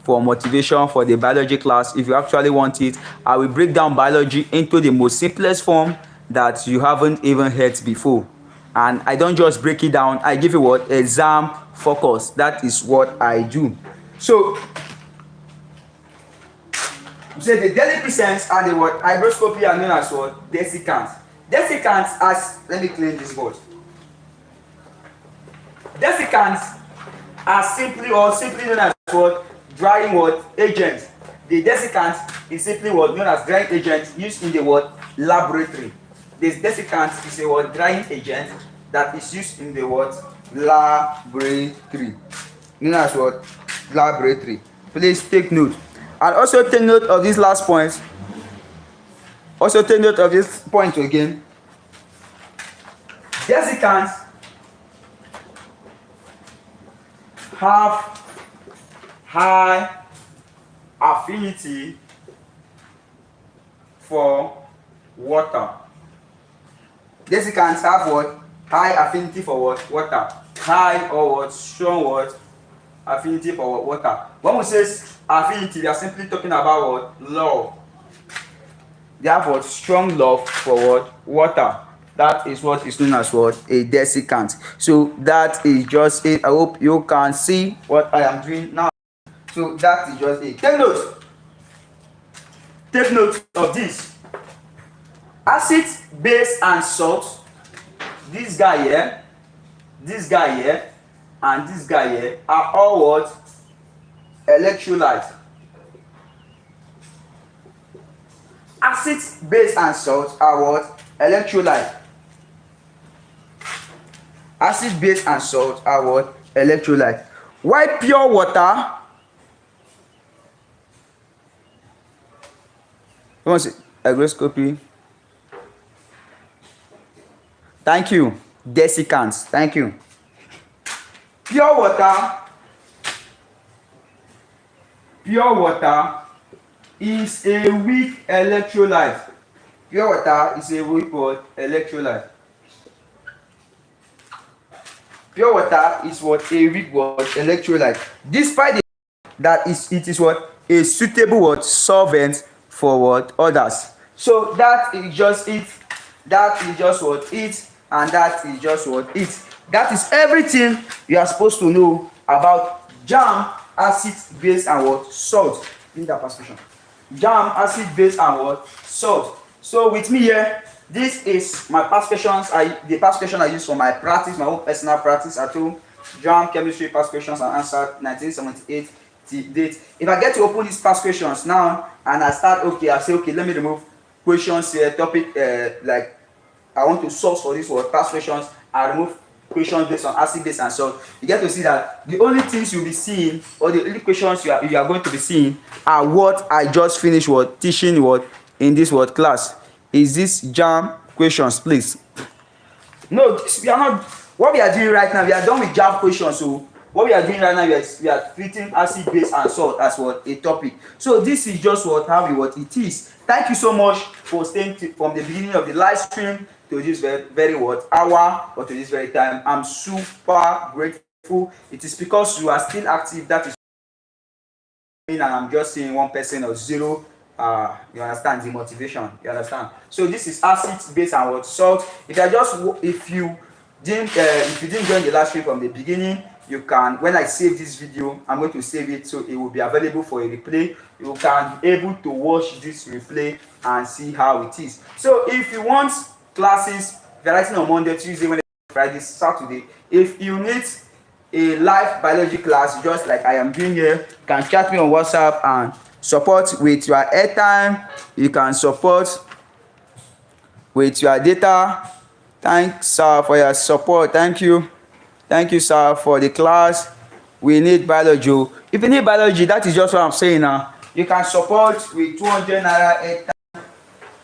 for motivation for the biology class. If you actually want it, I will break down biology into the most simplest form that you haven't even heard before. And I don't just break it down, I give you what? Exam focus. That is what I do. So say the deliquescence and the what? Hygroscopy are known as what? Desiccants. Desiccants as, let me clean this board. Desiccants are simply known as what? Drying what? Agents. The desiccant is simply what? Known as drying agent used in the what? Laboratory. This desiccant is a what? Drying agent that is used in the what? Laboratory. Known as what? Laboratory. Please take note. And also take note of this last point. Also take note of this point again. Desiccants have high affinity for water. Desiccants have what? High affinity for what? Water. High or what? Strong what? Affinity for what? Water. When we say affinity, we are simply talking about what? Love. They have what? Strong love for what? Water. That is what is known as what? A desiccant. So that is just it. I hope you can see what I am doing now. So that is just it. Take note. Take note of this. Acid, base, and salt. This guy here, and this guy here are all what? Electrolytes. Acid, base, and salt are what? Electrolyte. Acid, base, and salt are what? Electrolyte. Why pure water? Come on, say hygroscopy. Thank you. Desiccants. Thank you. Pure water. Pure water is a weak electrolyte. Pure water is a weak what? Electrolyte. Pure water is what? A weak what? Electrolyte. Despite that it is what? A suitable what? Solvent for what? Others. So that is just it. That is just what? It. And that is just what? It. That is everything you are supposed to know about JAMB, acid, base, and what? Salt. In that perspiration. JAMB, acid, base, and what? Salt. So with me here, this is my past questions. The past question I use for my practice, my own personal practice at home. JAMB Chemistry past questions and answered 1978 date. If I get to open these past questions now and I start, okay, I say, okay, let me remove questions here, topic, like I want to source for this word, past questions. I remove questions based on acid, base, and salt. You get to see that the only things you'll be seeing, or the only questions you are going to be seeing, are what I just finished what teaching what in this word class. Is this JAMB questions, please? No, we are not. What we are doing right now, we are done with JAMB questions. So what we are doing right now, we are treating acid, base, and salt as what a topic. So this is just what how what it is. Thank you so much for staying from the beginning of the live stream to this very what hour or to this very time. I'm super grateful. It is because you are still active. That is, and I'm just seeing one person or zero. You understand the motivation? You understand? So this is acid, base, and what salt. If you didn't join the last stream from the beginning, you can, when I save this video, I'm going to save it so it will be available for a replay. You can be able to watch this replay and see how it is. So if you want classes, if you're writing on Monday, Tuesday, Wednesday, Friday, Saturday, if you need a live biology class just like I am doing here, you can chat me on WhatsApp and support with your airtime. You can support with your data. Thanks sir for your support. Thank you sir for the class. We need biology. If you need biology, that is just what I'm saying now. You can support with 200 naira airtime,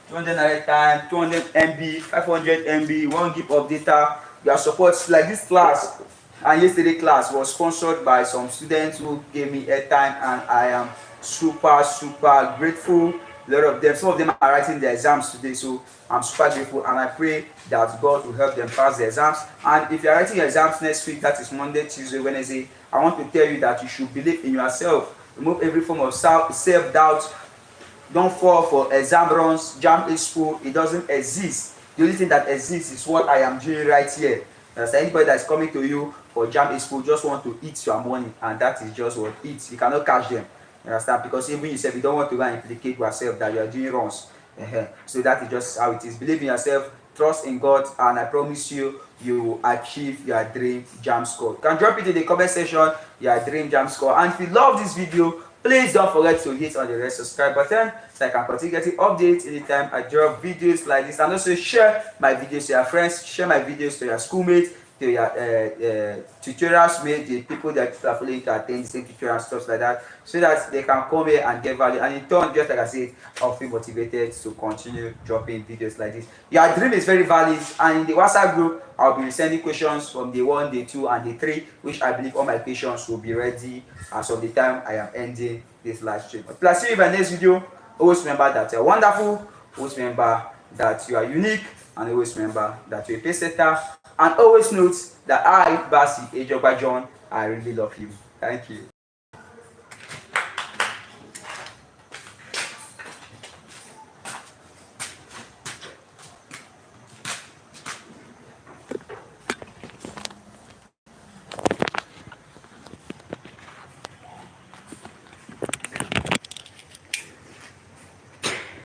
200 naira airtime, 200 MB, 500 MB, 1 gig of data. Your support, like this class and yesterday class, was sponsored by some students who gave me airtime, and I am super grateful. A lot of them, some of them are writing their exams today, so I'm super grateful, and I pray that God will help them pass the exams. And if you're writing your exams next week, that is Monday, Tuesday, Wednesday, I want to tell you that you should believe in yourself. Remove every form of self-doubt. Don't fall for exam runs. JAMB Expo, it doesn't exist. The only thing that exists is what I am doing right here. There's anybody that's coming to you for JAMB Expo just want to eat your money, and that is just what it. You cannot catch them. You understand? Because even yourself, you don't want to go and implicate yourself that you are doing wrongs. So that is just how it is. Believe in yourself, trust in God, and I promise you, you will achieve your dream JAMB score. You can drop it in the comment section, your dream JAMB score. And if you love this video, please don't forget to hit on the red subscribe button so I can continue getting updates anytime I drop videos like this. And also share my videos to your friends, share my videos to your schoolmates, to your tutorials made, the people that are following to attend the same tutorial and stuff like that, so that they can come here and get value, and in turn, just like I said, I'll feel motivated to continue dropping videos like this. Your dream is very valid, and in the WhatsApp group, I'll be sending questions from day 1, day 2, and day 3, which I believe all my questions will be ready as of the time I am ending this live stream. But plus, see you in my next video. Always remember that you're wonderful, always remember that you are unique, and always remember that you're a pace setter. And always note that I, Basi Ejogba John, I really love you. Thank you.